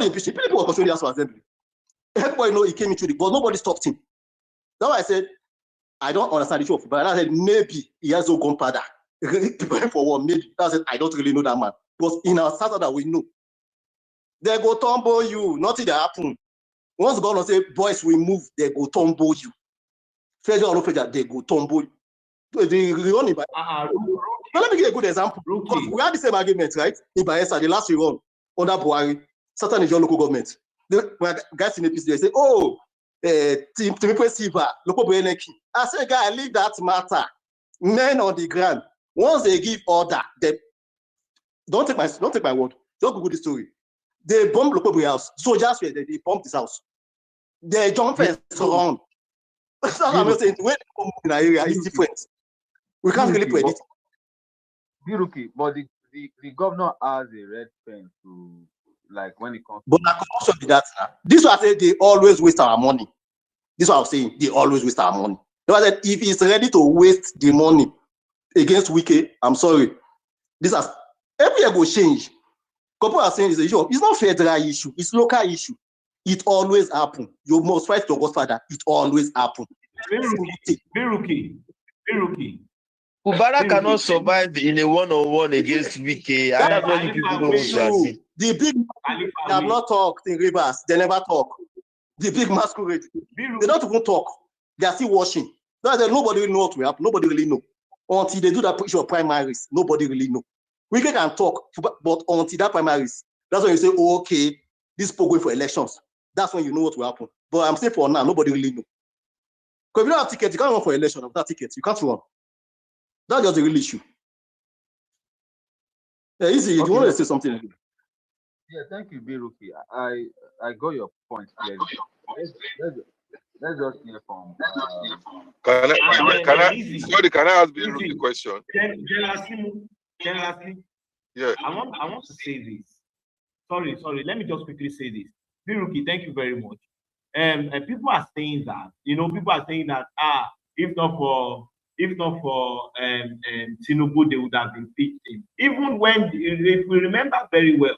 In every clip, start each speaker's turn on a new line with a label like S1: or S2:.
S1: nobody impeached him. People were controlling the House of Assembly. Everybody know he came into it, but nobody stopped him. That's why I said, I don't understand the issue of Fubara. I said, maybe he has no gunpowder. Preparing for war, maybe. That's it. I don't really know that man. Because in our South that we know, they go tumble you. Nothing that happen. Once the governor say, boys, we move, they go tumble you. Federal or no federal, they go tumble you. They run in by. Now let me give a good example. Because we had the same argument, right? In Bayelsa, the last run under Buhari, certain Nigerian local government. When guys in APC, they say, oh, Timothy Silva, local Bueneki. I say, guy, leave that matter. Men on the ground. Once they give order, they don't take my word. Don't Google the story. They bomb local house. Soldiers were there, they bomb this house. They jump fence around. That's what I'm saying. When they come in an area, it's different. We can't really predict.
S2: But the governor has a red pen to, like, when it comes.
S1: But I could also be that. This is what I say. They always waste our money. This is what I'm saying. They always waste our money. If he's ready to waste the money against Wike, I'm sorry. This has every year will change. Couple are saying it's an issue. It's not federal issue. It's local issue. It always happens. You must fight your godfather. It always happens.
S3: Biruki.
S4: Fubara cannot survive in a one-on-one against Wike. That's what you people know.
S1: The big they have not talked in Rivers. They never talk. The big masquerade. They don't even talk. They are still watching. Nobody really knows what will happen. Nobody really know. Until they do that issue of primaries, nobody really know. We can talk, but until that primaries, that's when you say, oh, okay, this people going for elections. That's when you know what will happen. But I'm saying for now, nobody really know. Because if you don't have tickets, you can't run for election without tickets. You can't run. That's just the real issue. Yeah, easy. Okay. You want to say something?
S2: Yeah, thank you, Biruki. I got your point clearly. Let's just hear from.
S5: Can I ask Biruki a question?
S3: Generally,
S5: yeah.
S3: I want to say this. Sorry. Let me just quickly say this. Biruki, thank you very much. And people are saying that, if not for Tinubu, they would have impeached him. Even when, if we remember very well,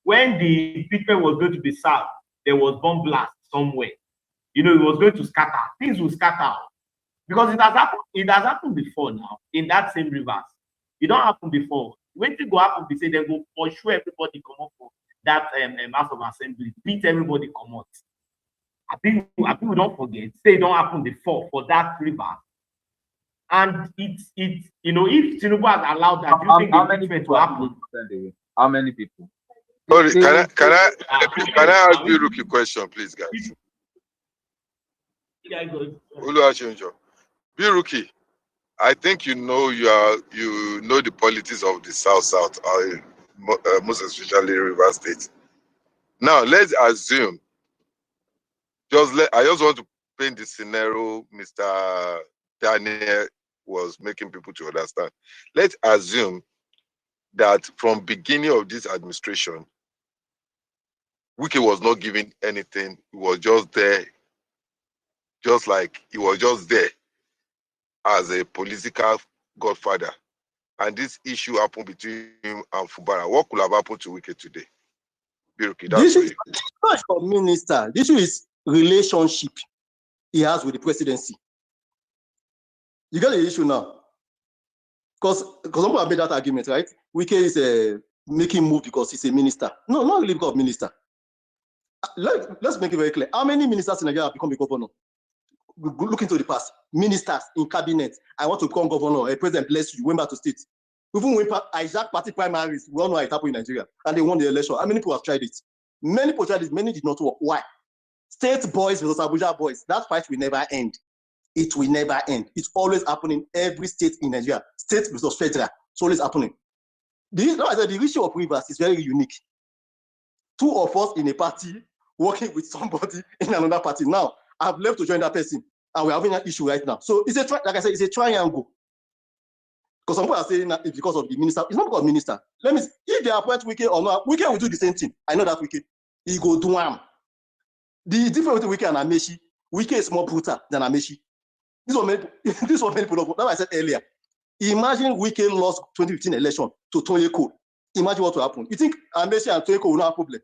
S3: when the impeachment was going to be served, there was bomb blast somewhere. It was going to scatter. Things will scatter because it has happened before now in that same reverse. It don't happen before. When it go happen, they say they go for sure everybody come up for that House of Assembly, beat everybody come out. I think we don't forget. Say it don't happen before for that reverse. And it's if Tinubu has allowed that, do you think the impeachment will happen?
S2: How many people?
S5: Sorry, can I ask you a rookie question, please, guys?
S3: Yeah, good.
S5: Biruki, I think you know the politics of the South, most especially River State. Now let's assume. I just want to paint the scenario Mr. Daniel was making people to understand. Let's assume that from beginning of this administration, Wike was not giving anything. He was just there, just like he was just there as a political godfather. And this issue happened between him and Fubara. What could have happened to Wike today? Biruki,
S1: this is not for minister. This is relationship he has with the presidency. You get the issue now. Because somebody have made that argument, right? Wike is making move because he's a minister. No, not really because of minister. Let's make it very clear. How many ministers in Nigeria have become a governor? Look into the past. Ministers in cabinet. I want to become governor. A president bless you. Went back to state. Even when Isaac party primaries, we all know how it happened in Nigeria. And they won the election. How many people have tried it? Many people tried it. Many did not work. Why? State boys versus Abuja boys. That fight will never end. It will never end. It's always happening in every state in Nigeria. State versus federal. It's always happening. The issue of Rivers is very unique. Two of us in a party working with somebody in another party. Now, I've left to join that person, and we're having an issue right now. So it's like I said, it's a triangle. Because some people are saying that it's because of the minister. It's not because of the minister. Let me see. If they appoint Wike or not, Wike will do the same thing. I know that Wike. He go do him. The difference between Wike and Amechi, Wike is more brutal than Amechi. This is what many people know. That's what I said earlier. Imagine Wike lost 2015 election to Tonyeko. Imagine what will happen. You think Amechi and Tonyeko will not have a problem?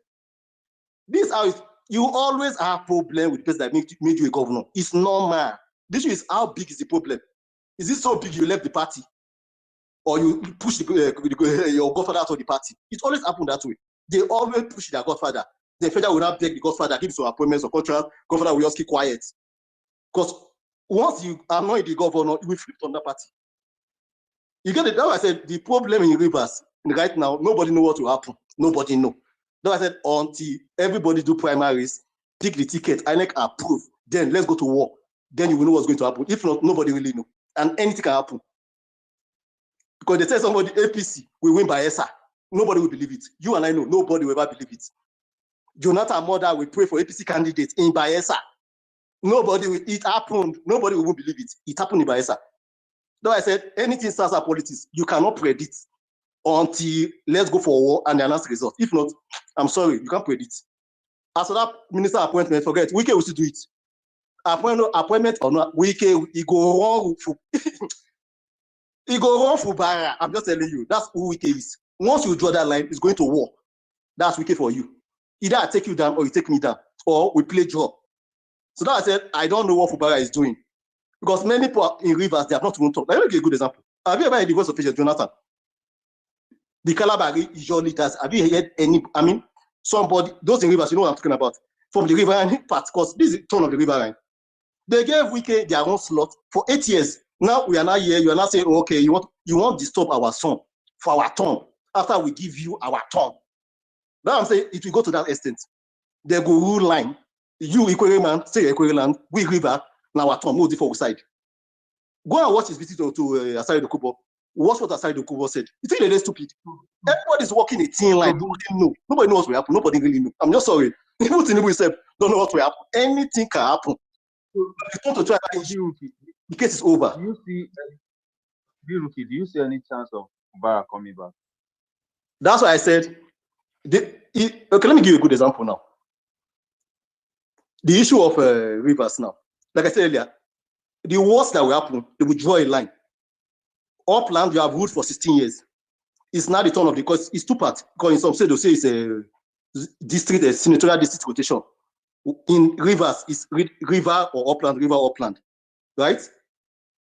S1: This how you always have problem with the person that made you a governor. It's normal. The issue is how big is the problem? Is it so big you left the party? Or you push your godfather out of the party? It always happens that way. They always push their godfather. The federal will not beg the godfather, give some appointments or contracts. Godfather will just keep quiet. Because once you annoy the governor, you will flip on that party. You get it? That's why I said the problem in Rivers right now, nobody knows what will happen. Nobody knows. That's why I said until everybody do primaries, pick the ticket, INEC approve, then let's go to war. Then you will know what's going to happen. If not, nobody really know. And anything can happen. Because they tell somebody APC will win by ESA. Nobody will believe it. You and I know, nobody will ever believe it. Jonathan Mother will pray for APC candidates in Bayelsa. Nobody will, it happened. Nobody will believe it. It happened in Bayelsa. Though I said anything starts at politics, you cannot predict until let's go for war and announce the result. If not, I'm sorry, you can't predict. As for that minister appointment, forget. Wike will still do it. Appointment or not, Wike, he go wrong for he go wrong for Fubara. I'm just telling you, that's who Wike is. Once you draw that line, it's going to war. That's Wike for you. Either I take you down or you take me down, or we play draw. So now I said, I don't know what Fubara is doing. Because many people in Rivers, they have not even talked. Let me give you a good example. Have you ever heard the voice of Patient Jonathan? The Calabari is your leaders. Have you heard any, somebody, those in Rivers, you know what I'm talking about, from the riverine part, because this is the turn of the riverine. They gave Wike their own slot for 8 years. Now we are not here, you are not saying, oh, okay, you want to disturb our son for our turn after we give you our turn. Now I'm saying it will go to that extent. They go rule line. You Ikwere man, say Ikwere land, we river, now our turn, move for side. Go and watch his visit to Asari Dokubo. Watch what Asari Dokubo said. You think they're stupid? Everybody's walking a thin line. Nobody knows what will happen. Nobody really knows. I'm just sorry. Even Tinubu himself don't know what will happen. Anything can happen. If you want to try the case is over.
S2: Do you see any chance of Fubara coming back?
S1: That's why I said, okay, let me give you a good example now. The issue of Rivers now. Like I said earlier, the worst that will happen, they will draw a line. Upland, you have ruled for 16 years. It's now the turn of the, because it's two parts. Because in some states, they'll say it's a district, a senatorial district rotation. In Rivers, it's river or upland, right?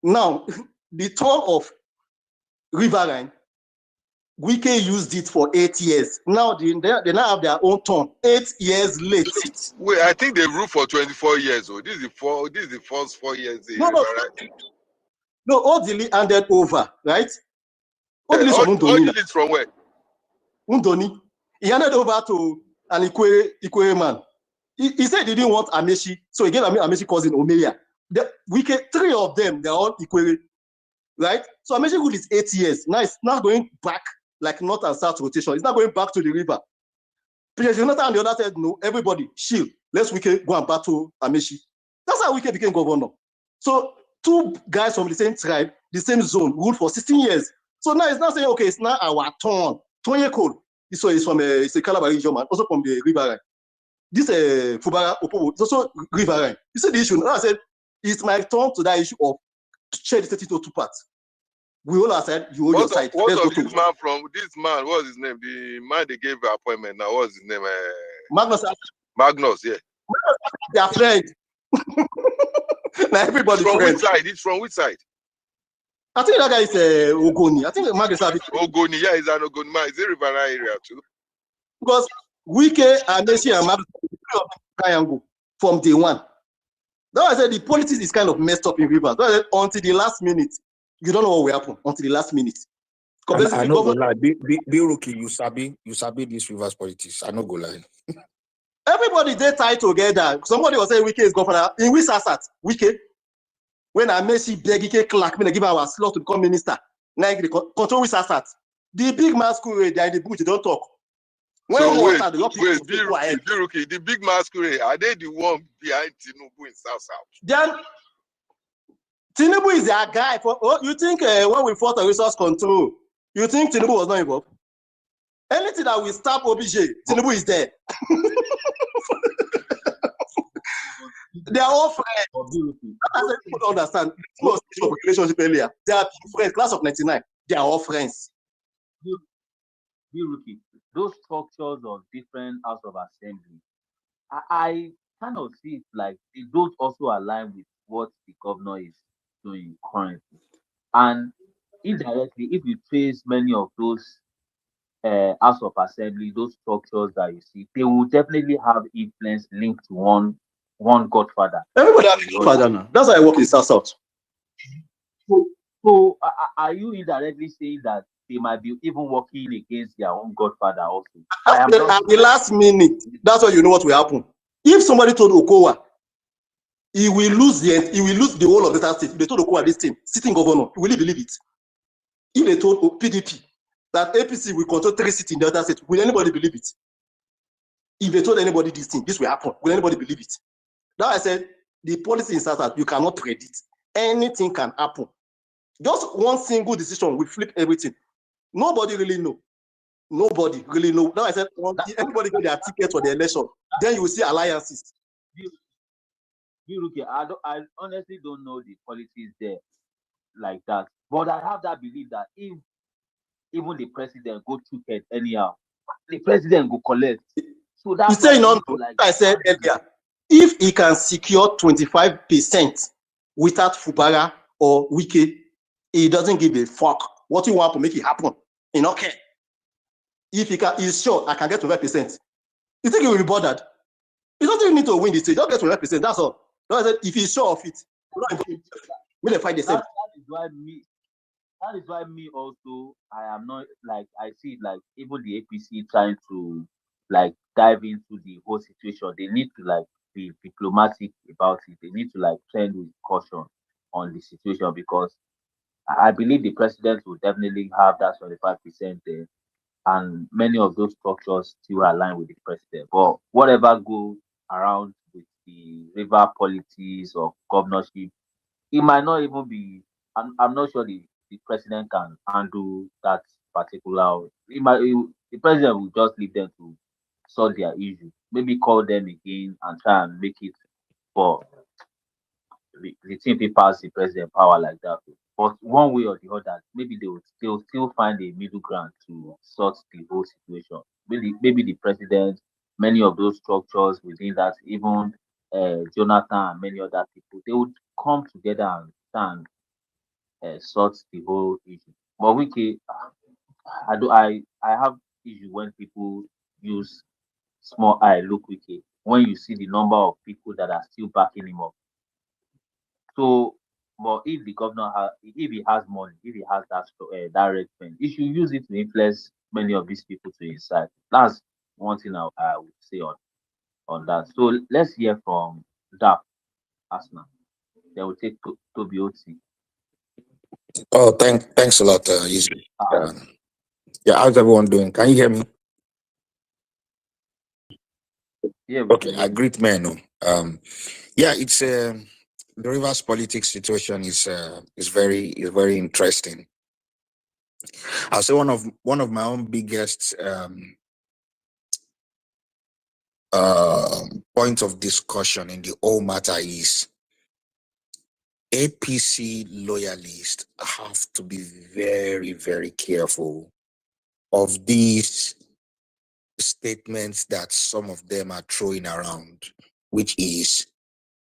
S1: Now, the turn of Riverine, Wike used it for 8 years. Now they now have their own turn. 8 years late.
S5: Wait, I think they ruled for 24 years. Oh, this is the first 4 years.
S1: No, Odili handed over, right?
S5: Odili from where?
S1: Undoni. He handed over to an Ikwere man. He said he didn't want Amechi, so he gave Amechi cousin Omeya. Three of them, they're all Ikwere, right? So Amechi ruled is 8 years. Now it's not going back like north and south rotation. It's not going back to the river. President Jonathan and the other said, no, everybody, shield. Let's Wike go and battle Amechi. That's how Wike became governor. So two guys from the same tribe, the same zone, ruled for 16 years. So now it's not saying, okay, it's now our turn. Tonye Cole, this one is from it's a Calabar region man, also from the riverine. This Fubara Opobo is also riverine. You see the issue. Now I said, it's my turn to that issue of share the state into two parts. We all are said, you hold your side.
S5: What of this man from this man? What's his name? The man they gave the appointment now. What's his name? Magnus, yeah.
S1: They are friends. Now everybody
S5: from
S1: friends.
S5: Which side? It's from which side?
S1: I think that guy is Ogoni. I think Magnus
S5: Ogoni, yeah, he's an Ogoni man. It's a riverine area too.
S1: Because Wike and Meshi and Magnus triangle from day one. That's why I said the politics is kind of messed up in Rivers. Until the last minute, you don't know what will happen until the last minute.
S6: I know go lie. Be rookie, you sabi this Rivers politics. I know go lie.
S1: Everybody they tied together. Somebody was saying Wike is governor. In which asset? Wike. When I Messi beg Ike Clark, me give our slot to become minister. Now they control which asset. The big masquerade, they are in the bush, they don't talk. When
S5: so wait,
S1: Rookie,
S5: the big masquerade, are they the one behind Tinubu in South?
S1: Then Tinubu is their guy. You think when we fought on resource control, you think Tinubu was not involved? Anything that will stop OBJ, Tinubu is there. They are all friends. As people don't understand, relationship earlier. They are friends, class of 99. They are all friends.
S2: Be rookie. Those structures of different House of Assembly, I kind of see it like they don't also align with what the governor is doing currently. And indirectly, if you trace many of those House of Assembly, those structures that you see, they will definitely have influence linked to one godfather
S1: Everybody has
S2: or the
S1: a
S2: other.
S1: father now. That's how I work in South South.
S2: So, so are you indirectly saying that they might be even working against their own godfather also? I am just
S1: At the last minute, that's why you know what will happen. If somebody told Okowa he will lose the whole of the state, if they told Okowa this thing, sitting governor, will he believe it? If they told PDP that APC will control 3 seats in the other state, will anybody believe it? If they told anybody this thing, this will happen, will anybody believe it? Now I said the policy in South, you cannot predict. Anything can happen. Just one single decision will flip everything. Nobody really know. Nobody really know. Now I said, everybody get their ticket for the election. Then you will see alliances.
S2: I honestly don't know the politics there like that. But I have that belief that if even the president go to it anyhow, the president go collect. So that's
S1: You say,
S2: why
S1: no, I said earlier, if he can secure 25% without Fubara or Wike, he doesn't give a fuck. What you want to make it happen? He don't care. If he can, he's sure I can get 25%. You think he will be bothered? He doesn't even need to win the state. Just get 25%. That's all. I said, if he's sure of it, will they fight the same?
S2: That is why me also, I am not like, I see it like even the APC trying to like dive into the whole situation. They need to like be diplomatic about it. They need to like trend with caution on the situation because I believe the president will definitely have that 25% there, and many of those structures still align with the president. But whatever goes around with the river politics or governorship, it might not even be. I'm not sure the president can handle that particular. The president will just leave them to solve their issue. Maybe call them again and try and make it. But the thing will pass the president power like that. But one way or the other, maybe they'll still find a middle ground to sort the whole situation. Maybe the president, many of those structures within that, even Jonathan and many other people, they would come together and stand sort the whole issue. But Wiki, I have issue when people use small eye look Wiki when you see the number of people that are still backing him up. So, but if the governor has, if he has money, if he has that red pen, he should use it to influence many of these people to his side. That's one thing I would say on that. So let's hear from Dap Asna. Then we'll take Toby Oti.
S6: Oh, thanks a lot, Easy. Yeah, how's everyone doing? Can you hear me?
S2: Yeah, we
S6: Okay,
S2: can
S6: I
S2: hear.
S6: greet men. Yeah, it's the Rivers politics situation is very interesting. I'll say one of my own biggest points of discussion in the whole matter is APC loyalists have to be very, very careful of these statements that some of them are throwing around, which is,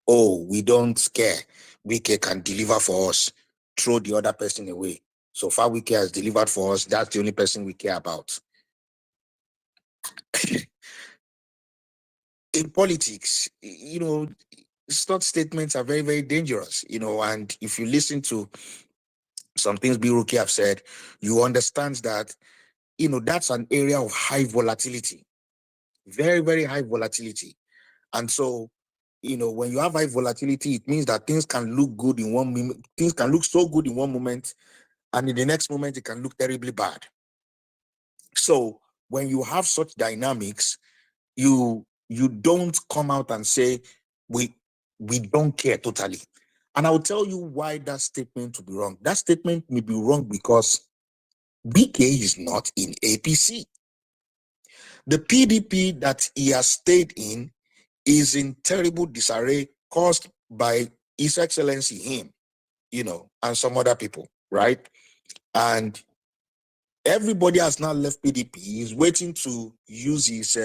S6: oh, we don't care. Wike can deliver for us. Throw the other person away. So far, Wike has delivered for us. That's the only person we care about. In politics, such statements are very, very dangerous, and if you listen to some things Biruki have said, you understand that, that's an area of high volatility, very, very high volatility. And so, when you have high volatility, it means that things can look good in one moment, things can look so good in one moment, and in the next moment, it can look terribly bad. So when you have such dynamics, you don't come out and say, we don't care totally. And I will tell you why that statement will be wrong. That statement may be wrong because BK is not in APC. The PDP that he has stayed in is in terrible disarray caused by His Excellency him, and some other people, right? And everybody has now left PDP. He's waiting to use his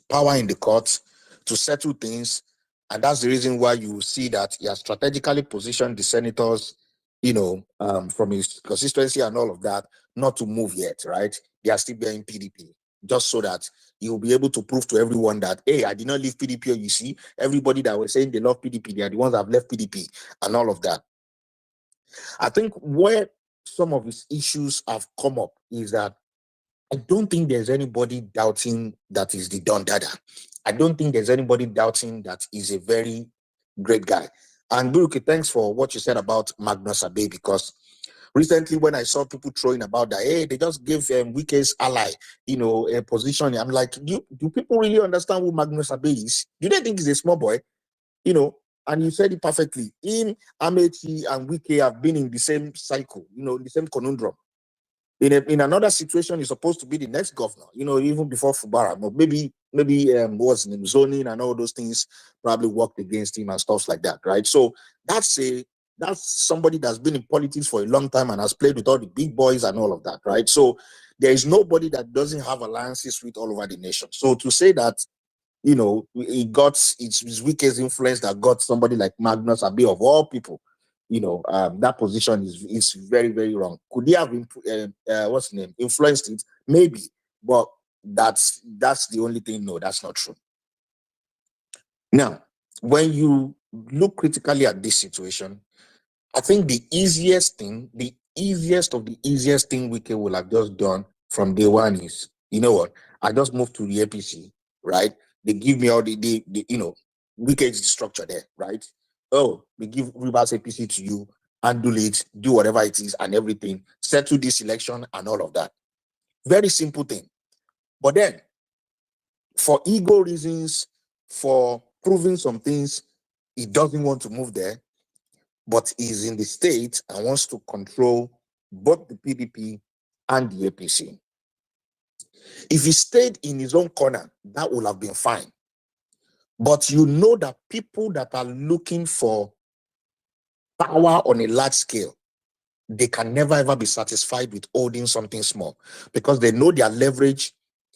S6: power in the courts to settle things. And that's the reason why you see that he has strategically positioned the senators, from his consistency and all of that, not to move yet, right? They are still bearing PDP, just so that he will be able to prove to everyone that, hey, I did not leave PDP. You see, everybody that was saying they love PDP, they are the ones that have left PDP and all of that. I think where some of his issues have come up is that I don't think there's anybody doubting that he's the Don Dada. I don't think there's anybody doubting that he's a very great guy. And Buruki, thanks for what you said about Magnus Abe, because recently when I saw people throwing about that, hey, they just gave Wike's ally, a position. I'm like, do people really understand who Magnus Abe is? Do they think he's a small boy? And you said it perfectly. Him, Amechi, and Wike have been in the same cycle, the same conundrum. In another situation, he's supposed to be the next governor, even before Fubara. But maybe what's in zoning and all those things probably worked against him and stuff like that, right? So that's somebody that's been in politics for a long time and has played with all the big boys and all of that, right? So there is nobody that doesn't have alliances with all over the nation. So to say that, he got it's Wike's influence that got somebody like Magnus Abe of all people, that position is very, very wrong. Could he have influenced it? Maybe, but that's the only thing. No, that's not true. Now, when you look critically at this situation, I think the easiest thing Wike will have just done from day one is, you know what? I just moved to the APC, right? They give me all the Wike is the structure there, right? Oh, we give Rivers APC to you, handle it, do whatever it is and everything, settle this election and all of that. Very simple thing. But then, for ego reasons, for proving some things, he doesn't want to move there, but he's in the state and wants to control both the PDP and the APC. If he stayed in his own corner, that would have been fine. But that people that are looking for power on a large scale, they can never ever be satisfied with holding something small, because they know their leverage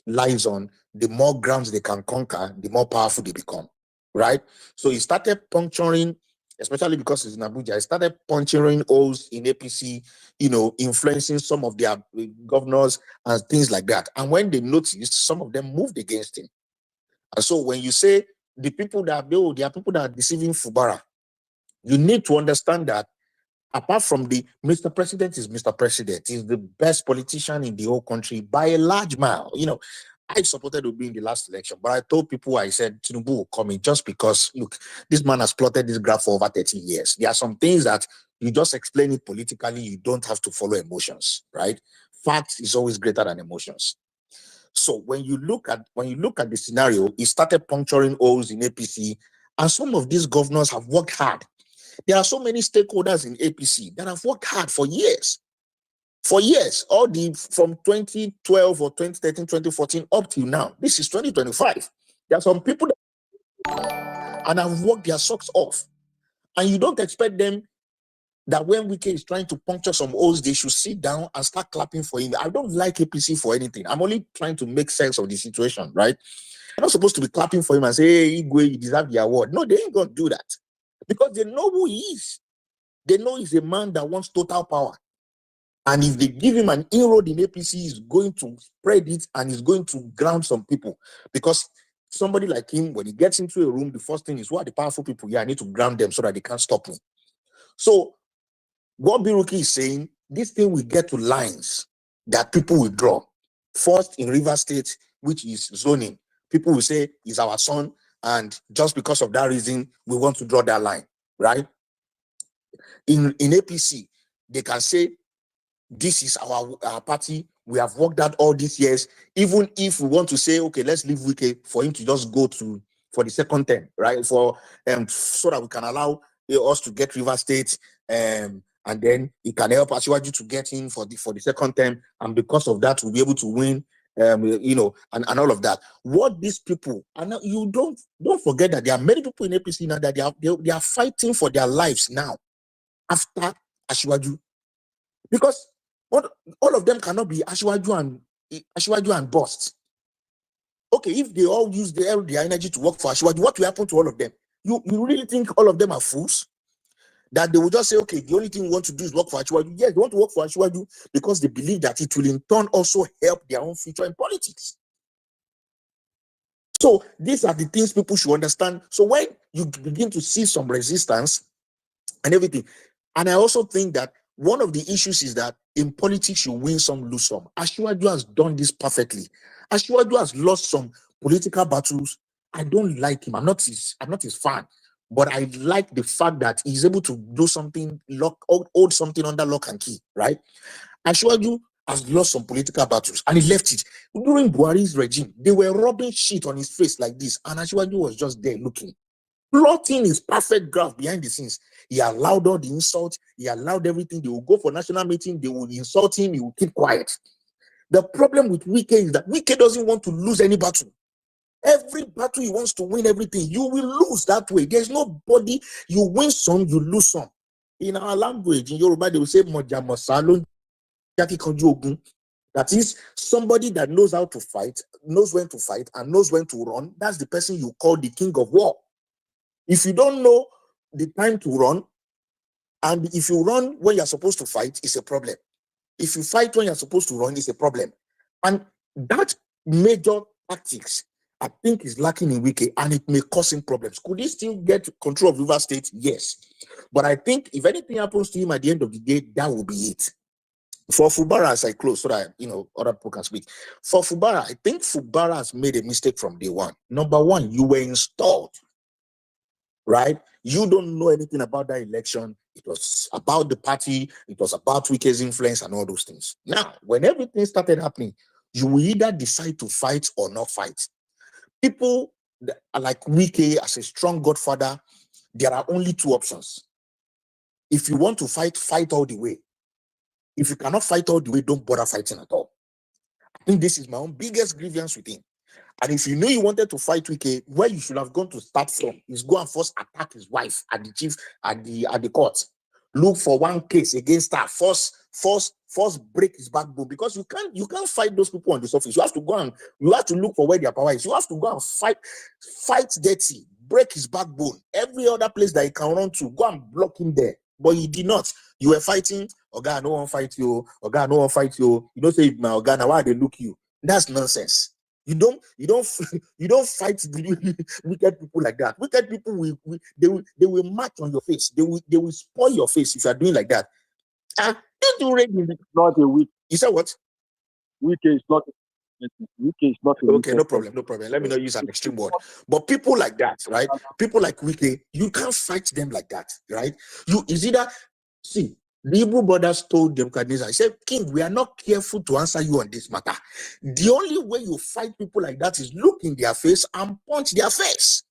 S6: lies on the more grounds they can conquer, the more powerful they become, right? So he started puncturing, especially because it's in Abuja, he started puncturing holes in APC, influencing some of their governors and things like that. And when they noticed, some of them moved against him. And so when you say there are people that are deceiving Fubara, you need to understand that apart from the Mr. President is Mr. President, he's the best politician in the whole country by a large mile. I supported Obi in the last election, but I told people, I said, Tinubu will come in just because, look, this man has plotted this graph for over 30 years. There are some things that you just explain it politically, you don't have to follow emotions, right? Facts is always greater than emotions. So when you look at the scenario, he started puncturing holes in APC, and some of these governors have worked hard. There are so many stakeholders in APC that have worked hard for years. From 2012 or 2013, 2014 up till now. This is 2025. There are some people and have worked their socks off. And you don't expect them that when Wike is trying to puncture some holes, they should sit down and start clapping for him. I don't like APC for anything. I'm only trying to make sense of the situation, right? I'm not supposed to be clapping for him and say, hey, Igwe, you deserve the award. No, they ain't going to do that. Because they know who he is. They know he's a man that wants total power. And if they give him an inroad in APC, he's going to spread it and he's going to ground some people. Because somebody like him, when he gets into a room, the first thing is, what are the powerful people? Yeah, I need to ground them so that they can't stop me. So what Biruki is saying, this thing will get to lines that people will draw. First, in Rivers State, which is zoning, people will say he's our son, and just because of that reason, we want to draw that line, right? In APC, they can say, this is our party, we have worked out all these years. Even if we want to say, okay, let's leave Wike for him to just go for the second term, right? So that we can allow us to get Rivers State, and then it can help Asiwaju to get in for the second term, and because of that, we'll be able to win, and all of that. What these people, and you don't forget that there are many people in APC now that they are fighting for their lives now after Asiwaju, because all of them cannot be Asiwaju and bust. Okay, if they all use their energy to work for Ashwaju, what will happen to all of them? You really think all of them are fools? That they will just say, okay, the only thing we want to do is work for Ashwaju. Yes, they want to work for Ashwaju because they believe that it will in turn also help their own future in politics. So these are the things people should understand. So when you begin to see some resistance and everything, and I also think that one of the issues is that in politics you win some, lose some. Ashwaju has done this perfectly. Ashwaju has lost some political battles. I don't like him. I'm not his fan, but I like the fact that he's able to do something, hold something under lock and key, right? Ashwaju has lost some political battles and he left it. During Buhari's regime, they were rubbing shit on his face like this, and Ashwaju was just there looking, plotting his perfect graph behind the scenes. He allowed all the insults, he allowed everything. They will go for national meeting, they will insult him, he will keep quiet. The problem with Wike is that Wike doesn't want to lose any battle. Every battle he wants to win everything. You will lose that way. There's nobody, you win some, you lose some. In our language, in Yoruba, they will say, Moja Mosalo. That is somebody that knows how to fight, knows when to fight, and knows when to run. That's the person you call the king of war. If you don't know the time to run, and if you run when you're supposed to fight, it's a problem. If you fight when you're supposed to run, it's a problem. And that major tactics, I think, is lacking in Wike, and it may cause him problems. Could he still get control of River State? Yes. But I think if anything happens to him at the end of the day, that will be it. For Fubara, as I close, so that other people can speak. For Fubara, I think Fubara has made a mistake from day one. Number one, you were installed, right? You don't know anything about that election. It was about the party, it was about Wike's influence and all those things. Now, when everything started happening, you will either decide to fight or not fight. People that are like Wike as a strong godfather, there are only two options. If you want to fight, fight all the way. If you cannot fight all the way, don't bother fighting at all. I think this is my own biggest grievance with him. And if you know you wanted to fight Wike, where you should have gone to start from is go and first attack his wife at the chief at the court. Look for one case against her. First break his backbone, because you can't fight those people on the surface. You have to look for where their power is. You have to go and fight dirty, break his backbone. Every other place that he can run to, go and block him there. But he did not. You were fighting, Oga, no one fight you. Oga, no one fight you. You don't say, my Oga, now why they look you? That's nonsense. You don't fight wicked people like that. Wicked people they will march on your face. They will spoil your face if you are doing like that. Don't do rape.
S7: Not a week.
S6: You said what?
S7: Wike is not. Wike is not.
S6: Okay, no problem. Let me not use an extreme word. But people like that, right? People like Wike, you can't fight them like that, right? Is either see. The Hebrew brothers told Nebuchadnezzar, I said, King, we are not careful to answer you on this matter. The only way you fight people like that is look in their face and punch their face.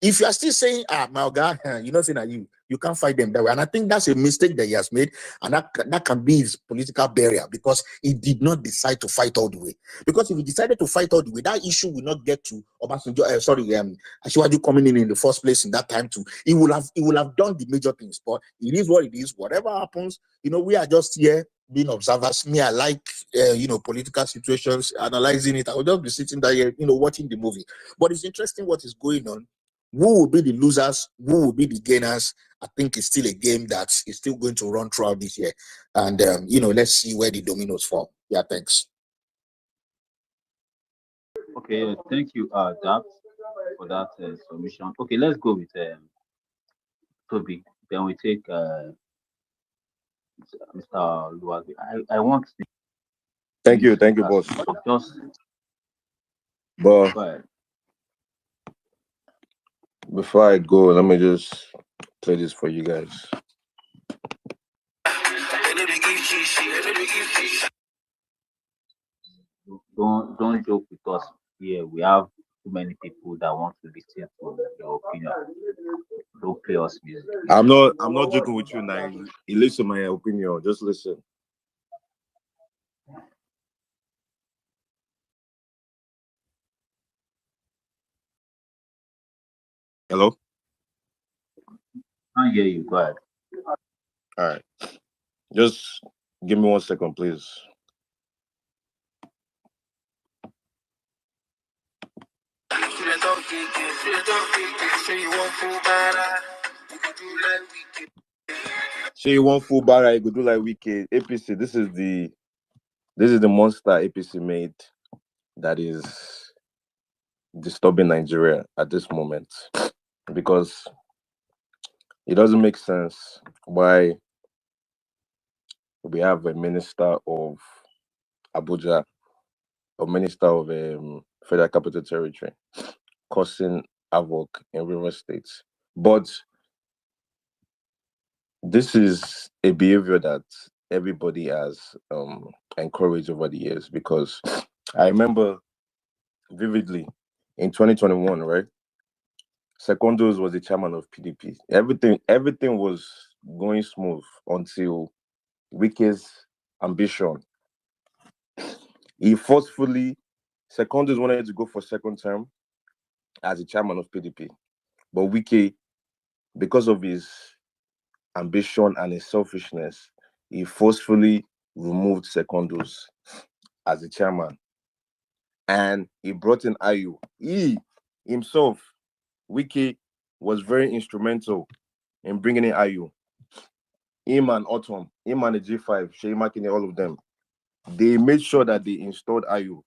S6: If you are still saying, my God, you're not saying that you can't fight them that way. And I think that's a mistake that he has made. And that can be his political barrier, because he did not decide to fight all the way. Because if he decided to fight all the way, that issue will not get to Obasanjo, Asiwaju coming in the first place in that time too. He will have done the major things. But it is what it is. Whatever happens, we are just here being observers. Me, I like political situations, analyzing it. I will just be sitting there here, watching the movie. But it's interesting what is going on. Who will be the losers? Who will be the gainers? I think it's still a game that is still going to run throughout this year. And, let's see where the dominoes fall. Yeah, thanks.
S2: Okay, thank you, Jack, for that submission. Okay, let's go with Toby. Then we take Mr. Luwagi. I want
S8: Thank you, boss.
S2: just
S8: But
S2: go ahead.
S8: before I go, let me just play this for you guys.
S2: Don't joke with us here. We have too many people that want to listen to your opinion. Don't play us music.
S8: I'm not joking with you now. You listen to my opinion. Just listen. Hello?
S2: I hear you. Go ahead.
S8: All right. Just give me 1 second, please.
S6: Say you want Fubara, you could do like Wike.
S8: Say you want Fubara, you could do like Wike. APC, this is the monster APC made that is disturbing Nigeria at this moment, because it doesn't make sense why we have a minister of Abuja, a minister of Federal Capital Territory, causing havoc in River State. But this is a behavior that everybody has encouraged over the years, because I remember vividly in 2021, right? Secondos was the chairman of PDP. Everything was going smooth until Wike's ambition. He forcefully, Secondos wanted to go for second term as the chairman of PDP. But Wike, because of his ambition and his selfishness, he forcefully removed Secondos as the chairman. And he brought in Ayu. He himself, Wike, was very instrumental in bringing in Ayu. Him and Autumn, him and the G5, Shea Makine, all of them, they made sure that they installed Ayu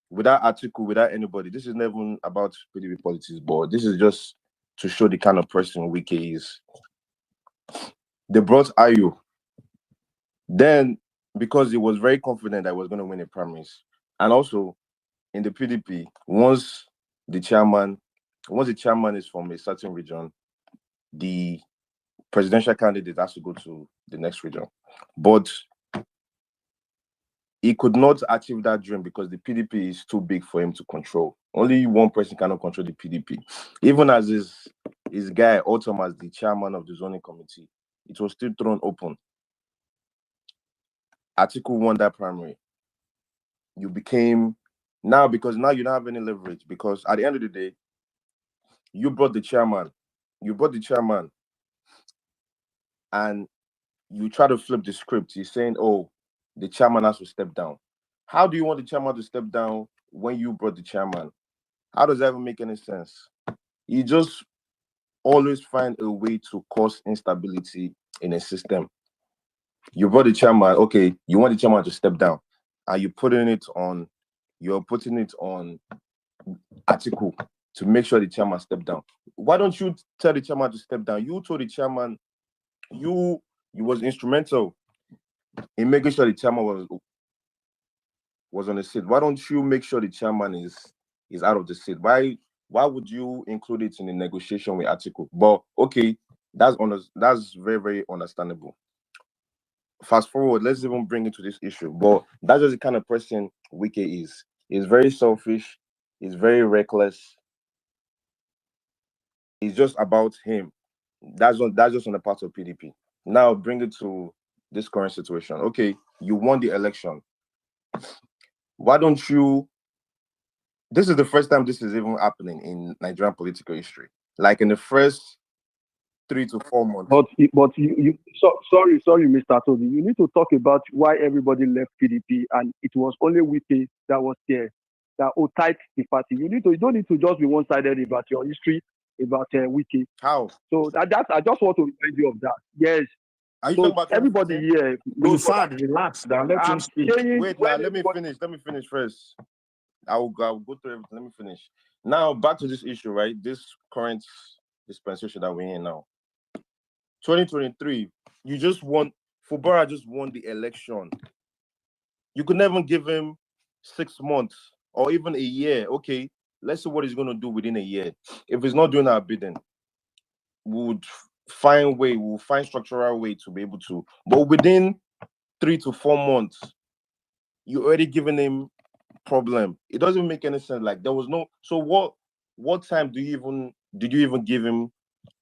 S8: without article, without anybody. This is never even about PDP politics, but this is just to show the kind of person Wike is. They brought Ayu. Then, because he was very confident that he was going to win the primaries, and also in the PDP, once the chairman is from a certain region, the presidential candidate has to go to the next region. But he could not achieve that dream because the PDP is too big for him to control. Only one person cannot control the PDP. Even as his guy, Autumn, as the chairman of the zoning committee, it was still thrown open. Atiku won that primary. You became, because now you don't have any leverage, because at the end of the day, you brought the chairman, and you try to flip the script. You're saying, oh, the chairman has to step down. How do you want the chairman to step down when you brought the chairman? How does that even make any sense? You just always find a way to cause instability in a system. You brought the chairman, okay, you want the chairman to step down, and you're putting it on article to make sure the chairman step down. Why don't you tell the chairman to step down? You told the chairman, you was instrumental in making sure the chairman was on the seat. Why don't you make sure the chairman is out of the seat? Why would you include it in the negotiation with article? But okay, that's very, very understandable. Fast forward, let's even bring it to this issue. But that's just the kind of person Wike is. He's very selfish. He's very reckless. It's just about him. That's just on the part of PDP. Now bring it to this current situation. Okay, you won the election. Why don't you? This is the first time this is even happening in Nigerian political history. Like in the first 3 to 4 months.
S7: Sorry, Mr. Tony. You need to talk about why everybody left PDP and it was only Wike that was there, that tight the party. You don't need to just be one-sided about your history about Wike.
S8: How?
S7: So I just want to remind you of that. Yes.
S8: Are you talking about
S7: everybody here?
S6: You fad, relax. Let him speak.
S8: Wait, now let me finish first. I'll go through everything. Let me finish. Now back to this issue, right? This current dispensation that we're in now. 2023, Fubara just won the election. You could never give him 6 months or even a year. Okay, let's see what he's going to do within a year. If he's not doing our bidding, we'll find structural way to be able to. But within 3 to 4 months, you already given him problem. It doesn't make any sense. Like there was no. So what time did you even give him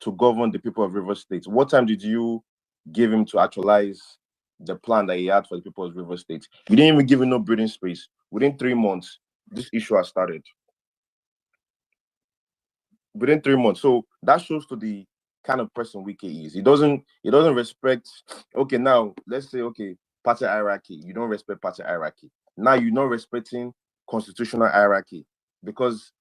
S8: to govern the people of River State? What time did you give him to actualize the plan that he had for the people of River State? You didn't even give him no breathing space. Within 3 months, this issue has started. Within 3 months. So that shows to the kind of person Wike is. He doesn't respect. Okay, now let's say, okay, party hierarchy. You don't respect party hierarchy. Now you're not respecting constitutional hierarchy, because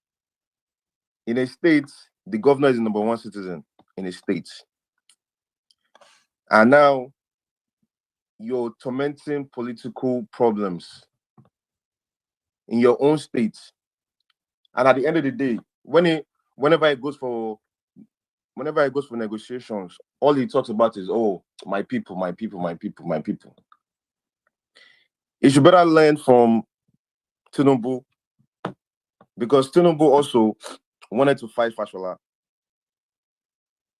S8: In a state, the governor is the number one citizen in a state. And now you're tormenting political problems in your own state. And at the end of the day, whenever it goes for negotiations, all he talks about is, oh, my people, my people, my people, my people. He should better learn from Tinubu, because Tinubu also wanted to fight Fashola.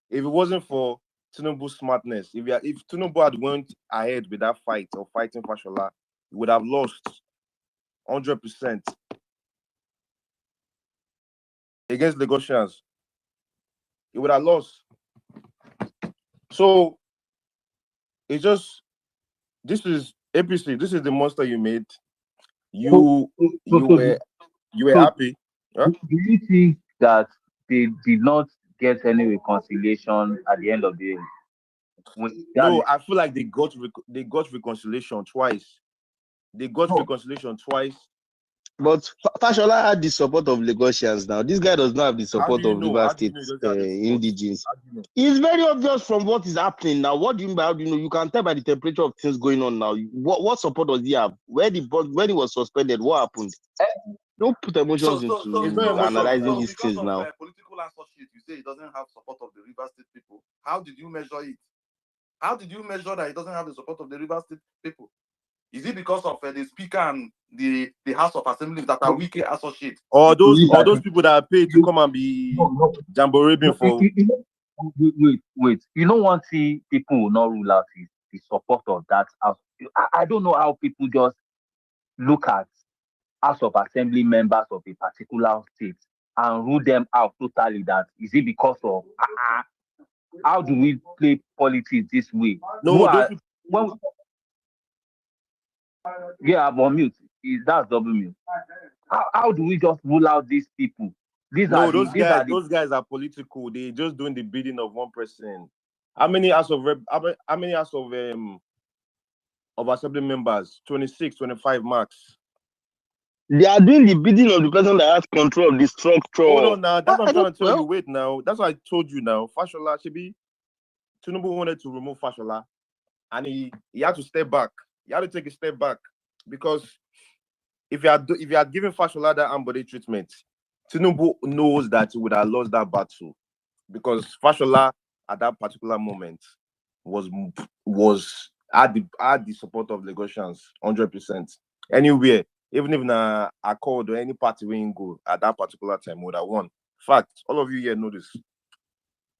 S8: If it wasn't for Tinubu's smartness, if Tinubu had went ahead with that fight of fighting Fashola, he would have lost 100% against Lagosians. He would have lost. So it's just, this is APC. This is the monster you made. You were happy. Huh?
S2: Do you think that they did not get any reconciliation at the end of the day?
S8: No, I feel like they got reconciliation twice. Reconciliation twice.
S4: But Fashola had the support of Lagosians now. This guy does not have the support of River State indigenes. It's very obvious from what is happening now. What do you mean by how do you know? You can tell by the temperature of things going on now. What support does he have? When he was suspended, what happened? Don't put emotions into analyzing these things now.
S9: Political associate, you say he doesn't have support of the River State people. How did you measure it? How did you measure that he doesn't have the support of the River State people? Is it because of the speaker and the House of Assembly that are Wike associates?
S8: Or those people that are paid to come and be jamboreebing for?
S2: Wait. You know, one thing people will not rule out is the support of that house. I don't know how people just look at House of Assembly members of a particular state and rule them out totally. That is it because of how do we play politics this way?
S8: No,
S2: I'm on mute. That's double mute. How do we just rule out these people?
S8: Those guys are political. They're just doing the bidding of one person. How many House of Assembly members? 26, 25 max.
S4: They are doing the bidding of the person that has control of the structure.
S8: Hold on now. That's what I'm trying to tell you. Wait now. That's what I told you now. Fashola, Tinubu wanted to remove Fashola, and he had to step back. He had to take a step back, because if you had given Fashola that ambody treatment, Tinubu knows that he would have lost that battle, because Fashola at that particular moment had the support of Lagosians 100%. Anywhere, even if na Accord or any party we go at that particular time would have won. Fact, all of you here know this.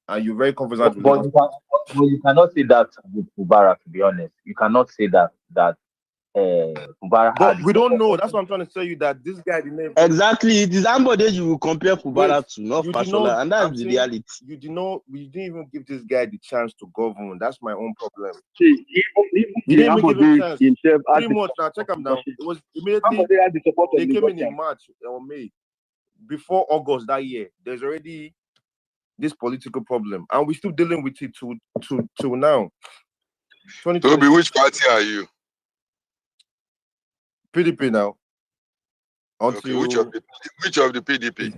S8: And you're very confident with
S2: it. But you cannot say that with Fubara, to be honest. You cannot say that Fubara
S8: but we don't know. That's what I'm trying to tell you, that this guy didn't.
S4: Exactly. It is somebody you will compare Fubara to, not Fashola, and that's the reality.
S8: We didn't even give this guy the chance to govern. That's my own problem.
S7: See,
S8: he didn't even give him a chance.
S7: Himself
S8: 3 months now. Check him now. It was immediately they came in March or May. Before August that year, there's already this political problem, and we're still dealing with it till now.
S5: Toby, which party are you?
S8: PDP now.
S5: Okay, which of the PDP?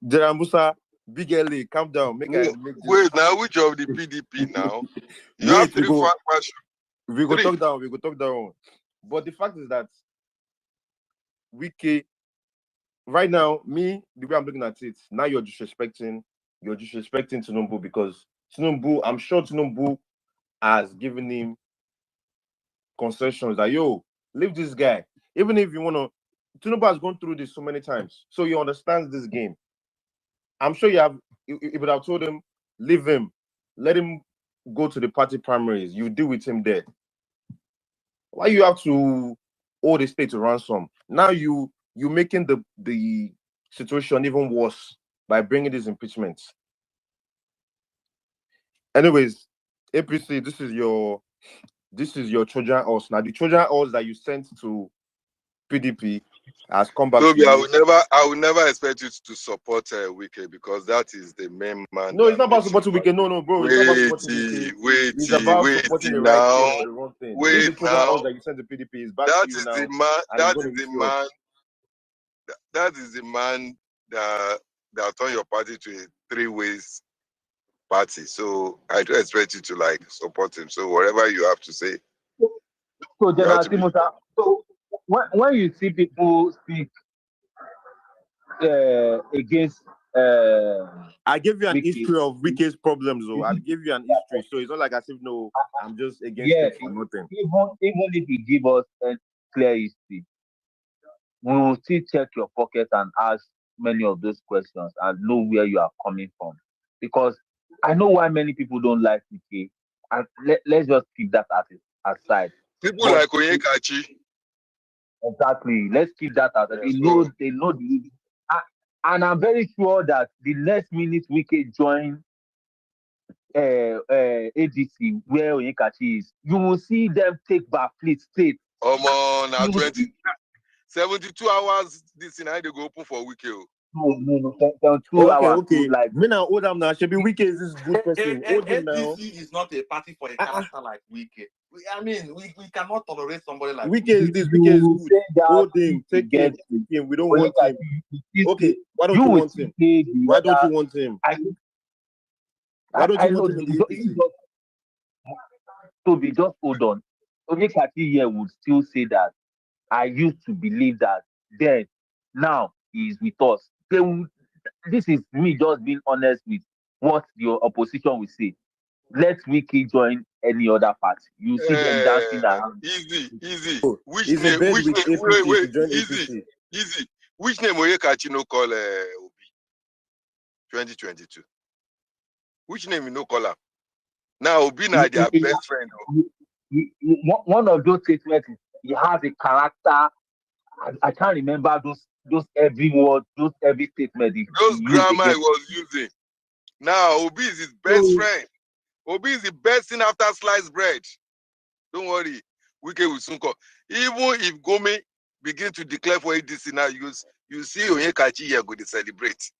S8: Jeramusa, Big LA, calm down.
S5: Wait, now, which of the PDP now? You have three factions.
S8: We go talk down. But the fact is that Wike, right now, the way I'm looking at it, now you're disrespecting Tinubu, because Tinubu, I'm sure Tinubu has given him concessions that, leave this guy. Even if you want to, Tinubu has gone through this so many times, so he understands this game. I'm sure you would have told him, leave him, let him go to the party primaries. You deal with him there. Why you have to hold the state to ransom? Now you're making the situation even worse by bringing these impeachments. Anyways, APC, this is your Trojan horse. Now the Trojan horse that you sent to PDP has come back.
S5: Toby, I will never expect you to support Wike, because that is the main man.
S8: No, it's not about supporting Wike. No, bro. It's about supporting the right thing or the wrong thing.
S5: Wait now.
S8: That you sent to PDP is back
S5: that
S8: to
S5: is
S8: you now.
S5: That is the man they'll turn your party to a three-ways party. So I do expect you to like support him. So whatever you have to say,
S2: So,
S5: you have
S2: General
S5: to be.
S2: Timosa, so when you see people speak against
S8: I give you an
S2: Wike,
S8: history of Wike's problems, though. I'll give you an history. So it's not like as if no, I'm just against
S2: yeah,
S8: it for nothing.
S2: even if you give us a clear history, we will still check your pocket and ask many of those questions and know where you are coming from. Because I know why many people don't like Wike, and let's just keep that aside.
S5: People
S2: But
S5: like Onyekachi.
S2: exactly, let's keep that aside.
S5: Yes,
S2: They know the, and I'm very sure that the next minute Wike join ADC where Onyekachi is, you will see them take back fleet state.
S5: now 72 hours this thing I they go open for Wike.
S2: No, 2
S8: Okay,
S2: hours.
S8: okay.
S2: Like,
S8: Me now, hold him now. Should be Wike is this good person. Hold him now.
S9: APC is not a party for a character like Wike. I mean, we cannot tolerate somebody like
S8: Wike is this. Wike is good. Hold him. Take him. We don't want him. Okay. Why don't you want him? Why don't you want him? Why don't you want him in the APC?
S2: Toby, just hold on. Onyekachi here would still say that I used to believe that then, now he is with us. This is me just being honest with what the opposition will say. Let Wike join any other party. You see them dancing around.
S5: Easy.
S8: Oh,
S5: Which
S8: he's
S5: name?
S8: in bed
S5: Which
S8: with
S5: name?
S8: APC
S5: Wait.
S8: to join APC.
S5: Easy. Which name Onyekachi no call Obi? 2022. Which name you no call her? Now Obi na their best friend.
S2: One of those statements is he has a character. I can't remember those every word, those every statement.
S5: Those grammar he was using. Now Obi is his best friend. Obi is the best thing after sliced bread. Don't worry. Wike will soon come. Even if Gome begin to declare for ADC now, you see Onyekachi here go to celebrate.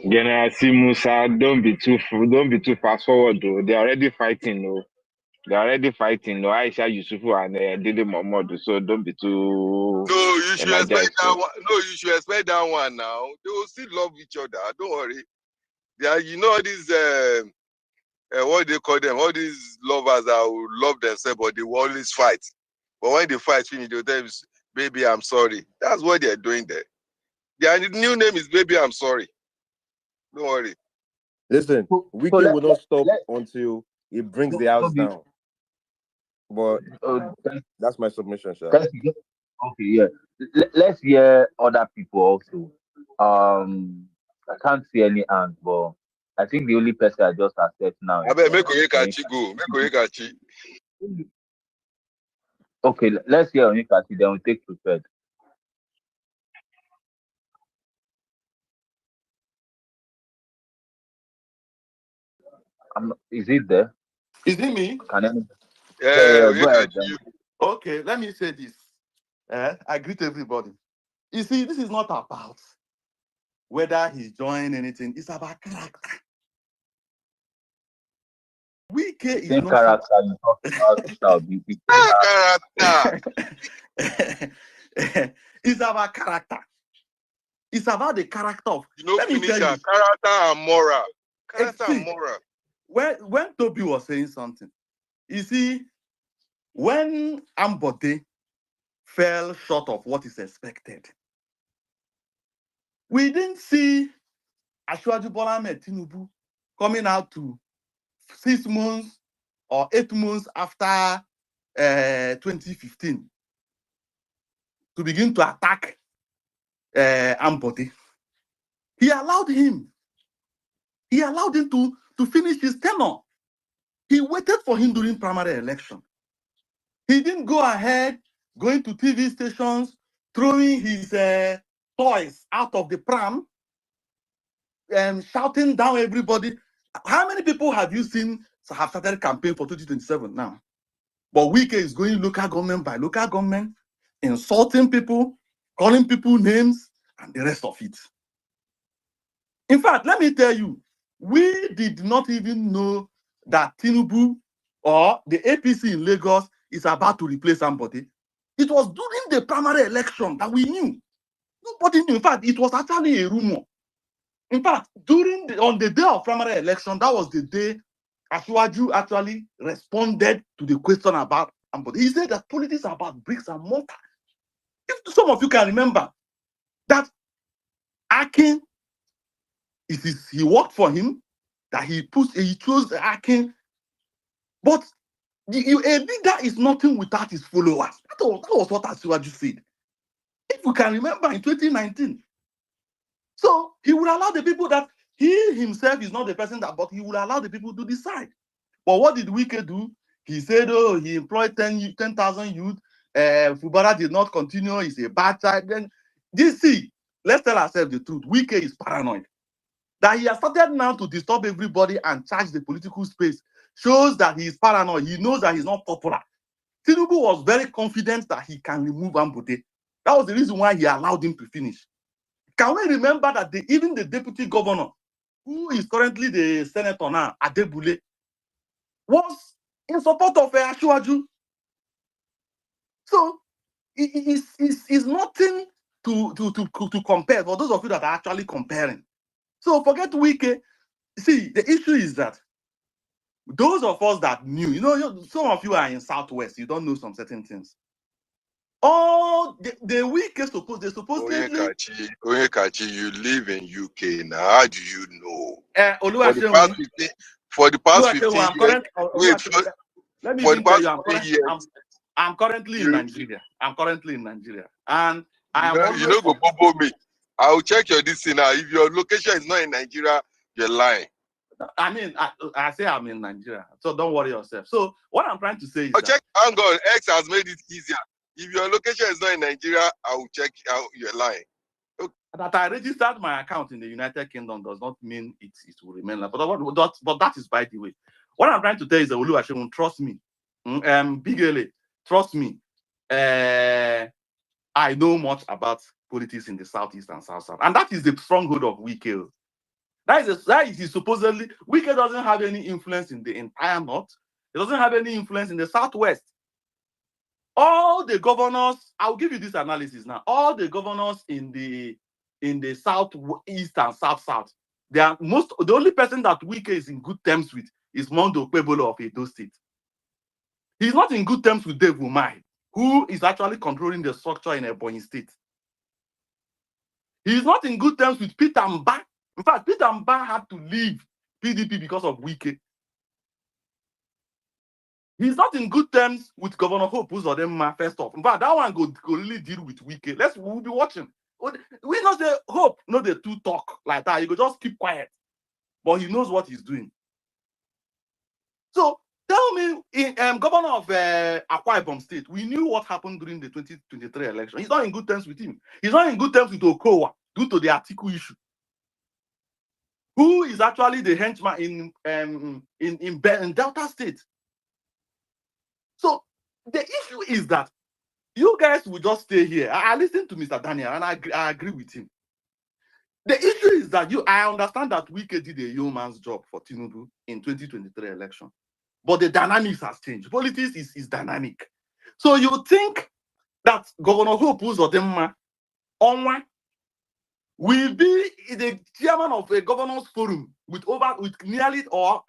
S10: General Musa, don't be too fast forward though. They're already fighting though. Aisha Yusufu and Dede Momodu, so don't be too.
S5: No, you should expect that one. No, you should expect that one now. They will still love each other. Don't worry. Yeah, you know these what they call them, all these lovers that will love themselves, but they will always fight. But when they fight, finish, they'll tell you, baby, I'm sorry. That's what they're doing there. Their new name is Baby, I'm Sorry. Don't worry.
S8: Listen, Wike will not stop until he brings the house down. But that's my submission, sir.
S2: Okay, yeah. Let's hear other people also. I can't see any hands, but I think the only person I just accept now is
S5: make Onyekachi go. Make Onyekachi.
S2: Okay, let's hear Onyekachi, then we'll take prepared. Is it there?
S9: Is it me?
S2: Can anyone?
S5: Yeah,
S2: go ahead.
S9: Okay, let me say this. I greet everybody. You see, this is not about whether he's joined anything. It's about character. Wike is
S2: same
S9: not
S2: character you talk about.
S9: character. It's about character. It's about the character of.
S5: Let me tell you, character and moral. Character and moral.
S9: When Toby was saying something, you see, when Ambode fell short of what is expected, we didn't see Asiwaju Bola Ahmed Tinubu coming out to 6 months or 8 months after 2015 to begin to attack Ambode. He allowed him to finish his tenure. He waited for him during primary election. He didn't go ahead going to TV stations, throwing his toys out of the pram and shouting down everybody. How many people have you seen have started campaign for 2027 now? But Wike is going local government by local government, insulting people, calling people names, and the rest of it. In fact, let me tell you, we did not even know that Tinubu or the APC in Lagos is about to replace somebody. It was during the primary election that we knew. Nobody knew. In fact, it was actually a rumor. In fact, on the day of primary election, that was the day Asiwaju actually responded to the question about Ambode. He said that politics are about bricks and mortar. If some of you can remember that Akin, he worked for him, that he chose Akin, but a leader is nothing without his followers. That was what Asiwaju said. If you can remember in 2019. So he would allow the people that he himself is not the person that, but he will allow the people to decide. But what did Wike do? He said, oh, he employed 10,000 youth. Fubara did not continue. He's a bad child. Then, let's tell ourselves the truth. Wike is paranoid. That he has started now to disturb everybody and charge the political space shows that he is paranoid. He knows that he's not popular. Tinubu was very confident that he can remove Ambode. That was the reason why he allowed him to finish. Can we remember that even the deputy governor, who is currently the senator now, Adebule, was in support of Asiwaju? So it's nothing to compare for those of you that are actually comparing. So forget Wike. See, the issue is that those of us that knew, some of you are in Southwest, you don't know some certain things. Oh, the Wike supposedly.
S5: Oyekachi, you live in UK now. How do you know?
S9: For
S5: the past 15 years,
S9: let me even tell you, I'm currently in Nigeria. And I am.
S5: You know, go bobo me. I will check your DC now. If your location is not in Nigeria, you're lying.
S9: I mean, I say I'm in Nigeria, so don't worry yourself. So what I'm trying to say is,
S5: check. Hang on, X has made it easier. If your location is not in Nigeria, I will check out you're lying.
S9: Okay. That I registered my account in the United Kingdom does not mean it will remain like. But that is by the way. What I'm trying to tell is that Oluwaseun, trust me. Big Ele, trust me. I know much about politics in the Southeast and South, and that is the stronghold of Wike. That is supposedly Wike doesn't have any influence in the entire North. It doesn't have any influence in the Southwest. All the governors, I'll give you this analysis now. All the governors in the Southeast and South, the only person that Wike is in good terms with is Mondo Pebolo of Edo State. He's not in good terms with Dave Umai, who is actually controlling the structure in Ebonyi State. He's not in good terms with Peter Mba. In fact, Peter Mba had to leave PDP because of Wike. He's not in good terms with Governor Hope Uzodinma, first off. In fact, that one go really deal with Wike. We'll be watching. We know the Hope, not the two talk like that. You go just keep quiet. But he knows what he's doing. So tell me, Governor of Akwa Ibom State, we knew what happened during the 2023 election. He's not in good terms with him. He's not in good terms with Okowa due to the Atiku issue. Who is actually the henchman in Delta State? So the issue is that you guys will just stay here. I listen to Mr. Daniel and I agree with him. The issue is that I understand that Wike did a yeoman's job for Tinubu in 2023 election, but the dynamics has changed. Politics is dynamic. So you think that Governor Hope Uzodinma Onwa will be the chairman of a governors forum with nearly or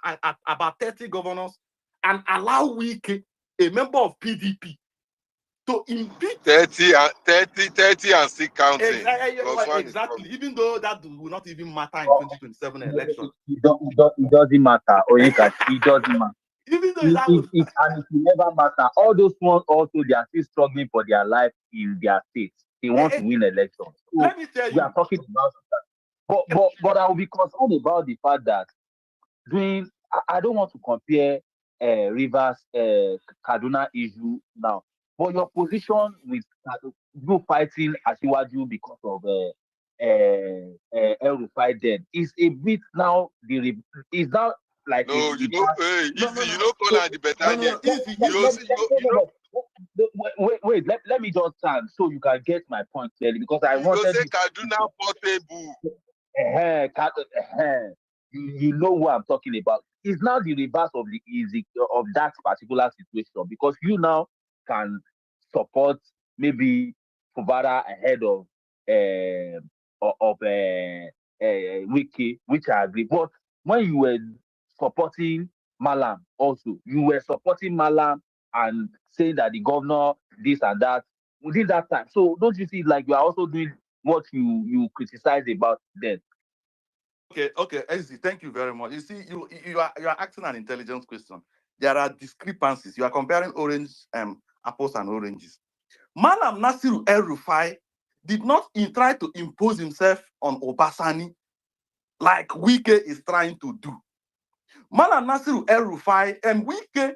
S9: about 30 governors and allow Wike, a member of PDP, to impeach
S5: 30 and still counting.
S9: Exactly. Even though that will not even matter in 2027 election.
S2: It doesn't matter. It doesn't matter.
S9: Even though
S2: it will never matter. All those ones also, they are still struggling for their life in their states. They want to win elections. So
S9: let me tell you.
S2: We are talking about that. But I will be concerned about the fact that I don't want to compare Rivers Kaduna issue now. But your position with you fighting Asiwaju because of El Rufai dead is a bit now is now like
S5: no, you know, call her the better.
S2: Wait, let me just stand so you can get my point clearly because I wanted
S5: to say Kaduna Portable.
S2: You know what I'm talking about. It's now the reverse of that particular situation because you now can support maybe Fubara ahead of Wike, which I agree. But when you were supporting Malam, also you were supporting Malam and saying that the governor this and that within that time. So don't you see like you are also doing what you criticize about then?
S9: Okay, Easy. Thank you very much. You see, you are asking an intelligence question. There are discrepancies. You are comparing apples and oranges. Malam Nasiru El Rufai did not try to impose himself on Obasani like Wike is trying to do. Malam Nasiru El Rufai and Wike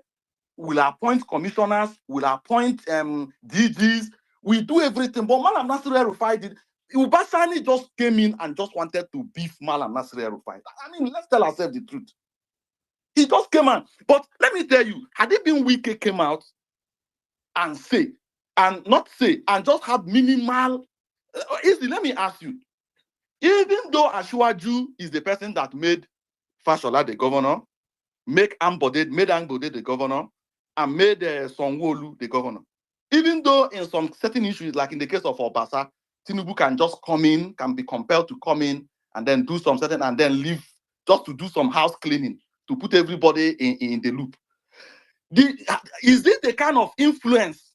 S9: will appoint commissioners, will appoint DGs, we do everything. But Malam Nasiru El Rufai did. Obasani just came in and just wanted to beef Malam Nasiru El Rufai. I mean, let's tell ourselves the truth. He just came out. But let me tell you, had it been Wike came out and say, and not say, and just have minimal. Easy, let me ask you. Even though Ashwaju is the person that made Fashola the governor, made Ambode the governor, and made Sonwolu the governor. Even though in some certain issues, like in the case of Obasa, Tinubu can just come in, can be compelled to come in and then do some certain and then leave just to do some house cleaning to put everybody in the loop. Is this the kind of influence?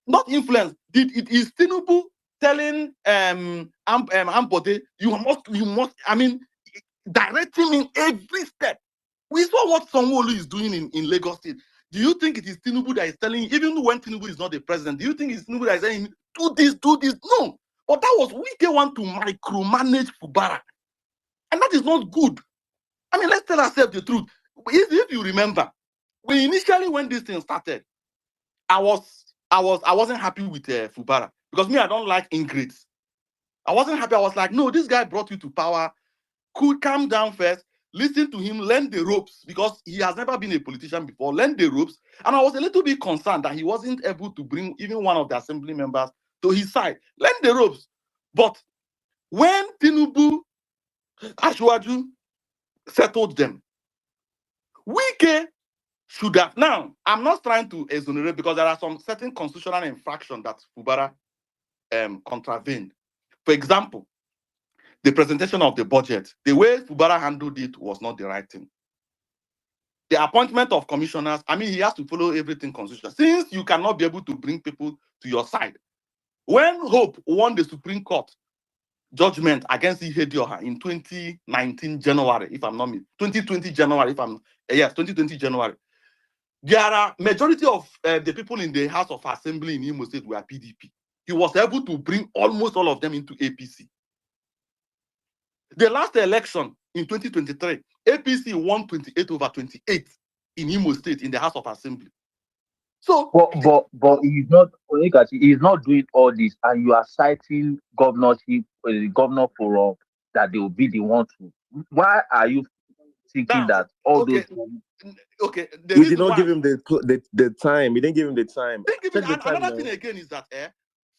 S9: Not influence. Is Tinubu telling Ambode, you must, I mean, direct him in every step. We saw what Sanwo-Olu is doing in Lagos State. Do you think it is Tinubu that is telling, even when Tinubu is not the president, do you think it's Tinubu that is saying, do this, do this? No. But that was Wike want to micromanage Fubara. And that is not good. I mean, let's tell ourselves the truth. If you remember, initially when this thing started, I wasn't happy with Fubara because me, I don't like ingrates. I wasn't happy. I was like, no, this guy brought you to power. Could calm down first, listen to him, learn the ropes because he has never been a politician before. Learn the ropes, and I was a little bit concerned that he wasn't able to bring even one of the assembly members to his side. Learn the ropes, but when Tinubu, Ashwaju settled them, Wike should have. Now, I'm not trying to exonerate because there are some certain constitutional infractions that Fubara contravened. For example, the presentation of the budget, the way Fubara handled it was not the right thing. The appointment of commissioners, I mean, he has to follow everything constitutional. Since you cannot be able to bring people to your side, when Hope won the Supreme Court judgment against Ihedioha in 2019 January, if I'm not mistaken, 2020 January, yes, 2020 January, there are majority of the people in the House of Assembly in Imo State were PDP. He was able to bring almost all of them into APC. The last election in 2023, APC won 28 over 28 in Imo State in the House of Assembly. So,
S2: but he's not doing all this, and you are citing governorship, the governor forum that they will be the one to. Why are you thinking that all those?
S9: Okay,
S8: he did not give him the time. He didn't give him the time.
S9: Another thing again is that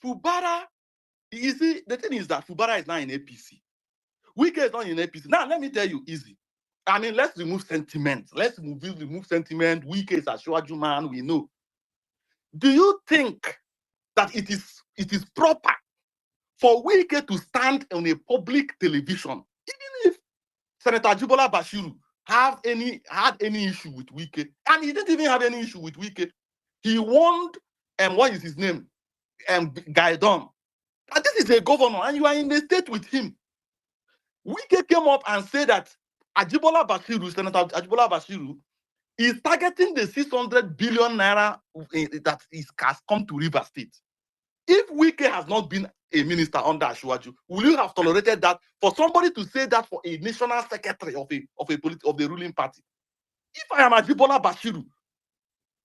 S9: Fubara. You see, the thing is that Fubara is now in APC. Wike is not in APC. Now, let me tell you, easy. I mean, let's remove sentiment. Let's remove sentiment. Wike is a Ashwaju man, we know. Do you think that it is proper for Wike to stand on a public television, even if Senator Jibola Bashiru had any issue with Wike, and he didn't even have any issue with Wike. He warned, what is his name? Gaidon. And this is a governor, and you are in the state with him. Wike came up and said that Ajibola Bashiru, Senator Ajibola Bashiru, is targeting the 600 billion naira that has come to River State. If Wike has not been a minister under Ashwaju, will you have tolerated that for somebody to say that for a national secretary of the ruling party? If I am Ajibola Bashiru,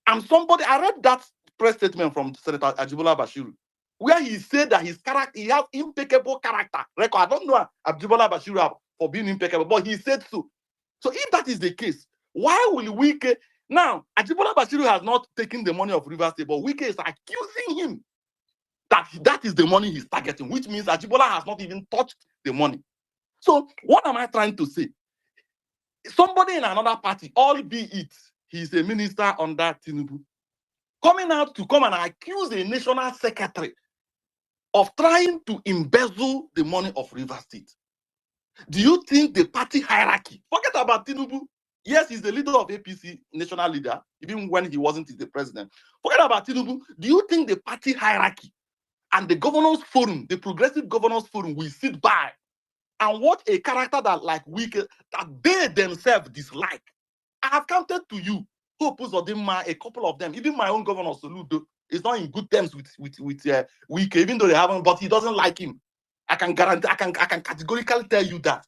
S9: I'm somebody. I read that press statement from Senator Ajibola Bashiru, where he said that his character, he has impeccable character record. I don't know Ajibola Bashiru for being impeccable, but he said so. So if that is the case, why will Wike now? Ajibola Bashiru has not taken the money of River State, but Wike is accusing him that is the money he's targeting, which means Ajibola has not even touched the money. So what am I trying to say? Somebody in another party, albeit he's a minister under Tinubu, coming out to come and accuse a national secretary of trying to embezzle the money of River State? Do you think the party hierarchy, forget about Tinubu, yes, he's the leader of APC, national leader, even when he wasn't the president. Forget about Tinubu. Do you think the party hierarchy and the governors forum, the progressive governors forum, will sit by and watch a character that like Wike, that they themselves dislike? I have counted to you, Hope Uzodinma, a couple of them, even my own governor Soludo is not in good terms with Wike, even though they haven't, but he doesn't like him. I can guarantee, I can categorically tell you that.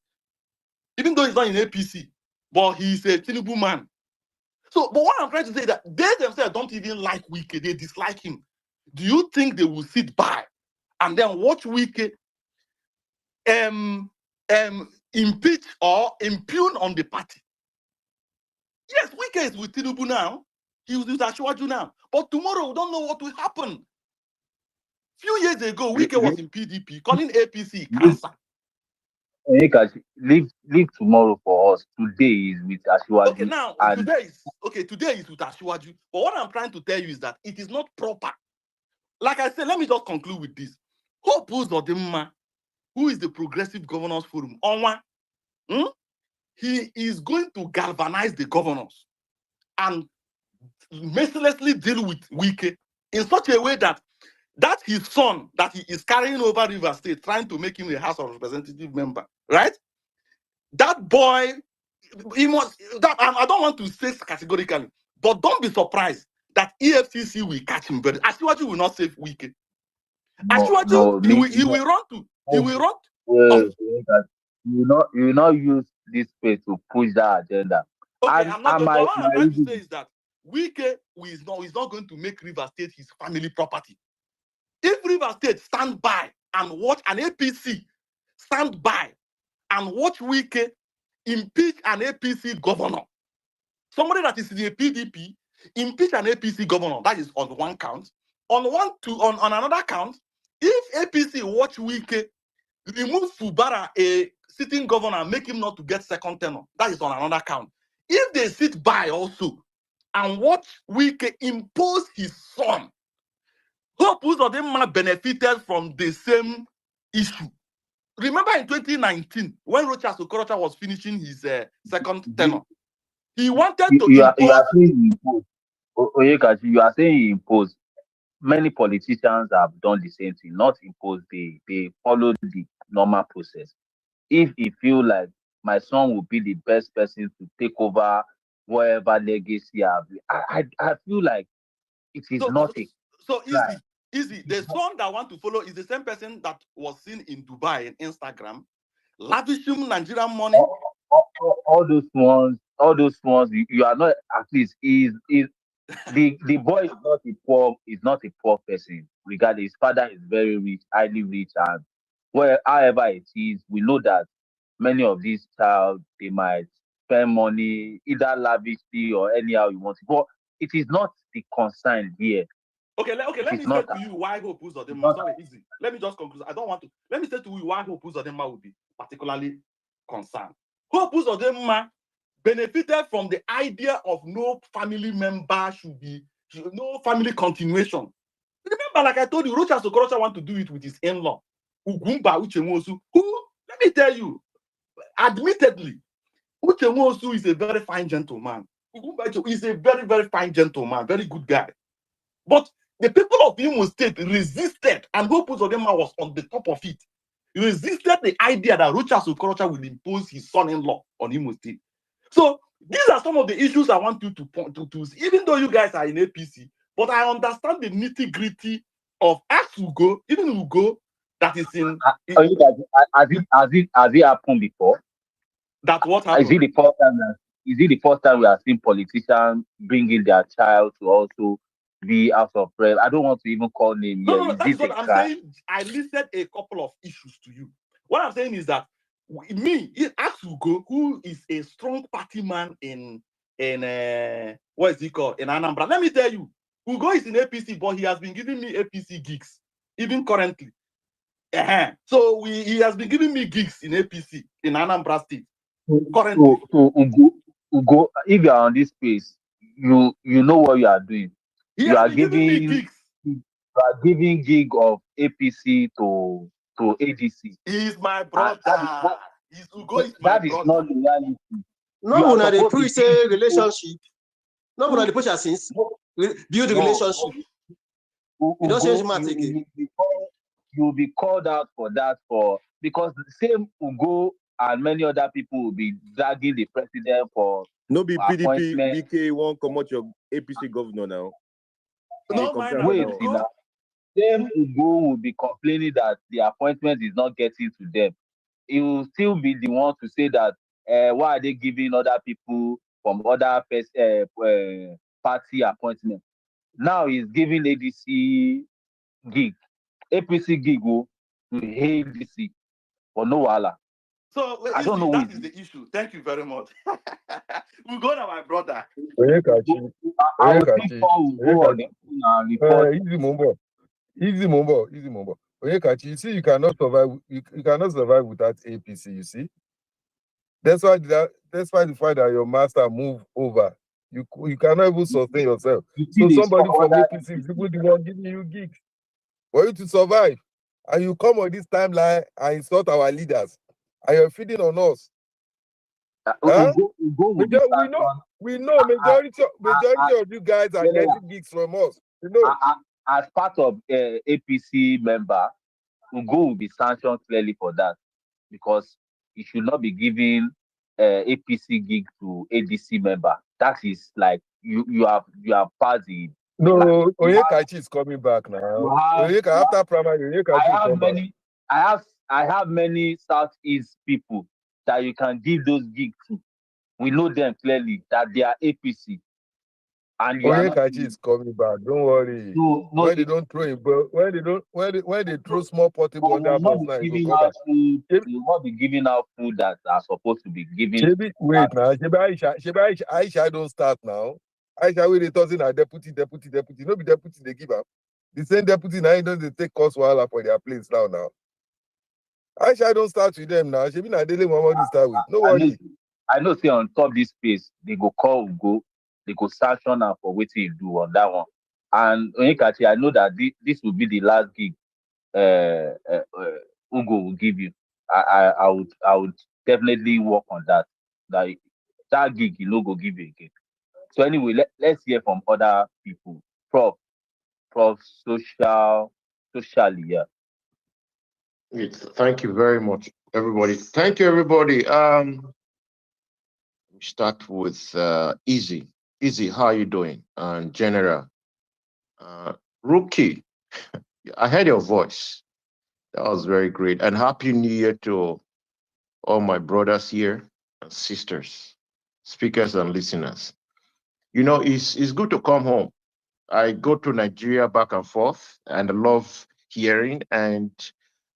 S9: Even though he's not in APC, but he's a Tinubu man. So, but what I'm trying to say is that they themselves don't even like Wike, they dislike him. Do you think they will sit by and then watch Wike impeach or impugn on the party? Yes, Wike is with Tinubu now. He's with Ashwaju now. But tomorrow, we don't know what will happen. Few years ago, Wike was in PDP, calling APC cancer.
S2: Leave tomorrow for us. Today is with Ashwaju.
S9: Okay, now, today is with Ashwaju. But what I'm trying to tell you is that it is not proper. Like I said, let me just conclude with this. Hope Uzodinma, who is the Progressive Governors Forum, he is going to galvanize the governors and mercilessly deal with Wike in such a way that his son that he is carrying over River State, trying to make him a House of Representative member, right? That boy, he must. I don't want to say categorically, but don't be surprised that EFCC will catch him. But Ashwaju will not save Wike. Ashwaju, he will run to. He will run.
S2: You will not use this space to push that agenda.
S9: Okay, what I'm trying to say is that Wike is not going to make River State his family property. If River State stand by and watch an APC stand by and watch Wike impeach an APC governor, somebody that is in the PDP impeach an APC governor, that is on one count. On another count, if APC watch Wike remove Fubara, a sitting governor, and make him not to get second tenure, that is on another count. If they sit by also and watch Wike impose his son, Hope Uzodinma benefited from the same issue. Remember in 2019, when Rochas Okorocha was finishing his second tenure, he wanted to impose.
S2: You are saying impose. Oyekachi, you are saying impose. Many politicians have done the same thing, not impose. They follow the normal process. If he feel like my son will be the best person to take over whatever legacy I feel like it is nothing.
S9: So easy. The son that want to follow is the same person that was seen in Dubai in Instagram, lavishing Nigerian money.
S2: All those ones. You are not, at least the boy is not a poor person. Regardless, his father is very rich, highly rich, and however it is, we know that many of these child, they might spend money either lavishly or anyhow you want to, but it is not the concern here.
S9: Okay, let me say to you why Hope Uzodinma. Sorry, easy. Let me just conclude. I don't want to. Let me say to you why Hope Uzodinma would be particularly concerned. Hope Uzodinma benefited from the idea of no family member no family continuation. Remember, like I told you, Rochas Okorocha want to do it with his in-law, Ugumba Uchenwosu, who, let me tell you, admittedly, Uchenwosu is a very fine gentleman. Ugumba is a very, very fine gentleman, very good guy. But the people of Imo State resisted, and Hope Uzodinma was on the top of it. He resisted the idea that Rochas Okorocha will impose his son-in-law on Imo State. So these are some of the issues I want you to point to, even though you guys are in APC, but I understand the nitty-gritty of Ugo, even Ugo, that is in.
S2: Has it happened before?
S9: That what happened?
S2: Is it the first time we are seeing politicians bringing their child to also be out of breath? I don't want to even call name here.
S9: No, that's what I'm saying. I listed a couple of issues to you. What I'm saying is that Ugo, who is a strong party man in what is he called? In Anambra. Let me tell you, Ugo is in APC, but he has been giving me APC gigs, even currently. So he has been giving me gigs in APC in Anambra State. Currently.
S2: So Ugo, if you are on this space, you know what you are doing.
S9: You are giving me gigs.
S2: are giving gig of APC to ADC.
S9: He's my
S2: And
S9: brother. Ugo is my
S2: that is
S9: brother.
S2: not the reality.
S1: No,
S2: You are
S1: una dey
S2: supposed to
S1: pre
S2: give
S1: say
S2: people-
S1: relationship. No, una dey push her since build
S2: No.
S1: relationship. You don't change math again.
S2: You will be called out for that because the same Ugo and many other people will be dragging the president for
S8: No be PDP,
S2: appointment.
S8: BK won't come out your APC governor now.
S9: No,
S8: Compare
S9: man,
S8: now.
S2: Wait,
S9: Ugo.
S2: now. Same Ugo will be complaining that the appointment is not getting to them. He will still be the one to say that why are they giving other people from other party appointments? Now he's giving ADC gig, APC gig to ADC for no wala.
S9: So
S2: I don't know
S9: that is the issue. Thank you very much. Ugo na my brother.
S11: Oyekachi,
S2: I will think
S11: Oyekachi,
S2: for Ugo on the phone and report.
S11: easy mumbo. Oyekachi, you see, you cannot survive. You cannot survive without APC. You see, that's why the fact that your master move over, you cannot even sustain yourself. So somebody from APC is even the one giving you gigs for you to survive, and you come on this timeline and insult our leaders, and you're feeding on us. Huh? We know majority of you guys are getting gigs from us. You know.
S2: As part of APC member, Ugo will be sanctioned clearly for that because he should not be giving APC gig to ADC member. That is like you have passed the.
S11: No, Oyekachi is coming back now. After primary, Oyekachi will come back.
S2: I have many Southeast people that you can give those gigs to. We know them clearly that they are APC. And
S11: Oyekachi is coming back. Don't worry. When they don't throw him, but when they throw small portable on that bus now, he will come back.
S2: You will not be giving out food that are supposed to be given.
S11: Wait now. Aisha don't start now. Aisha will be tossing her deputy. No be deputy they give up. The same deputy now they take cost wahala for their place now. Aisha don't start with them now. She be not dealing with what to start with. No worry.
S2: I know say on top this space, they go call Ugo, they go sanction her for what you do on that one. And Oyekachi, I know that this will be the last gig Ugo will give you. I would definitely work on that. That gig you no go give you again. So anyway, let's hear from other people. Prof socially, yeah.
S12: Thank you very much, everybody. Thank you, everybody. Start with Easy. Easy, how are you doing? And General. Rookie, I heard your voice. That was very great. And Happy New Year to all my brothers here and sisters, speakers and listeners. You know, it's good to come home. I go to Nigeria back and forth, and I love hearing. And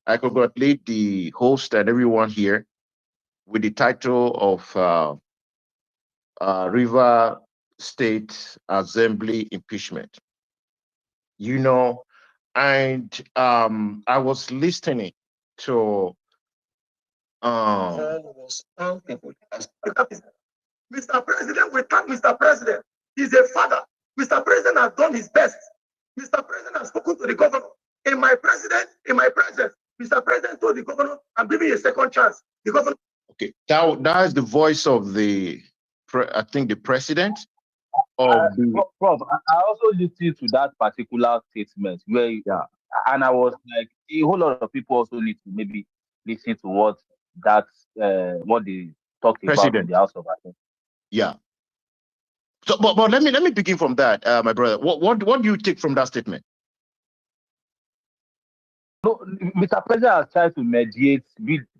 S12: I congratulate the host and everyone here with the title of River State Assembly Impeachment. You know, and I was listening to Mr. President, we thank Mr. President. He's a father. Mr. President has done his best. Mr. President has spoken to the governor. In my presence, Mr. President told the governor, I'm giving you a second chance. The governor. Okay, that is the voice of the president.
S2: Prof, I also listened to that particular statement where, and I was like, a whole lot of people also need to maybe listen to what they talked about in the House of Assembly.
S12: Yeah. So, but let me begin from that, my brother. What do you take from that statement?
S2: No, Mr. President has tried to mediate,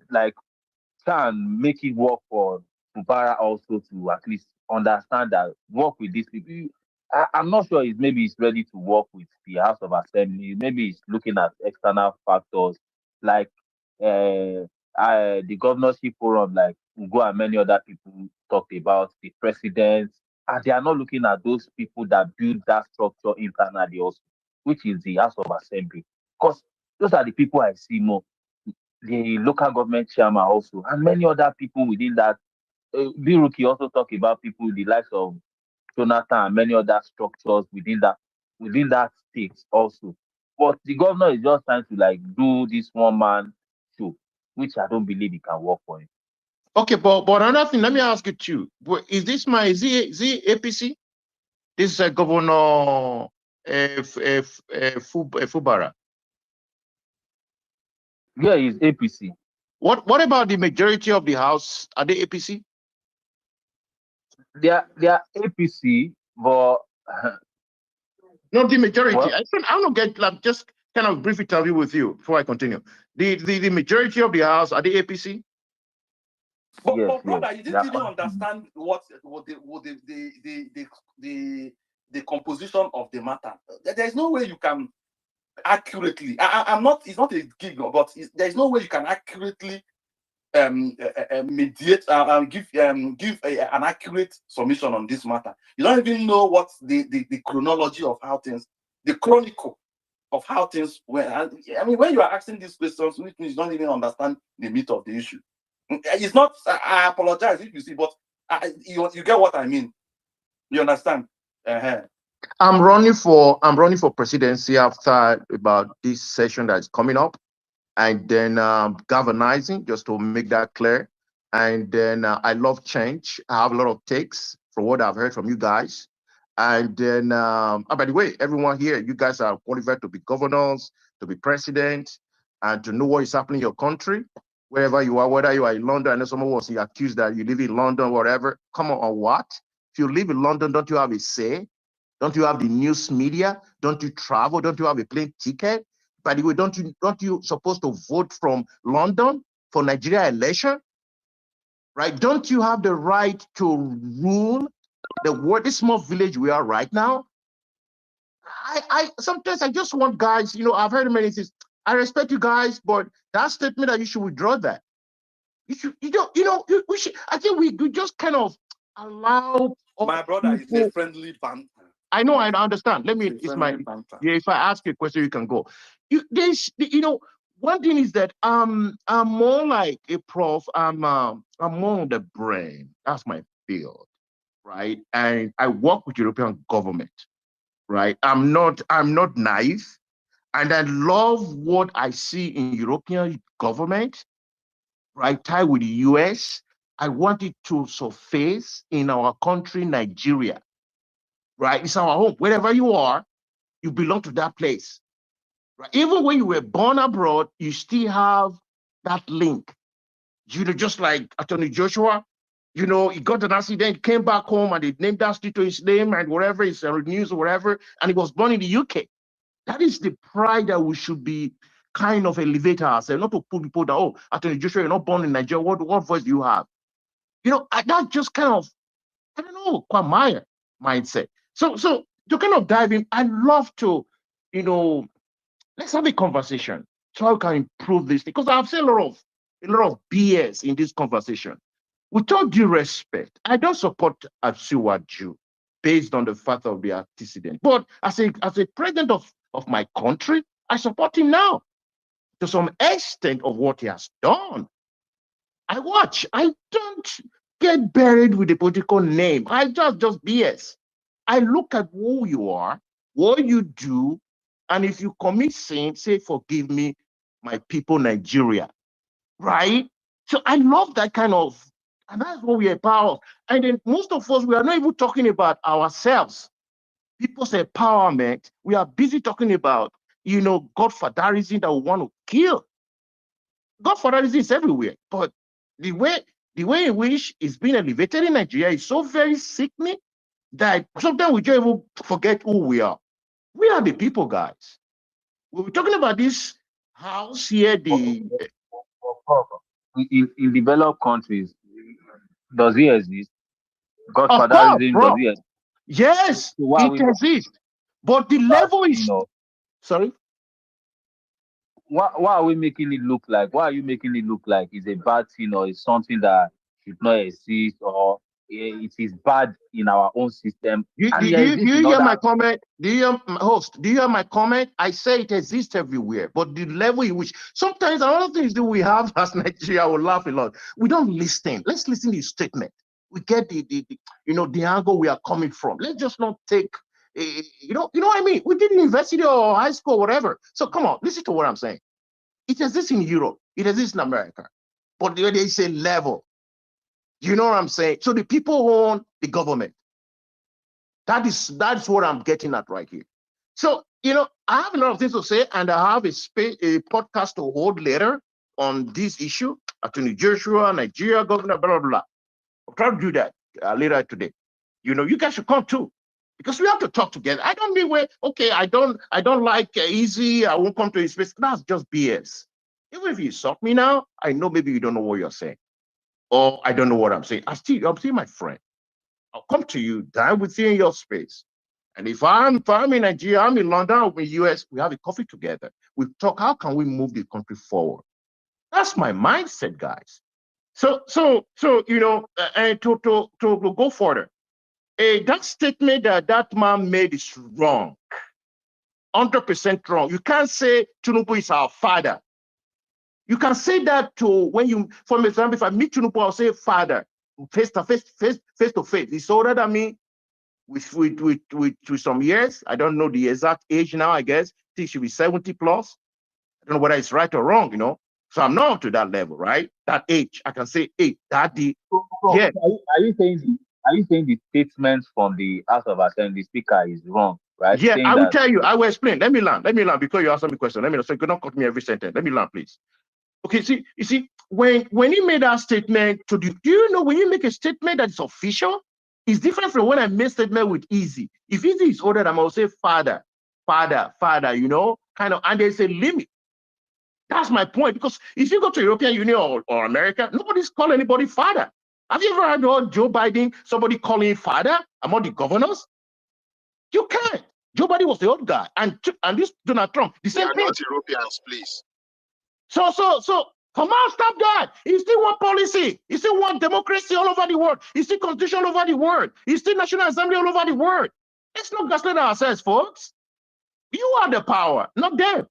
S2: try and make it work for Fubara also to at least understand that work with these people. I'm not sure maybe he's ready to work with the House of Assembly. Maybe he's looking at external factors like the governorship forum, like Ugo and many other people talked about, the president, and they are not looking at those people that build that structure internally also, which is the House of Assembly. Because those are the people I see more. The local government chairman also, and many other people within that. Biruki also talk about people, the likes of Jonathan and many other structures within that state also. But the governor is just trying to like do this one man show, which I don't believe he can work for him.
S12: Okay, but another thing, let me ask you too. Is he APC? This is Governor Fubara.
S2: Yeah, he's APC.
S12: What about the majority of the House? Are they APC?
S2: They are APC, but
S12: not the majority.
S2: Well,
S12: I don't get like just kind of brief interview with you before I continue. The majority of the House are the APC.
S9: But brother, you didn't even understand what the composition of the matter. There's no way you can accurately. I'm not. It's not a gig, but there's no way you can accurately mediate give an accurate submission on this matter. You don't even know what the chronology of how things, the chronicle of how things were. I mean, when you are asking these questions, which means you don't even understand the meat of the issue. It's not. I apologize if you see, but you get what I mean. You understand?
S12: I'm running for presidency after about this session that's coming up, and then galvanizing, just to make that clear. And then I love change. I have a lot of takes from what I've heard from you guys. And then, by the way, everyone here, you guys are qualified to be governors, to be president, and to know what is happening in your country, wherever you are, whether you are in London. I know someone was accused that you live in London, whatever. Come on, what? If you live in London, don't you have a say? Don't you have the news media? Don't you travel? Don't you have a plane ticket? By the way, don't you supposed to vote from London for Nigeria election? Right? Don't you have the right to rule the world, this small village we are right now? I sometimes I just want guys, I've heard many things. I respect you guys, but that statement that you should withdraw that. We should, I think we just kind of allow
S9: my brother people, is a friendly banter.
S12: I know, I understand. If I ask you a question, you can go. One thing is that I'm more like a prof. I'm more on the brain. That's my field, right? And I work with European government, right? I'm not naive, and I love what I see in European government, right? Tied with the US. I want it to surface in our country, Nigeria. Right? It's our home. Wherever you are, you belong to that place. Right? Even when you were born abroad, you still have that link. Just like Attorney Joshua, he got an accident, came back home, and they named that street to his name and whatever, it's news or whatever, and he was born in the UK. That is the pride that we should be kind of elevate ourselves, not to put people that, oh, Attorney Joshua, you're not born in Nigeria, what voice do you have? That just kind of, I don't know, Kwamaya mindset. So to kind of dive in, I love to, let's have a conversation so I can improve this, because I've seen a lot of BS in this conversation. With all due respect, I don't support Asiwaju based on the fact of the antecedent. But as a president of my country, I support him now to some extent of what he has done. I watch. I don't get buried with the political name. I just BS. I look at who you are, what you do, and if you commit sin, say, forgive me, my people, Nigeria. Right? So I love that kind of, and that's what we are about. And then most of us, we are not even talking about ourselves. People's empowerment. We are busy talking about, Godfatherism that we want to kill. Godfatherism is everywhere, but the way in which it's being elevated in Nigeria is so very sickening that sometimes we just even forget who we are. We are the people, guys. We're talking about this house here.
S2: In developed countries, does it exist? Godfatherism, does it exist?
S12: Yes, so it exists. But the level is, sorry?
S2: Why are we making it look like? Why are you making it look like it's a bad thing, or it's something that should not exist, or it is bad in our own system?
S12: Do you hear my comment? Do you hear my comment? I say it exists everywhere, but the level in which sometimes another things that we have as Nigeria, I will laugh a lot. We don't listen. Let's listen to the statement. We get the angle we are coming from. Let's just not take You know what I mean? We did university or high school or whatever. So come on, listen to what I'm saying. It exists in Europe. It exists in America. But there is a level. You know what I'm saying? So the people own the government. That's what I'm getting at right here. So, you know, I have a lot of things to say, and I have a podcast to hold later on this issue. Attorney Joshua, Nigeria governor, blah, blah, blah. I'll try to do that later today. You know, you guys should come too, because we have to talk together. I don't mean I don't like Easy. I won't come to his space. That's just BS. Even if you insult me now, I know maybe you don't know what you're saying, or I don't know what I'm saying. I'm still my friend. I'll come to you, dine with you in your space. And if I'm in Nigeria, I'm in London, I'm in US, we have a coffee together. We talk, how can we move the country forward? That's my mindset, guys. So you know, and to go further, that statement that man made is wrong, 100% wrong. You can't say Tinubu is our father. You can say that to for example, if I meet Tinubu, I'll say father, face to face. He's older than me with some years. I don't know the exact age now. I guess I think she should be 70 plus. I don't know whether it's right or wrong, you know. So I'm not up to that level, right? That age, I can say, hey, daddy. Yeah.
S2: Are you saying the statement from the House of Assembly speaker is wrong, right?
S12: Yeah,
S2: saying
S12: I will tell you. I will explain. Let me learn because you asked me a question. Let me learn. So you cannot cut me every sentence. Let me learn, please. Okay, you see, when he made that statement do you know when you make a statement that is official, it's different from when I make statement with Easy. If Easy is older, I will say father, you know, kind of, and there's a limit. That's my point, because if you go to European Union or America, nobody's calling anybody father. Have you ever heard Joe Biden, somebody calling him father among the governors? You can't. Joe Biden was the old guy, and this Donald Trump, the same thing.
S6: Not Europeans, please.
S12: So come on, stop that. He still want policy. He still want democracy all over the world. He still constitution all over the world. He still National Assembly all over the world. Let's not gaslight ourselves, folks. You are the power, not them.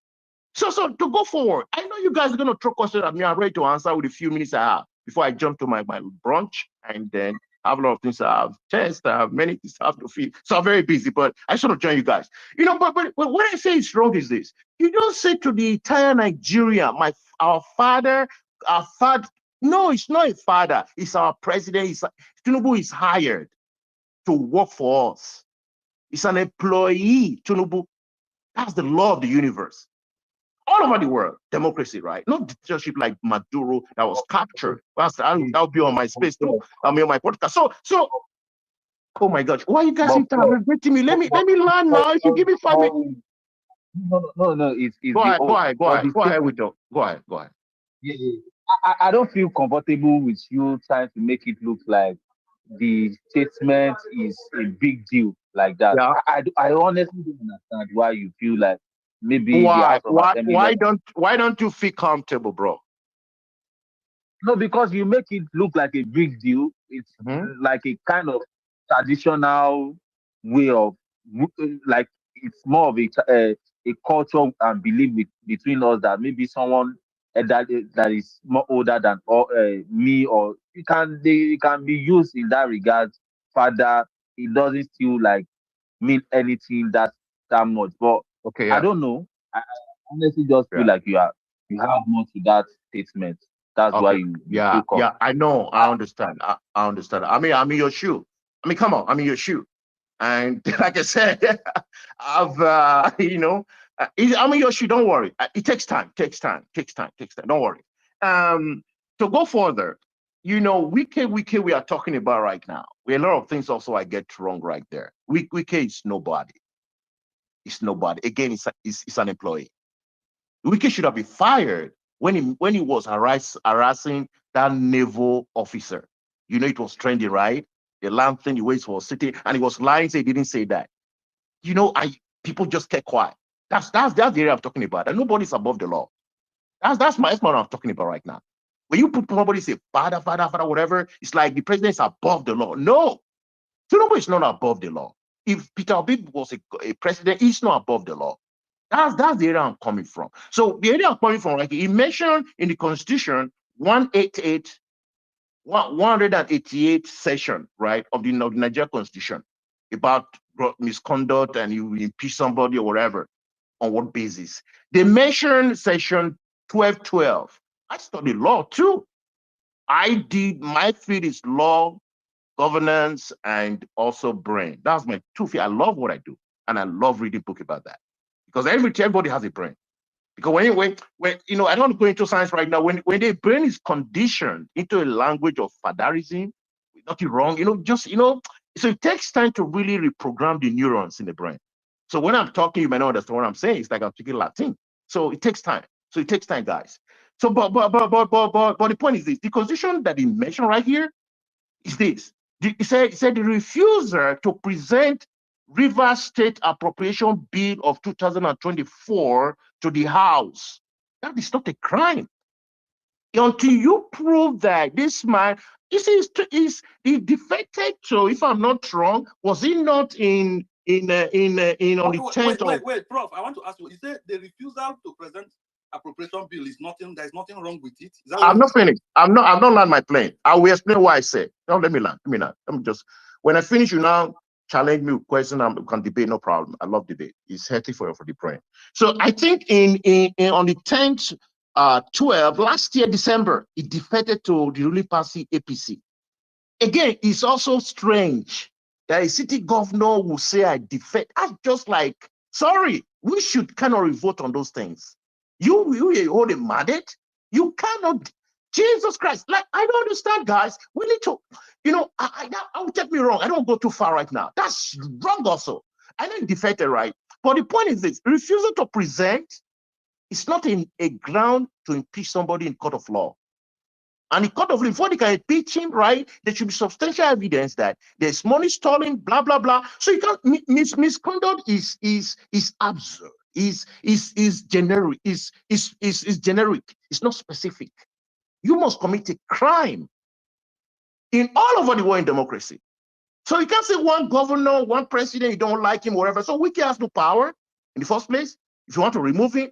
S12: So to go forward, I know you guys are going to throw questions at me. I'm ready to answer with a few minutes I have before I jump to my brunch, and then I have a lot of things I have tests, I have many things I have to feed. So I'm very busy, but I just want to join you guys. You know, but what I say is wrong is this. You don't say to the entire Nigeria, our father. No, it's not a father. It's our president. Tinubu is hired to work for us. It's an employee, Tinubu. That's the law of the universe. All over the world, democracy, right? Not dictatorship like Maduro that was captured. I'll be on my space too. I'll be on my podcast. So, oh my gosh, why are you guys interrogating me? Let me learn now. If you give me 5 minutes.
S2: No. It's
S12: go ahead with you. Go ahead.
S2: Yeah. I don't feel comfortable with you trying to make it look like the statement is a big deal like that.
S12: Yeah.
S2: I honestly don't understand why you feel like maybe the House of Assembly.
S12: Why don't you feel comfortable, bro?
S2: No, because you make it look like a big deal. It's like a kind of traditional way of, like, it's more of a culture and belief between us that maybe someone that is more older than me, or it can be used in that regard. Father, it doesn't still like mean anything that much. But
S12: okay, yeah.
S2: I don't know. I honestly just feel like you have more to that statement. That's why you
S12: I know. I understand. I understand. I mean, I'm in your shoe. I mean, come on. I'm in your shoe. And like I said, I've, you know, I'm in your shoe. Don't worry. It takes time. Don't worry. To go further, you know, Wike we are talking about right now. A lot of things also I get wrong right there. Wike is nobody. It's nobody. Again, it's an employee. Wike should have been fired when he was harassing that naval officer. You know, it was trendy, right? The land thing, the way he was sitting, and he was lying, say he didn't say that. You know, people just kept quiet. That's the area I'm talking about. And nobody's above the law. That's what I'm talking about right now. When you put somebody say father, whatever, it's like the president is above the law. No, Tinubu is not above the law. If Peter Obi was a president, he's not above the law. That's the area I'm coming from. So the area I'm coming from, like he mentioned in the Constitution 188 section, right, of the Nigeria Constitution about misconduct and you impeach somebody or whatever. On what basis? They mentioned section 1212. I studied law too. My field is law, governance, and also brain. That's my two field. I love what I do. And I love reading books about that. Because everybody has a brain. Because when I don't want to go into science right now, when the brain is conditioned into a language of fathalism, nothing wrong, so it takes time to really reprogram the neurons in the brain. So when I'm talking, you may not understand what I'm saying. It's like I'm speaking Latin. So it takes time. Guys. So but the point is this: the condition that he mentioned right here is this. He said the refusal to present Rivers State Appropriation Bill of 2024 to the House. That is not a crime. Until you prove that this man, he defected. So if I'm not wrong, was he not on the 10th?
S9: Wait, Prof. I want to ask you. You said the refusal to present appropriation bill is nothing. There's nothing wrong with it.
S12: I'm not finished. I'm not land my plane. I will explain why I said. No, let me land. Let me just. When I finish, you now challenge me with question. I can debate, no problem. I love debate. It's healthy for the brain. So I think in on the 10th, 12 last year December, it defected to the ruling party APC. Again, it's also strange that a city governor will say I defect. I'm just like, sorry, we should cannot vote on those things. You hold a mandate. You cannot. Jesus Christ, like I don't understand, guys. We need to, I will take me wrong. I don't go too far right now. That's wrong also. I know defected, right? But the point is this: refusal to present is not a ground to impeach somebody in court of law. And in court of law, before they can impeach him, right, there should be substantial evidence that there's money stolen, blah blah blah. So you can't misconduct is absurd. Is generic. Is generic. It's not specific. You must commit a crime in all over the world in democracy. So you can't say one governor, one president, you don't like him, whatever. So Wike has no power in the first place. If you want to remove him,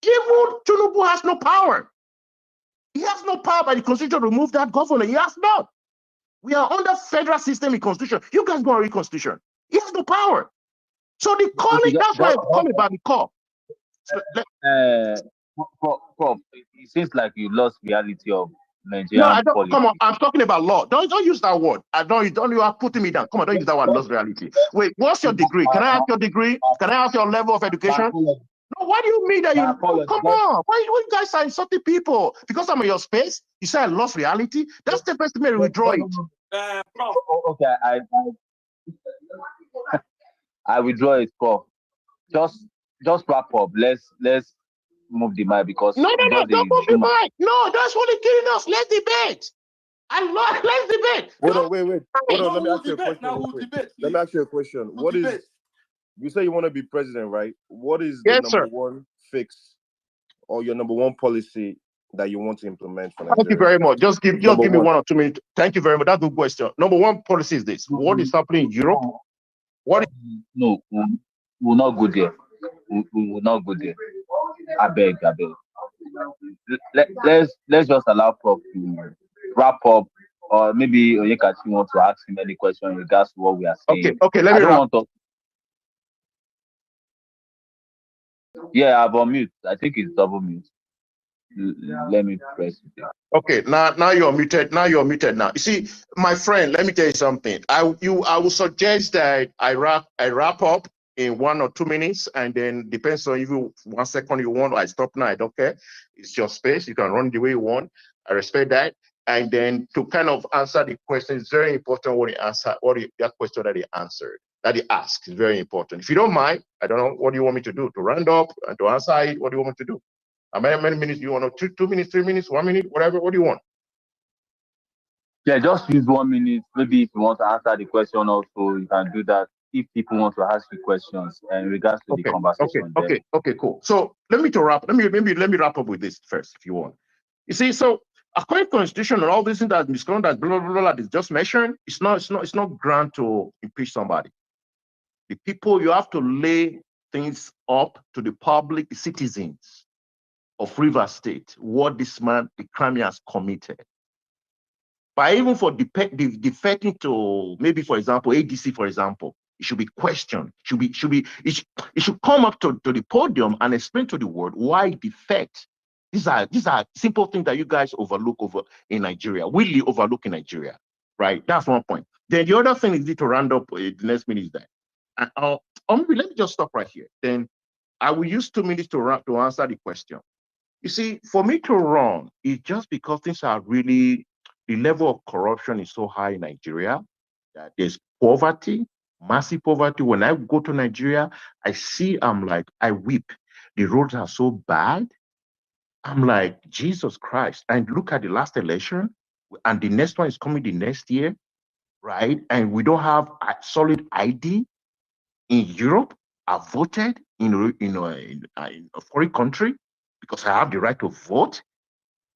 S12: even Tinubu has no power. He has no power by the constitution to remove that governor. He has not. We are under federal system in constitution. You guys go and read constitution. He has no power. So the calling, that's why I'm calling about the call. So,
S2: Prof, it seems like you lost reality of Nigerian politics.
S12: Come on, I'm talking about law. Don't use that word. You are putting me down. Come on, don't use that word, lost reality. Wait, what's your degree? Can I ask your degree? Can I ask your level of education? No, what do you mean that come on? Why you guys are insulting people? Because I'm in your space, you say I lost reality? That's the best way to withdraw it.
S2: Okay, I withdraw it, Prof. Just wrap up. Let's move the mic because
S12: no, don't move the mic. No, that's what it's killing us. Let's debate. Let's debate.
S8: Wait. Hold on. Let me ask you a question. Let me ask you a question. What is? You say you want to be president, right? What is the number one fix or your number one policy that you want to implement for Nigeria?
S12: Thank you very much. Just give me 1 or 2 minutes. Thank you very much. That's a good question. Number one policy is this. What is happening in Europe?
S2: No, we will not go there. We will not go there. I beg. Let's just allow Prof to wrap up, or maybe Onyekachi wants to ask him any question in regards to what we are saying.
S12: Okay. Let me wrap.
S2: Yeah, I'm on mute. I think it's double mute. Let me press it.
S12: Okay, now you're muted. Now you're muted. Now you see, my friend. Let me tell you something. I will suggest that I wrap up in 1 or 2 minutes, and then depends on you 1 second you want. I stop now. I don't care. It's your space. You can run the way you want. I respect that. And then to kind of answer the question, it's very important what he answered. That question that he answered, that he asked, is very important. If you don't mind, I don't know what do you want me to do to round up and to answer it. What do you want me to do? How many minutes do you want? 2 minutes, 3 minutes, 1 minute, whatever. What do you want?
S2: Yeah, just use 1 minute. Maybe if you want to answer the question also, you can do that. If people want to ask you questions in regards to the conversation.
S12: Okay, cool. So let me wrap up with this first, if you want. You see, so according to Constitution and all this thing that misconduct, blah blah blah, is just mentioned. It's not grant to impeach somebody. The people, you have to lay things up to the public, the citizens of Rivers State, what this man, the crime he has committed. By even for defecting to maybe, for example, ADC, for example, It should be questioned. It should come up to the podium and explain to the world why it defects. These are simple things that you guys overlook in Nigeria. We overlook in Nigeria, right? That's one point. Then the other thing is to round up the next minute is that. Maybe let me just stop right here. Then I will use 2 minutes to answer the question. You see, for me to run, it's just because things are really, the level of corruption is so high in Nigeria that there's poverty, massive poverty. When I go to Nigeria, I see, I weep. The roads are so bad. I'm like, Jesus Christ. And look at the last election, and the next one is coming the next year, right? And we don't have a solid ID in Europe. I voted in a foreign country because I have the right to vote.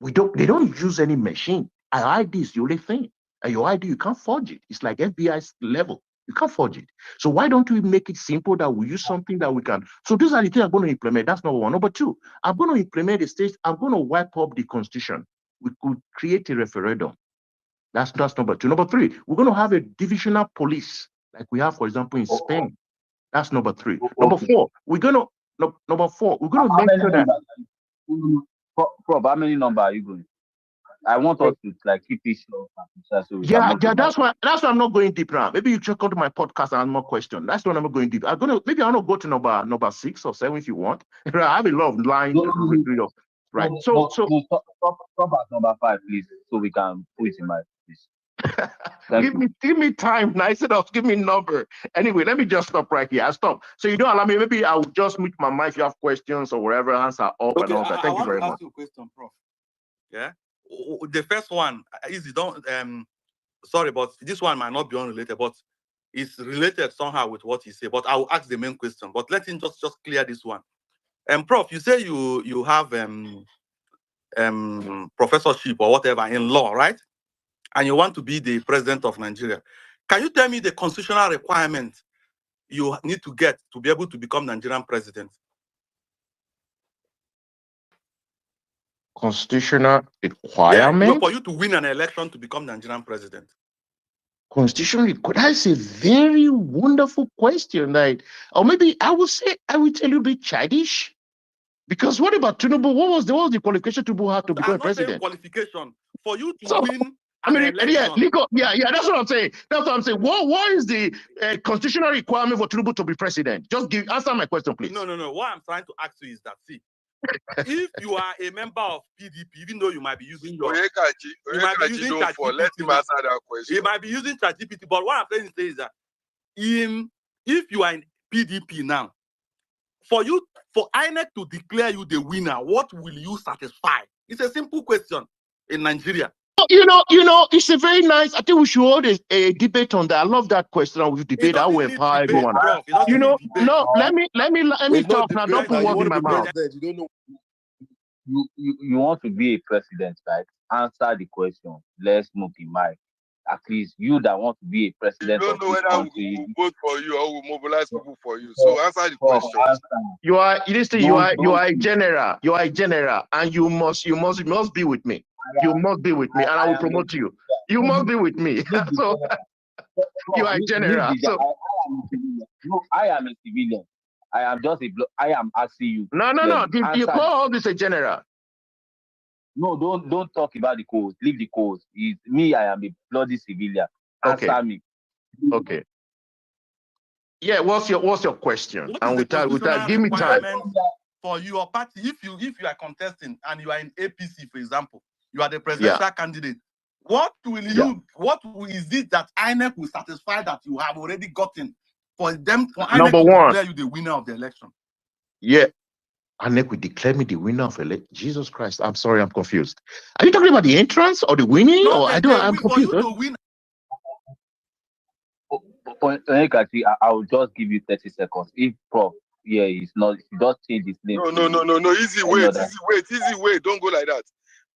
S12: They don't use any machine. Our ID is the only thing. And your ID, you can't forge it. It's like FBI's level. You can't forge it. So why don't we make it simple that we use something that we can? So these are the things I'm going to implement. That's number one. Number two, I'm going to implement the state. I'm going to wipe up the constitution. We could create a referendum. That's number two. Number three, we're going to have a divisional police like we have, for example, in Spain. That's number three. Number four, we're going to make sure that.
S2: Prof, how many number are you going? I want us to keep it short. So
S12: that's why I'm not going deep now. Maybe you check out my podcast and more questions. That's why I'm not going deep. I'm gonna go to number 6 or 7 if you want. I have a lot of lines. Right.
S2: Stop at number 5, please, so we can put it in my please.
S12: Give me time. Nice enough. Give me a number. Anyway, let me just stop right here. I stop. So you don't allow me. Maybe I'll just mute my mic if you have questions or whatever. Answer up and all that. Thank you very much.
S9: I want to ask you a question, Prof. Yeah. The first one is sorry, but this one might not be unrelated, but it's related somehow with what you say. But I will ask the main question. But let him just clear this one. Prof, you say you have professorship or whatever in law, right? And you want to be the president of Nigeria. Can you tell me the constitutional requirement you need to get to be able to become Nigerian president?
S12: Constitutional requirement?
S9: Yeah, for you to win an election to become Nigerian president.
S12: Constitutional, that's a very wonderful question. Or maybe I will tell you a bit childish. Because what about Tinubu? What was the qualification Tinubu had to become president?
S9: Qualification for you to win.
S12: Legal. Yeah, that's what I'm saying. What is the constitutional requirement for Tinubu to be president? Just answer my question, please.
S9: No. What I'm trying to ask you is that, see, if you are a member of PDP, even though you might be using
S5: let him answer that question.
S9: You might be using ChatGPT, but what I'm trying to say is that if you are in PDP now, for INEC to declare you the winner, what will you satisfy? It's a simple question in Nigeria.
S12: You know, it's a very nice. I think we should hold a debate on that. I love that question. We debate. I will empower everyone. Let me talk now. Don't put words in my mouth.
S2: You don't know. You want to be a president, right? Answer the question. Let's move the mic. At least you that want to be a president.
S5: You don't know whether we will vote for you or we mobilize people for you. So answer the question.
S12: You are a general. You are a general, and you must be with me. You must be with me, and I will promote you. You must be with me. So you are a general.
S2: I am a civilian. I am just I am asking you.
S12: No. You call all this a general.
S2: No, don't talk about the cause. Leave the cause. It's me. I am a bloody civilian. Answer me.
S12: Okay. Yeah. What's your question? And without give me time.
S9: For your party, if you are contesting and you are in APC, for example, you are the presidential candidate. What is it that INEC will satisfy that you have already gotten for INEC
S12: Number
S9: to
S12: one,
S9: declare you the winner of the election?
S12: Yeah. INEC will declare me the winner of election. Jesus Christ. I'm sorry, I'm confused. Are you talking about the entrance or the winning? I'm confused.
S9: For you to win.
S2: I will just give you 30 seconds. If Prof, it's not, just change his name.
S5: No. Easy wait. Don't go like that.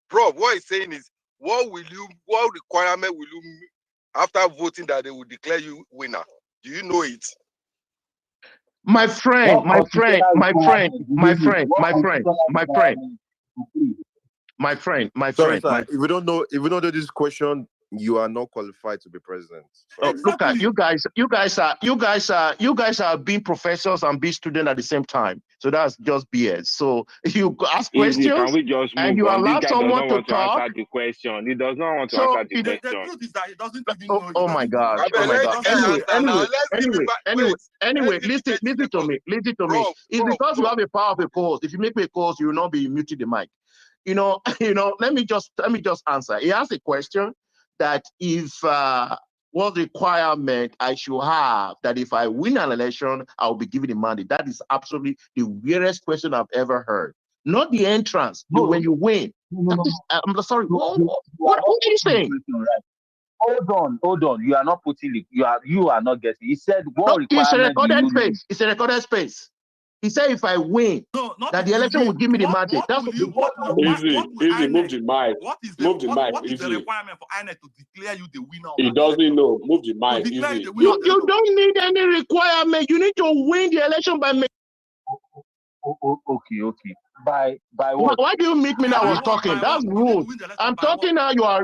S5: Prof, what he's saying is, what requirement will you, after voting, that they will declare you winner? Do you know it?
S12: My friend.
S11: Sorry, sir. If we don't know this question,
S8: you are not qualified to be president.
S12: Oh, look at you guys. You guys are being professors and being students at the same time. So that's just BS. So you ask
S10: Easy,
S12: questions
S10: can we just
S12: and
S10: move
S12: you
S10: on? This
S12: allow
S10: guy does
S12: someone
S10: not
S12: to
S10: want to
S12: talk.
S10: answer the question. He does not want to
S12: So
S10: answer the
S9: The
S10: question.
S9: truth is that he doesn't even
S12: oh,
S9: know. He
S12: oh my
S9: doesn't even
S12: gosh.
S9: know.
S12: Oh my
S5: Let
S12: God.
S5: the guy
S12: Anyway,
S5: answer now.
S12: anyway,
S5: Let's give
S12: listen
S5: him 30
S12: to me.
S5: seconds.
S12: Listen to me.
S5: Prof,
S12: It's
S5: prof,
S12: because you
S5: prof.
S12: have a power of a co-host. If you make me a co-host, you will not be muting the mic. Let me just answer. He asked a question that if what requirement I should have that if I win an election, I'll be given the mandate. That is absolutely the weirdest question I've ever heard. Not the entrance, when you win. I'm sorry. What are you saying?
S2: Hold on. You are not putting it. You are not getting. He said,
S12: No,
S2: what
S12: it's a
S2: requirement do
S12: recorded
S2: you need?
S12: space. It's a recorded space. He said if I win,
S9: No, not
S12: that
S9: if
S12: the
S9: you
S12: election will
S9: win.
S12: give me the
S9: What
S12: mandate. That's
S9: will you? What will
S13: Easy, move
S9: INEC?
S13: the mic.
S9: What is
S13: Move the mic,
S9: what is the
S13: easy.
S9: requirement for INEC to declare you the winner of
S13: He
S9: an
S13: doesn't
S9: election?
S13: know. Move the
S9: To
S13: mic,
S9: declare you
S13: easy.
S9: the winner of the
S12: You
S9: election.
S12: don't need any requirement. You need to win the election by me.
S2: Okay. By what?
S12: Why do you mute me now? I was
S9: By what?
S12: talking.
S9: By
S12: That's
S9: what? You need to
S12: rude.
S9: win the election
S12: I'm
S9: by what?
S12: talking now. You are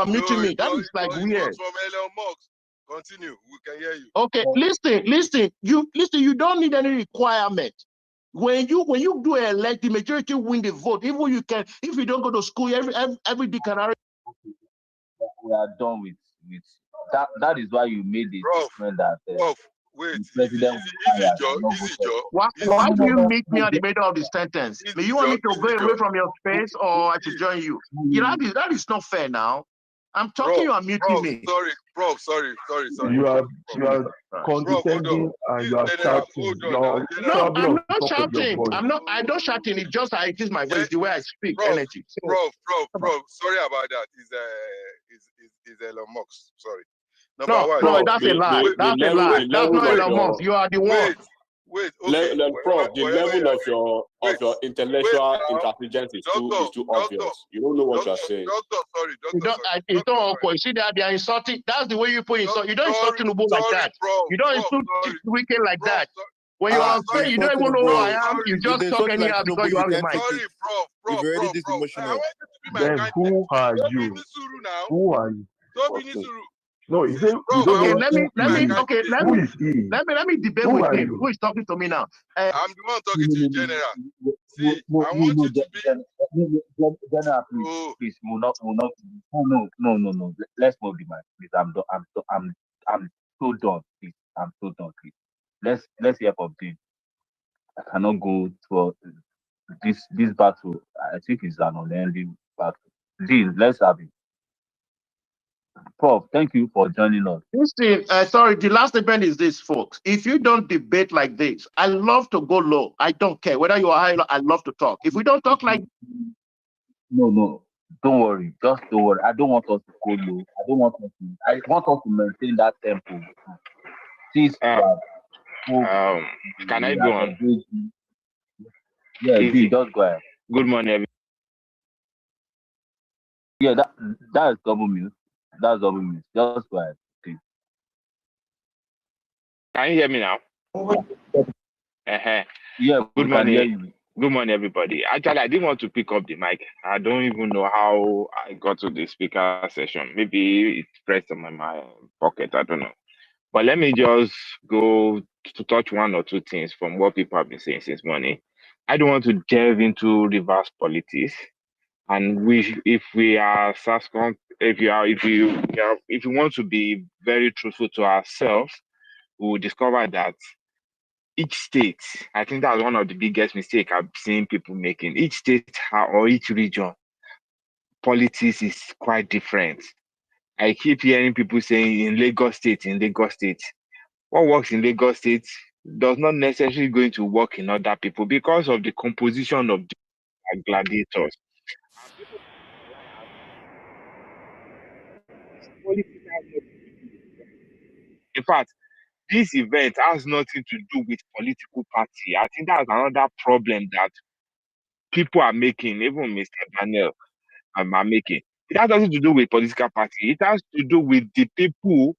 S5: No,
S12: muting me.
S5: it
S12: That
S5: was,
S12: is like
S5: it
S12: weird.
S5: was from Elon Musk. Continue. We can hear you.
S12: Okay, listen. You don't need any requirement. When you do elect, the majority win the vote. Even you can, if you don't go to school, every dictionary.
S2: We are done with that. That is why you made the statement that
S5: Prof, wait.
S2: the president
S5: Easy, Joe.
S12: Why do you meet me at the middle of the sentence? May you want me to go away from your space or I should join you? That is not fair now. I'm talking, you are muting me.
S5: Sorry.
S11: You are condescending and you are shouting.
S5: General,
S12: No, I'm not
S11: Top of your
S12: shouting.
S11: voice.
S12: I'm not shouting. It's just I use my voice, the way I speak,
S5: Prof,
S12: energy.
S5: Prof. Sorry about that. Is Elon Musk. Sorry. Number
S12: No,
S5: one.
S12: that's a lie. That's a lie. That's not Elon Musk. You are the one.
S5: Wait. Okay.
S13: Prof, the level of your intellectual intelligence is too obvious. You don't know what you are saying.
S5: Sorry.
S12: It's not awkward. You see that they are insulting. That's the way you put insult. You don't insult Tinubu like that. You don't insult Wike like that. When you're on stage, you don't even know who I am. You just talk anyhow because you have the mic.
S5: Sorry, Prof.
S8: You've already this emotional.
S11: Then who are you? Who are you? No, he said you don't know
S12: Let me debate with him. Who is talking to me now?
S5: I'm the one talking to you, General. See, I want you to be.
S2: General, please, will not. No. Let's move the mic, please. I'm so done, please. I'm so done, please. Let's hear from Dean. I cannot go to this battle. I think it's an unending battle. Dean, let's have it. Prof, thank you for joining us.
S12: Listen, sorry, the last event is this, folks. If you don't debate like this, I love to go low. I don't care whether you are high or low, I love to talk. If we don't talk like
S2: No. Don't worry. Just don't worry. I don't want us to go low. I want us to maintain that tempo. Please,
S10: can I go on?
S2: Yeah, Dean, just go ahead.
S10: Good morning, everyone.
S2: Yeah, that is double mute. That's double mute. Just go ahead, please.
S10: Can you hear me now?
S2: Yeah,
S10: good morning. Good morning, everybody. Actually, I didn't want to pick up the mic. I don't even know how I got to the speaker session. Maybe it's pressed on my pocket. I don't know. But let me just go to touch one or two things from what people have been saying since morning. I don't want to delve into reverse politics. And if we want to be very truthful to ourselves, we will discover that each state, I think that's one of the biggest mistakes I've seen people making. Each state or each region, politics is quite different. I keep hearing people saying in Lagos State. What works in Lagos State does not necessarily going to work in other people because of the composition of the gladiators. In fact, this event has nothing to do with political party. I think that's another problem that people are making, even Mr. Daniel are making. It has nothing to do with political party. It has to do with the people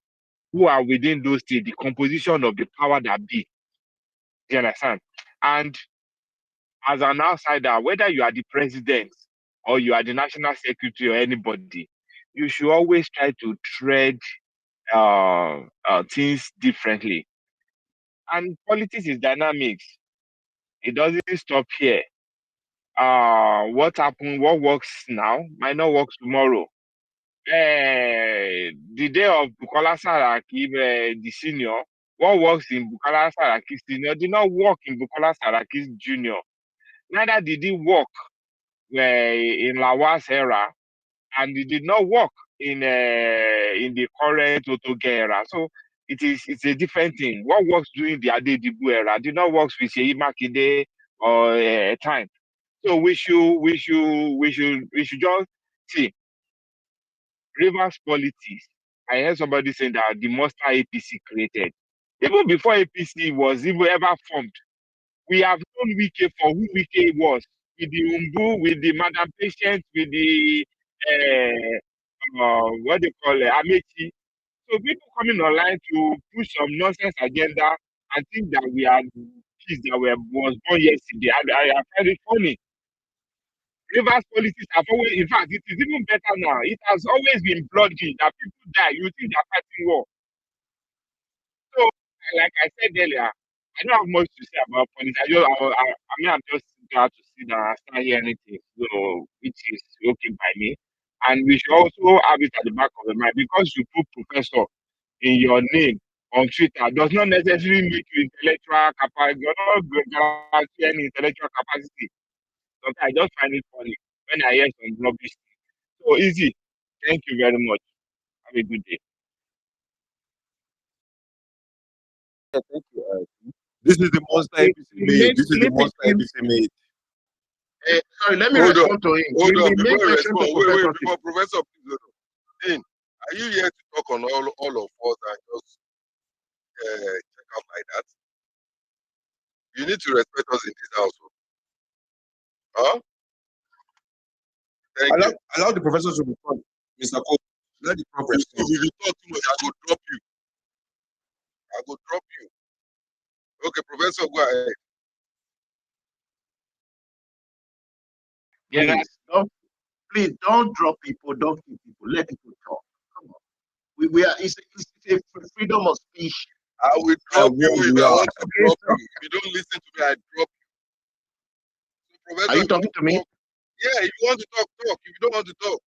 S10: who are within those states, the composition of the power that be. Do you understand? And as an outsider, whether you are the president or you are the national secretary or anybody, you should always try to tread things differently. And politics is dynamics. It doesn't stop here. What happened, what works now might not work tomorrow. The day of Bukola Saraki, the senior, what works in Bukola Saraki senior did not work in Bukola Saraki junior. Neither did it work in Lawa's era, and it did not work in the current Otoge era. So it's a different thing. What works during the Adedibu era did not work with Seyi Makinde or time. So we should just see Rivers politics. I heard somebody saying that the monster APC created. Even before APC was even ever formed, we have known Wike for who Wike was. With the Umbu, with the Madam Patient, with the what they call Amechi. So people coming online to push some nonsense agenda and think that we are kids that was born yesterday. I find it funny. Rivers politics have always, in fact, it is even better now. It has always been bloody that people die. You think they're fighting war. So, like I said earlier, I don't have much to say about politics. I'm just glad to see that I start hearing anything, so which is okay by me. And we should also have it at the back of the mind because you put professor in your name on Twitter does not necessarily make you intellectual capacity. You're not guarantee any intellectual capacity. Sometimes I just find it funny when I hear some rubbish. So easy. Thank you very much. Have a good day.
S8: Yeah, thank you. This is the monster APC made. This is the monster APC made.
S12: Sorry, let me
S5: Hold
S12: respond
S5: on.
S12: to him.
S5: Hold on.
S12: He made
S5: Before you
S12: mention
S5: respond,
S12: to
S5: wait,
S12: Professor
S5: before Professor, please, Dean, are you here to talk on all of us and just check out like that? You need to respect us in this household. Huh? Thank you.
S8: Allow the professor to respond. Mr. Cole, let the prof respond.
S5: If you talk too much, I will drop you. I will drop you. Okay, Professor, go ahead.
S12: Please don't drop people, don't keep people, let people talk. Come on. We are it's a freedom of speech.
S5: I will drop you if I want to drop you. If you don't listen to me, I drop you. So, Professor,
S12: are you talking to me?
S5: Yeah, if you want to talk, talk. If you don't want to talk.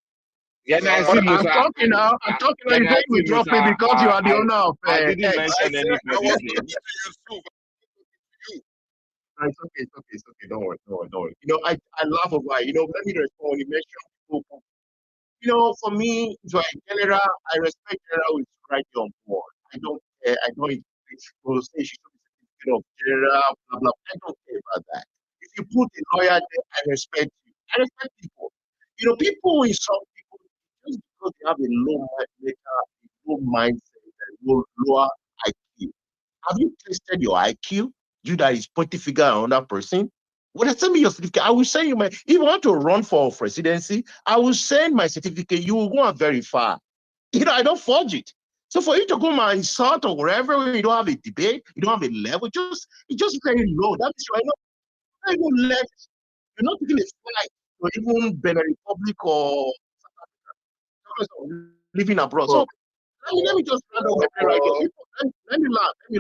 S10: Yeah,
S12: I'm talking now. I'm talking now. You think we drop me because you are the owner of
S10: I didn't mention
S5: I was
S10: anybody.
S5: talking to you.
S12: It's okay. Don't worry. You know, I laugh over it. You know, let me respond. You mentioned people. You know, for me, so in general, I respect general who is right on board. I don't care. I don't people say she should be certificate of general, blah blah. I don't care about that. If you put a lawyer there, I respect you. I respect people. You know, people in some people just because they have a low mindset, and lower IQ. Have you tested your IQ? You that is pointing figure at another person. When I send me your certificate, I will send you my. If you want to run for presidency, I will send my certificate. You will go and verify. You know, I don't forge it. So for you to go and insult or wherever you don't have a debate, you don't have a level, it's just very low. That is why I not even left. You're not taking a flight to even Benin Republic or living abroad. So let me just run over there right here. Let me laugh. So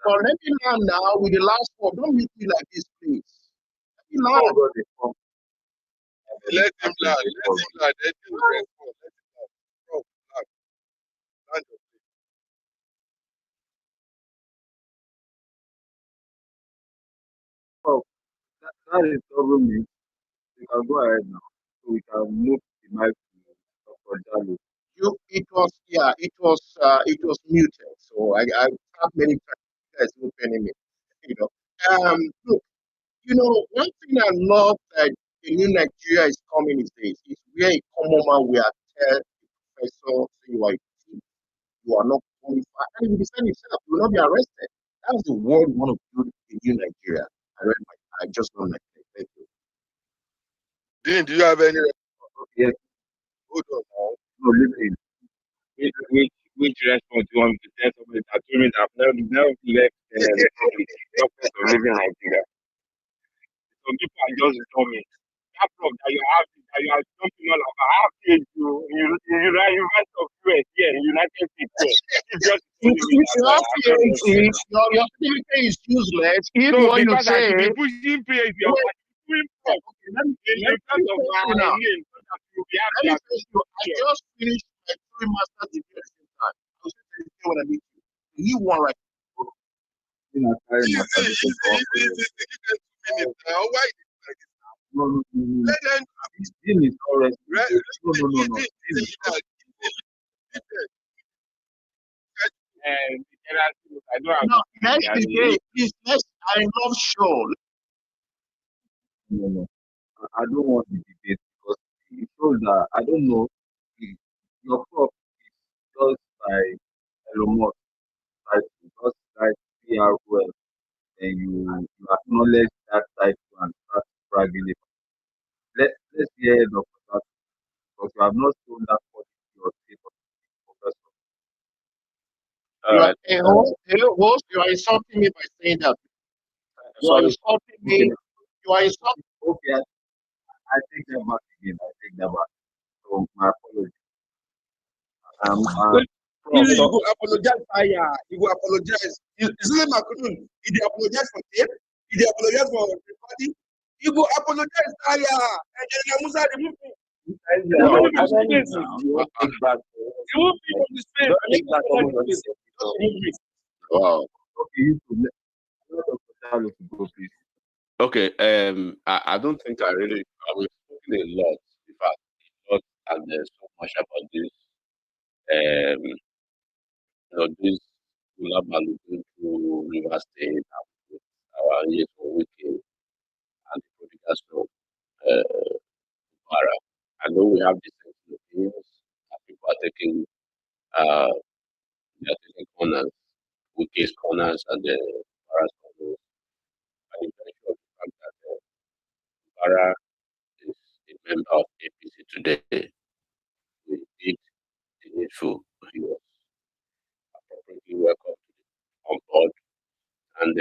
S12: let me learn now with the last one. Don't meet me like this, please. Let me learn.
S5: Let him learn. Let him respond.
S11: Oh, that is problem me. You can go ahead now. So we can move the mic to Dr. Jalo.
S12: It was muted. So I have many times there's no penny. You know. Look, you know, one thing I love that the new Nigeria is coming these days is where a common man will tell the professor, say you are a thief, you are not qualified, and he will defend himself, you will not be arrested. That's the world we want to build in new Nigeria. I just don't like it. Thank you.
S5: Dean, do you have any?
S11: Yes.
S5: Hold on now.
S11: No, listen.
S10: Which response you want me to tell somebody that told me that I've never left the public? Living Nigeria.
S13: some people are just dummy. That problem that you are jumping all over. I have paid you went to US here in United States here. It's just
S12: your certificate is useless if
S13: so
S12: what you
S13: because I
S12: say.
S13: should be pushing PhD, you are doing prop in front of my name so that you be happy.
S12: I just finished my 3 master's degree at the same time. I was saying when I meet you. You want right.
S5: Why let them
S13: I don't have
S12: No, next debate, please. Next, I love show.
S14: No, I don't want the debate because it shows that I don't know if your prop is just by Elon Musk, like just like PR well, and you acknowledge that title and start bragging it. Let's hear enough of that because you have not shown that quality or state of professor.
S12: You are insulting me by saying that. You are insulting me. You are insulting.
S14: Okay, I take that back again. I take that back. So my apologies.
S15: You go apologize, you go apologize. Isn't Macron? He apologize for tape. He apologize for the party. You go apologize, and then Musa remove him. You will be from the space.
S14: Wow. Okay,
S13: Okay, I don't think I was talking a lot, in fact, a lot, and there's so much about this. This Ulabalu going to River State and our years for weekend and the prodigal son, Fubara. I know we have different opinions, and people are taking, they are taking corners, Wike's corners, and the Fubara's corners. And it's very sure of the fact that Fubara is a member of APC today. We did the needful. He was appropriately welcome on board, and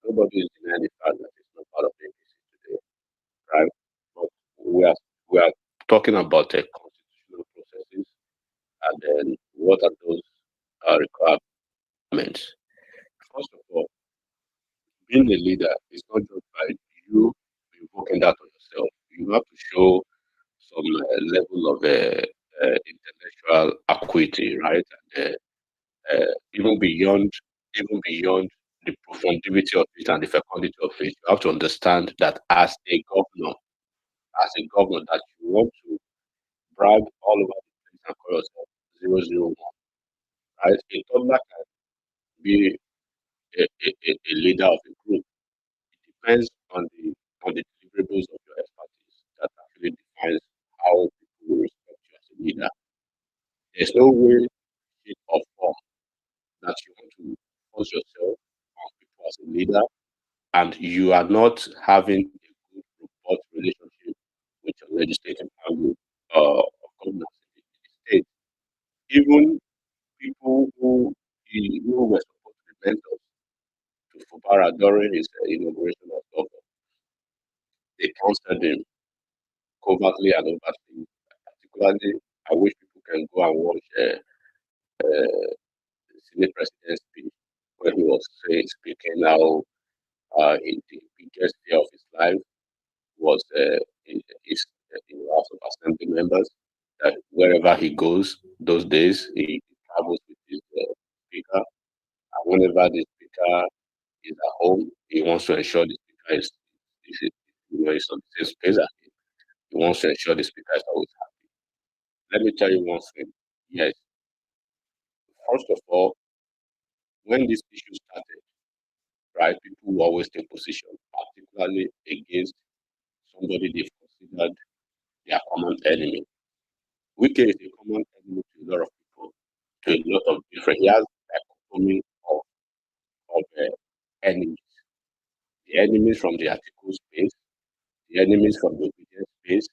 S13: nobody is denying the fact that he's not part of APC today, right? But we are talking about the constitutional processes, and then what are those requirements? First of all, being a leader is not just by you invoking that on yourself. You have to show some level of intellectual acuity, right? And even beyond the profundity of it and the fecundity of it, you have to understand that as a governor, that you want to brag all over the place and call yourself 001, right? A toddler can be a leader of a group. It depends on the deliverables of your expertise that actually defines how people will respect you as a leader. There's no way, shape, or form that you want to force yourself on people as a leader and you are not having a good rapport relationship with your legislative arm of governance in the state. Even people who were supposed to be mentors to Fubara during his inauguration as governor, they counseled him covertly and overtly. Particularly, I wish people can go and watch the Senate President's speech when he was speaking how in the biggest day of his life was his House of Assembly members. That wherever he goes, those days he travels with his speaker, and whenever the speaker is at home, he wants to ensure the speaker is on the same space as him. He wants to ensure the speaker is always happy. Let me tell you one thing. Yes, first of all, when this issue started, right, people will always take position, particularly against somebody they've considered their common enemy. Wike is a common enemy to a lot of people, to a lot of different. He has a dichotomy of enemies. The enemies from the article space, the enemies from the obedience space,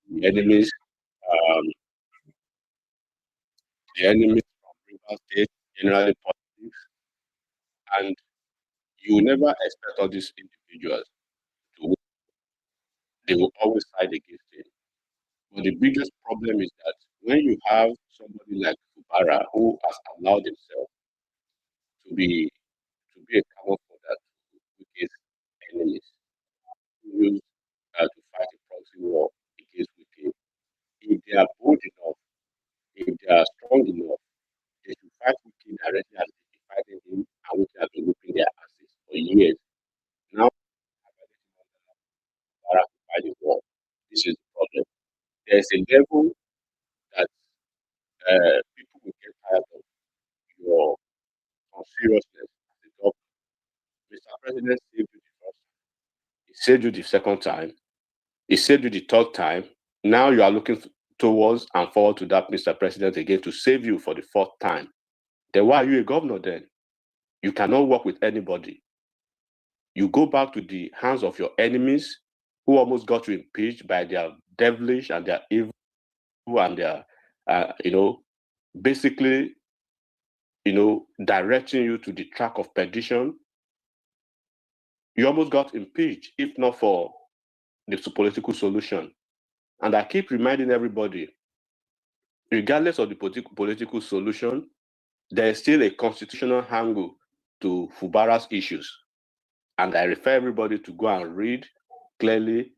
S13: the enemies, um, the enemies from river state, generally politics, and you never expect all these individuals to win. they will always side against him. But the biggest problem is that when you have somebody like Fubara who has allowed himself to be a cover for that with his enemies, who use to fight a proxy war against Wike, if they are bold enough, if they are strong enough, they should fight Wike directly as they be fighting him, and Wike has been whipping their asses for years. Now, Fubara to fight the war. This is the problem. There's a level that people will get tired of your seriousness as a job. Mr. President saved you the first time. He saved you the second time. He saved you the third time. Now you are looking towards and forward to that Mr. President again to save you for the fourth time. Then why are you a governor then? You cannot work with anybody. You go back to the hands of your enemies who almost got you impeached by their devilish and their evil and their, basically, directing you to the track of perdition. You almost got impeached, if not for the political solution. And I keep reminding everybody, regardless of the political solution, there is still a constitutional angle to Fubara's issues. And I refer everybody to go and read clearly,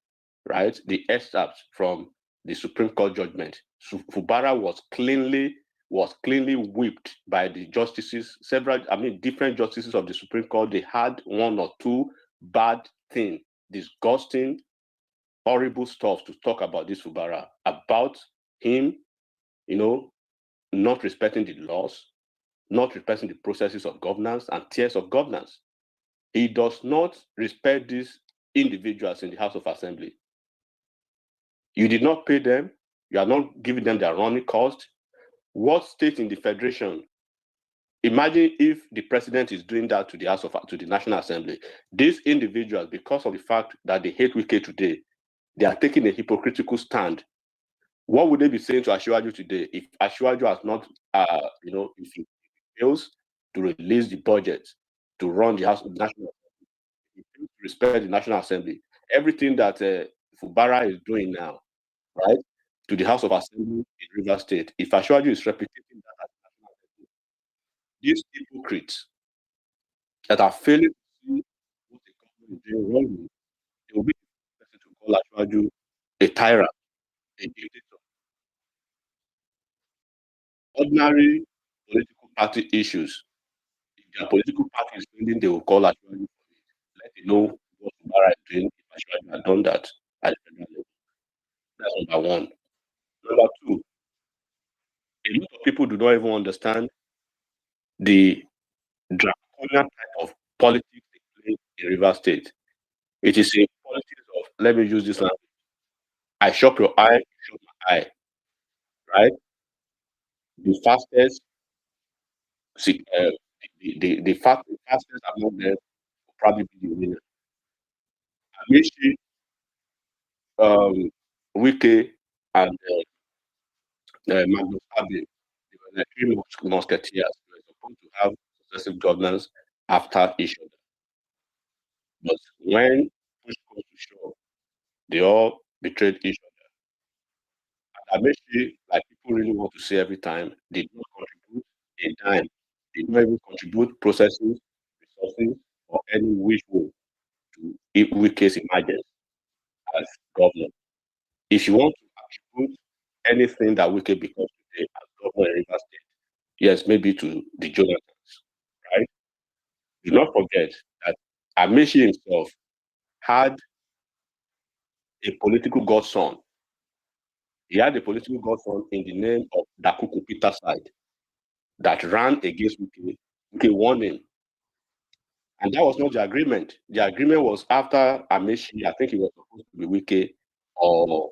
S13: right, the excerpts from the Supreme Court judgment. So Fubara was cleanly whipped by the justices, different justices of the Supreme Court. They had one or two bad things, disgusting, horrible stuff to talk about this Fubara, about him, not respecting the laws, not respecting the processes of governance and tiers of governance. He does not respect these individuals in the House of Assembly. You did not pay them. You are not giving them their running cost. What state in the Federation? Imagine if the president is doing that to the National Assembly. These individuals, because of the fact that they hate Wike today, they are taking a hypocritical stand. What would they be saying to Ashwaju today if Ashwaju has not, if he fails to release the budget to run the National Assembly, he fails to respect the National Assembly? Everything that Fubara is doing now, right, to the House of Assembly in Rivers State, if Ashwaju is replicating that at the National Assembly, these hypocrites that are failing to see what the government is doing wrongly, they will be the person to call Ashwaju a tyrant, a dictator. Ordinary political party issues. If their political party is failing, they will call Ashwaju for it. Let you know what Fubara is doing if Ashwaju had done that at the federal level. That's number one. Number two, a lot of people do not even understand the draconian type of politics they play in Rivers State. It is a politics of, let me use this language, I shop your eye, you shop my eye, right? The fastest, the fastest among them will probably be the winner. Amishi, Wike, and Magnus Abbey, they were the three musketeers. They were supposed to have successive governance after each other. But when push comes to shove, they all betrayed each other. And Amishi, like people really want to say every time, did not contribute a dime. Did not even contribute processes, resources, or any which way to Wike's emergence as governor. If you want to attribute anything that Wike becomes today as governor in Rivers State, yes, maybe to the Jonathans, right? Do not forget that Amishi himself had a political godson. He had a political godson in the name of Dakuku Peter Side that ran against Wike. Wike won him. And that was not the agreement. The agreement was after Amishi, I think he was supposed to be Wike or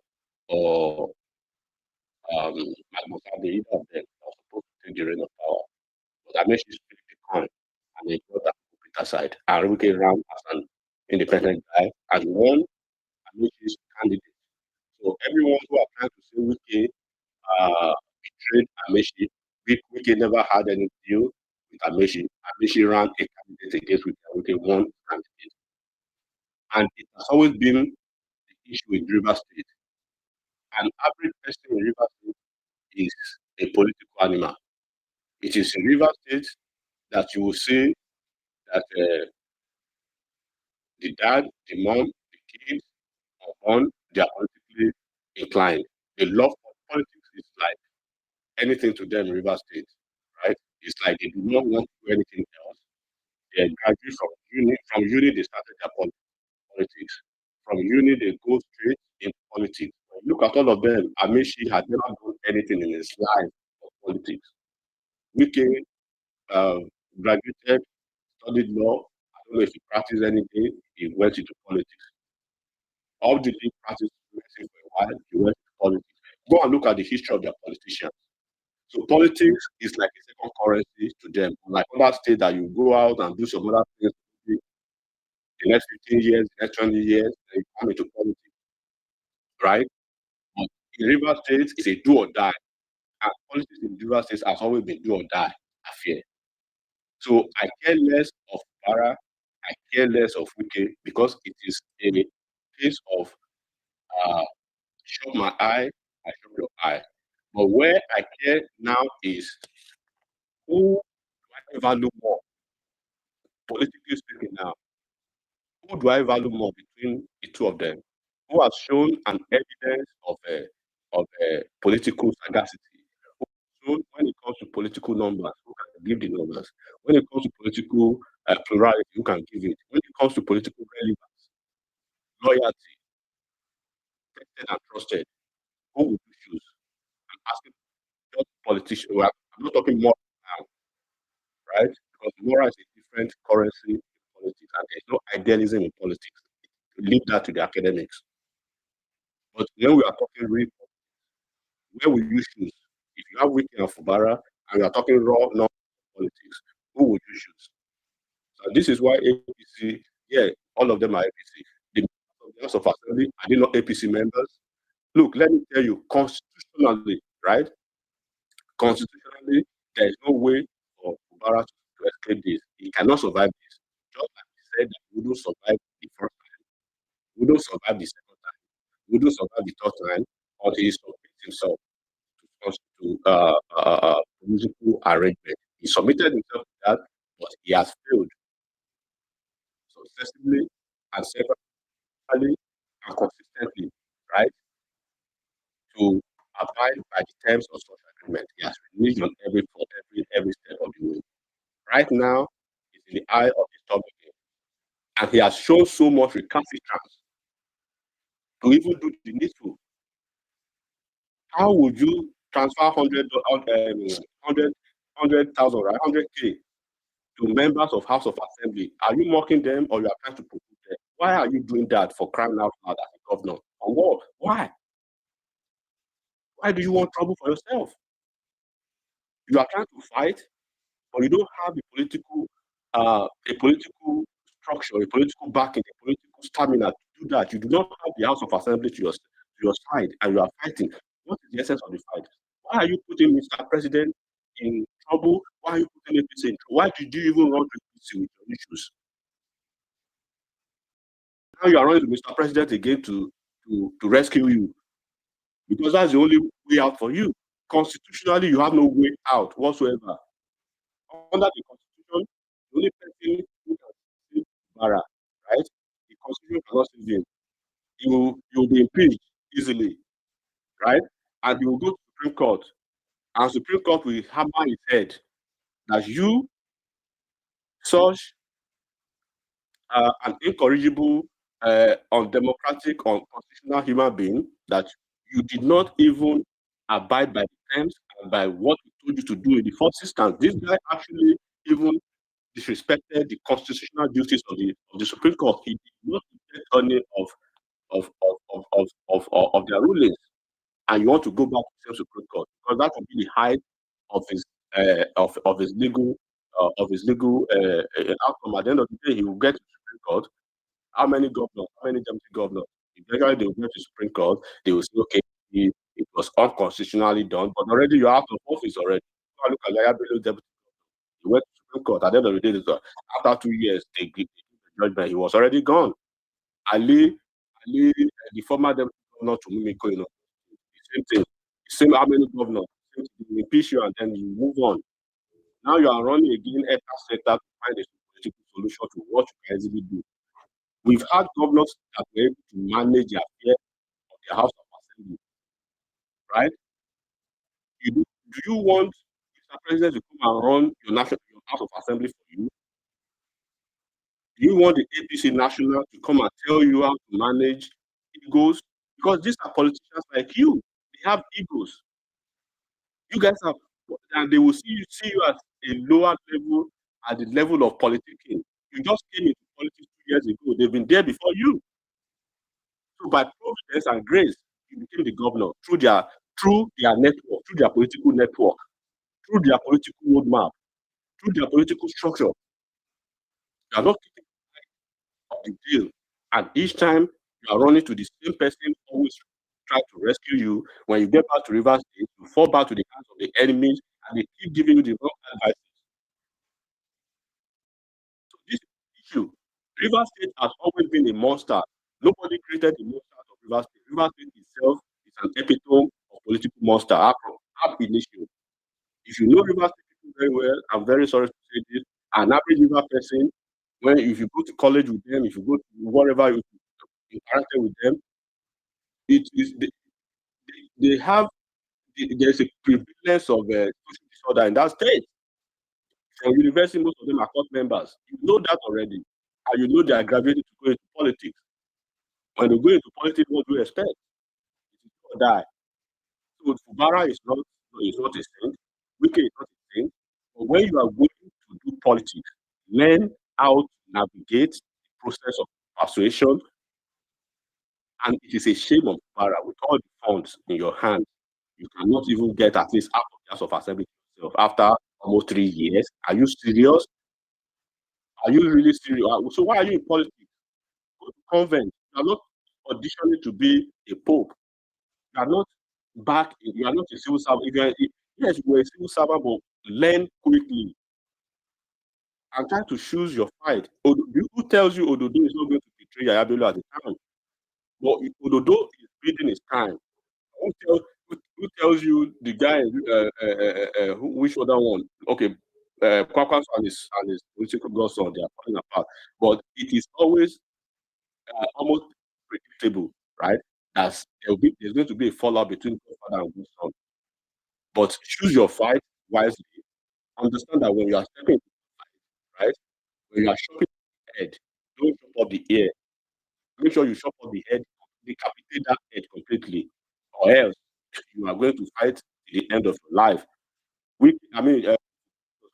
S13: Magnus Abbey, either of them was supposed to take the reign of power. But Amishi split the coin and he got that Peter Side. And Wike ran as an independent guy and won Amishi's candidate. So everyone who are trying to say Wike betrayed Amishi, Wike never had any deal with Amishi. Amishi ran a candidate against Wike. Wike won candidate. And it has always been the issue with River State. An average person in River State is a political animal. It is in River State that you will see that the dad, the mom, the kids are born, they are politically inclined. The love for politics is like anything to them in River State, right? It's like they do not want to do anything else. They graduate from uni. From uni, they started their politics. From uni, they go straight in politics. Look at all of them. Amishi had never done anything in his life of politics. Wike graduated, studied law. I don't know if he practiced anything. He went into politics. How did he practice medicine for a while? He went into politics. Go and look at the history of their politicians. So politics is like a second currency to them. Like other states that you go out and do some other things the next 15 years, the next 20 years, then you come into politics, right? But in River State, it's a do or die. And politics in River State has always been do or die affair. So I care less of Fubara, I care less of Wike because it is a case of show my eye, I show your eye. But where I care now is who do I value more, politically speaking now? Who do I value more between the two of them? Who has shown an evidence of a political sagacity? Who has shown when it comes to political numbers, who can give the numbers? When it comes to political plurality, who can give it? When it comes to political relevance, loyalty, tested and trusted, who would you choose? I'm asking just politicians. Well, I'm not talking more now, right? Because moral is a different currency in politics, and there's no idealism in politics. Leave that to the academics. But when we are talking real, where will you choose? If you have Wiki and Fubara and we are talking raw non-politics, who would you choose? So this is why APC, yeah, all of them are APC. The House of Assembly, are they not APC members? Look, let me tell you, constitutionally, right? Constitutionally, there is no way for Fubara to escape this. He cannot survive this. Just like he said that he wouldn't survive the first time, he wouldn't survive the second time, he wouldn't survive the third time until he submits himself to political arrangement. He submitted himself to that, but he has failed successively and severally and consistently, right, to abide by the terms of such agreement. He has reneged on every step of the way. Right now, it's in the eye of the storm again. And he has shown so much recalcitrance to even do the needful. How would you transfer 100,000, right? 100K to members of House of Assembly? Are you mocking them or you are trying to protect them? Why are you doing that for crying out loud as a governor? For what? Why? Why do you want trouble for yourself? You are trying to fight, but you don't have a political structure, a political backing, a political stamina to do that. You do not have the House of Assembly to your side, and you are fighting. What is the essence of the fight? Why are you putting Mr. President in trouble? Why are you putting APC in trouble? Why did you even run to APC with your issues? Now you are running to Mr. President again to rescue you, because that's the only way out for you. Constitutionally, you have no way out whatsoever. Under the Constitution, the only person who can save Barra, right? The Constitution cannot save him. You'll be impeached easily, right? And you will go to Supreme Court, and Supreme Court will hammer his head that you, such an incorrigible, undemocratic, unconstitutional human being, that you did not even abide by the terms and by what we told you to do in the first instance. This guy actually even disrespected the constitutional duties of the Supreme Court. He did not respect any of their rulings, and you want to go back to the Supreme Court because that would be the height of his legal outcome. At the end of the day, he will get to the Supreme Court. How many governors? How many deputy governors? Eventually, they will go to the Supreme Court. They will say, okay, it was unconstitutionally done, but already you're out of office already. Look at Yaya Bello's deputy. He went to Supreme Court. At the end of the day, after 2 years, they give the judgment. He was already gone. Ali, the former deputy governor to Mimiko, the same thing. The same how many governors, same thing, you impeach you and then you move on. Now you are running again et cetera to find a political solution to what you can easily do. We've had governors that were able to manage the affairs of their House of Assembly, right? Do you want Mr. President to come and run your House of Assembly for you? Do you want the APC National to come and tell you how to manage egos? Because these are politicians like you. They have egos. You guys have, and they will see you as a lower level, at the level of politicking. You just came into politics 2 years ago. They've been there before you. So by providence and grace, you became the governor through their network, through their political network, through their political roadmap, through their political structure. You are not keeping of the deal. And each time you are running to the same person, always trying to rescue you. When you get back to Rivers State, you fall back to the hands of the enemies, and they keep giving you the wrong advice. So this issue, Rivers State has always been a monster. Nobody created the monster of Rivers State. Rivers State itself is an epitome of political monster ab initio. If you know Rivers State people very well, I'm very sorry to say this, an average River person, if you go to college with them, if you go to wherever you interacted with them, it is they have there's a prevalence of social disorder in that state. From university, most of them are court members. You know that already, and you know they are graduating to go into politics. When they go into politics, what do you expect? It is to die. So Fubara is not a saint. Wike is not a saint. But when you are going to do politics, learn how to navigate the process of persuasion. And it is a shame of Fubara, with all the funds in your hand, you cannot even get at least half of the House of Assembly yourself after almost 3 years. Are you serious? Are you really serious? So why are you in politics? Go to convent. You are not auditioning to be a pope. You are not you are not a civil servant. Yes, you are a civil servant, but learn quickly. I'm trying to choose your fight. Who tells you Ododo is not going to betray Yayabelo at the time? But Ododo is reading his time. Who tells you the guy? Which other one? Okay, Kwakwas and his political godson, they are falling apart. But it is always almost predictable, right? There's going to be a fallout between father and son. But choose your fight wisely. Understand that when you are stepping into the fight, right? When you are chopping the head, don't chop up the ear. Make sure you chop up the head, decapitate that head completely, or else you are going to fight to the end of your life. Does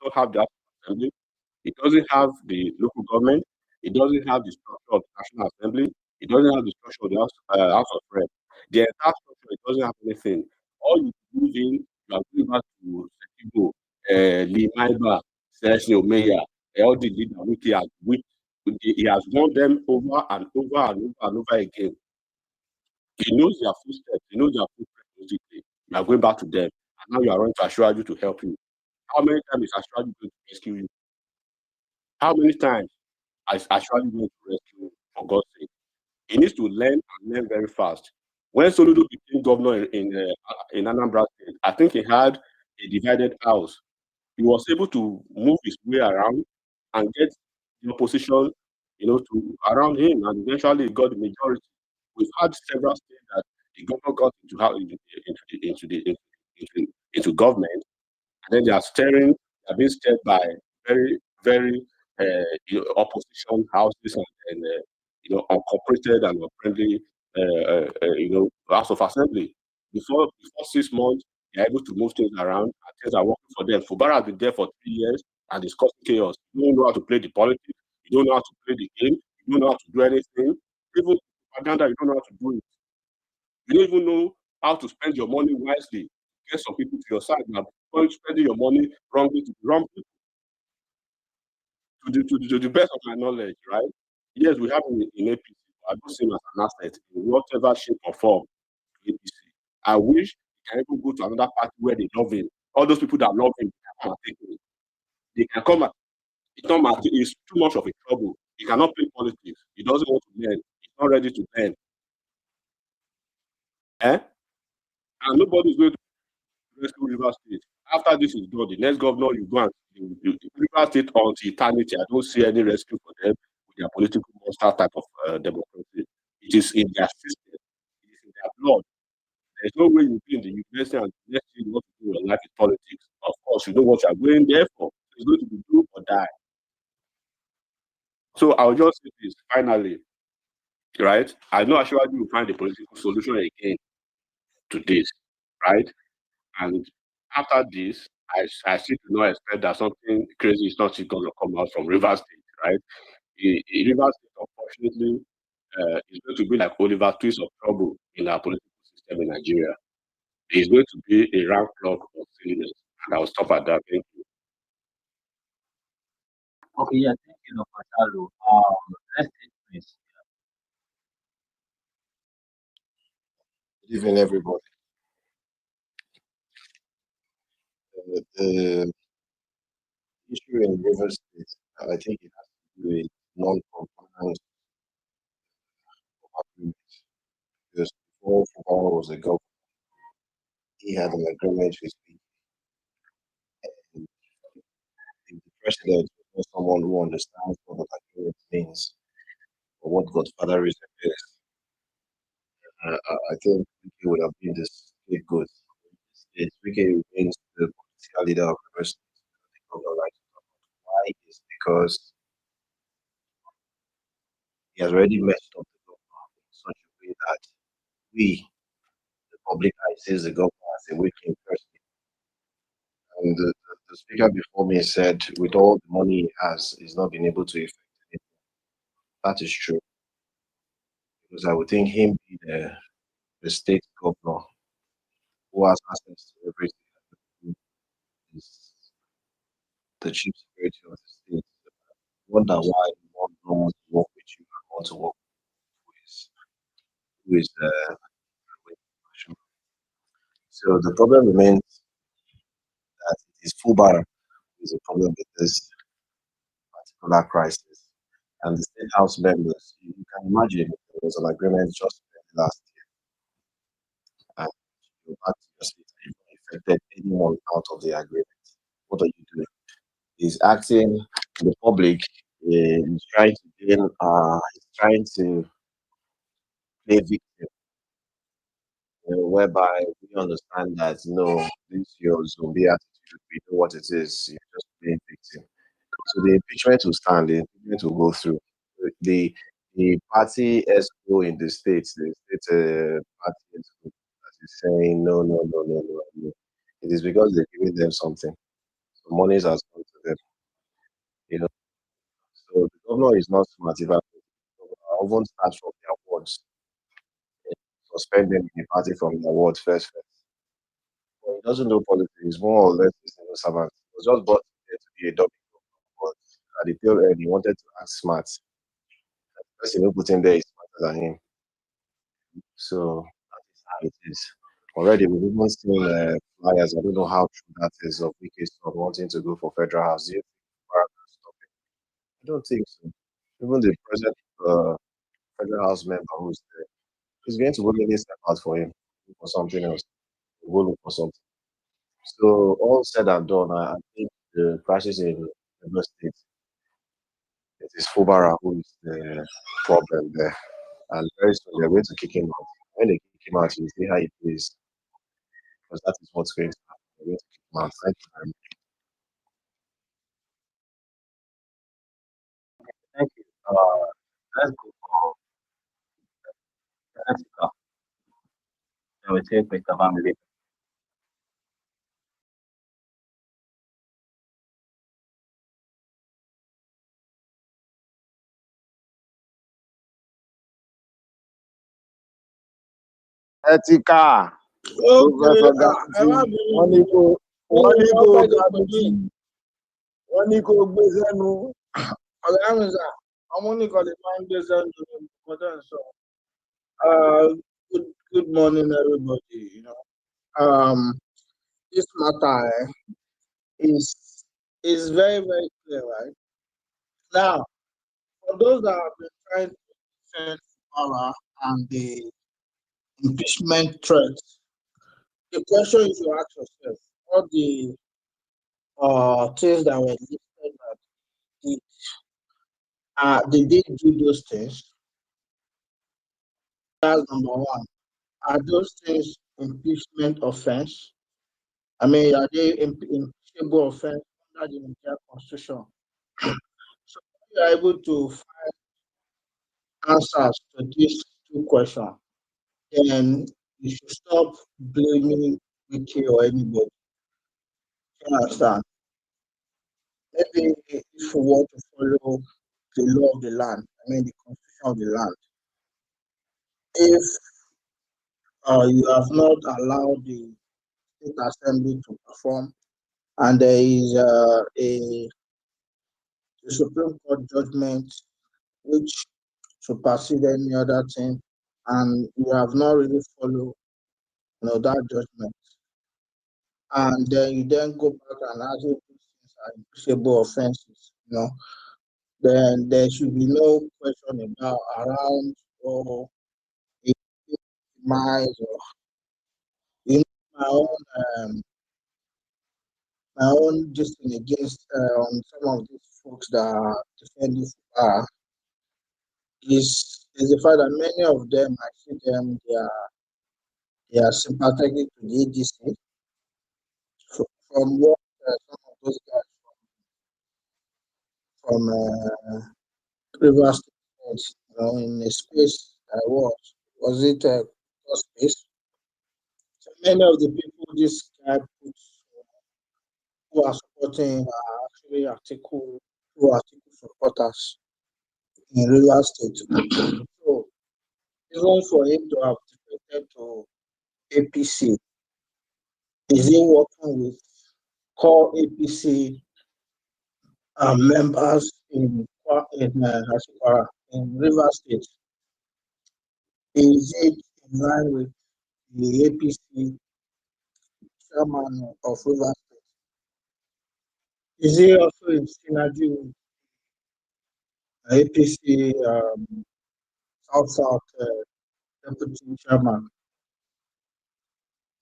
S13: not have that assembly. It doesn't have the local government. It doesn't have the structure of the National Assembly. It doesn't have the structure of the House of Reps. The entire structure, it doesn't have anything. All you move in, you are going back to Sekibo, Lee Maiba, Session Omeya, all the leaders he has won them over and over and over and over again. He knows their footsteps, he knows their footprints politically. You are going back to them, and now you are running to Ashwaju to help you. How many times is Ashwaju going to rescue you? How many times is Ashwaju going to rescue you, for God's sake? He needs to learn and learn very fast. When Soludo became governor in Anambra State, I think he had a divided house. He was able to move his way around and get the opposition, to around him, and eventually he got the majority. We've had several states that the governor got into government, and then they are being steered by very, very opposition houses and uncooperated and unfriendly House of Assembly. Before 6 months, they're able to move things around and things are working for them. Fubara has been there for 3 years and it's causing chaos. You don't know how to play the politics, you don't know how to play the game, you don't know how to do anything. Even propaganda, you don't know how to do it. You don't even know how to spend your money wisely. Get some people to your side now. Spending your money wrongly to the wrong people. To the best of my knowledge, right? Yes, we have him in APC. I don't see him as an asset in whatever shape or form to APC. I wish he can even go to another party where they love him. All those people that love him can come and take him. They can come and it's too much of a trouble. He cannot play politics. He doesn't want to learn. He's not ready to learn. Eh? And nobody's going to rescue River State. After this is done, the next governor you go and River State until eternity. I don't see any rescue for them with their political monster type of democracy. It is in their system. It is in their blood. There's no way you be in the university and the next thing you want to do in your life is politics. Of course, you know what you're going there for. It's going to be do or die. So I'll just say this finally, right? I know actually we will find a political solution again to this, right? And after this, I still do not expect that something crazy is not going to come out from Rivers State, right? Rivers State, unfortunately, is going to be like Oliver Twist of trouble in our political system in Nigeria. It's going to be a round clock of silliness. And I'll stop at that. Thank you.
S2: Okay, yeah, thank you, Dr. Salo. Let's take this.
S16: Good evening, everybody. The issue in River State, I think it has to do with non-compliance of agreements. Because before Fubara was a governor, he had an agreement with me. And if the president was not someone who understands what that agreement means or what godfatherism is, I think Wike would have been the scapegoat. Wike remains the political leader of River State. Why is because he has already messed up the government in such a way that we, the public eye, sees the government as a wicked person. And the speaker before me said, with all the money he has, he's not been able to effect anything. That is true. Because I would think him being the state governor who has access to everything is the chief security of the state. I wonder why he won't want to work with you and want to work with who is so the problem remains that it is Fubara who is a problem with this particular crisis. And the state house members, you can imagine there was an agreement just last year. And you back to your state and you affected anyone out of the agreement. What are you doing? He's acting the public, he's trying to gain he's trying to play victim, whereby we understand that no, this your zombie attitude, we know what it is, you're just playing victim. So the impeachment will stand, the impeachment will go through. The the party ESCO in the states, the state party ESCO that is saying no, no, no, no, no, no. It is because they're giving them something. So monies has come to them. You know, so the governor is not smart. If I often start from their wards, suspend them in the party from their wards first. But he doesn't know politics. He's more or less a civil servant. He was just brought there to be a dummy. But at the tail end, he wanted to act smart. The person who put him there is smarter than him. So that is how it is. Already, we've even seen flyers. I don't know how true that is of Wike's son wanting to go for federal house. Do you think Mubarak can stop it? I don't think so. Even the present federal house member who's there is going to willingly step out for him, look for something else. Go look for something. So all said and done, I think the crisis in the state, it is Fubara who is the problem there. And very soon they're going to kick him out. When they kick him out, you see how it is. Because that is what's going to happen. They're going to kick him out. Thank you very much.
S2: Thank you. Let's go for Jessica. Then we take Mr. Family.
S11: Etika. Professor Gandhi. Wọ́n ní kó Gandhi. Wọ́n ní kó gbé sẹ́nu. Ọ̀gá mi sà, ọmọ nìkan lè máa ń gbé sẹ́nu nǹkan tó ń sọ. Good morning, everybody. This matter is very, very clear, right? Now, for those that have been trying to defend power and the
S17: impeachment threats. The question you should ask yourself, all the things that were listed that did, they did do those things. That's number one. Are those things impeachment offense? I mean, are they impeachable offense under the Nigerian Constitution? So if you are able to find answers to these two questions, then you should stop blaming Wiki or anybody. You understand? Maybe if you want to follow the law of the land, I mean the constitution of the land, if you have not allowed the state assembly to perform, and there is a Supreme Court judgment which supersede any other thing, and you have not really followed, that judgment, and then you then go back and argue these things are impeachable offenses, then there should be no question about around or demise or my own distance against on some of these folks that are defending Fubara is the fact that many of them, I see them, they are sympathetic to the ADC. From what some of those guys from Rivers State, in a space I was it a space? So many of the people this guy puts who are supporting are actually article supporters in real estate. So even for him to have defected to APC, is he working with core APC members in River State? Is it in line with the APC chairman of River State? Is he also in synergy with APC South deputy chairman?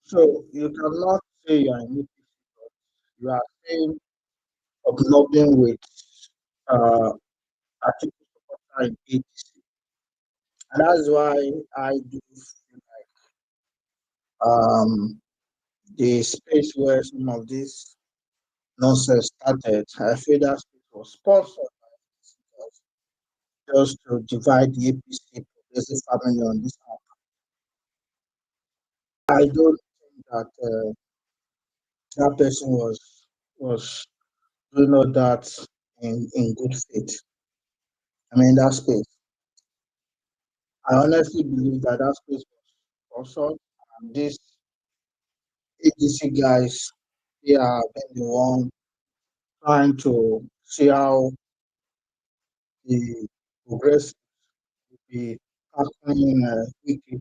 S17: So you cannot say you are in APC, but you are saying obnobbing with article supporter in APC. And that's why I do feel like the space where some of this nonsense started, I feel that space was sponsored by just to divide the APC progressive family on this app. I don't think that that person was doing all that in good faith. I mean that space. I honestly believe that that space was sponsored, and these ADC guys, they are the one trying to see how the progress will be happening quickly.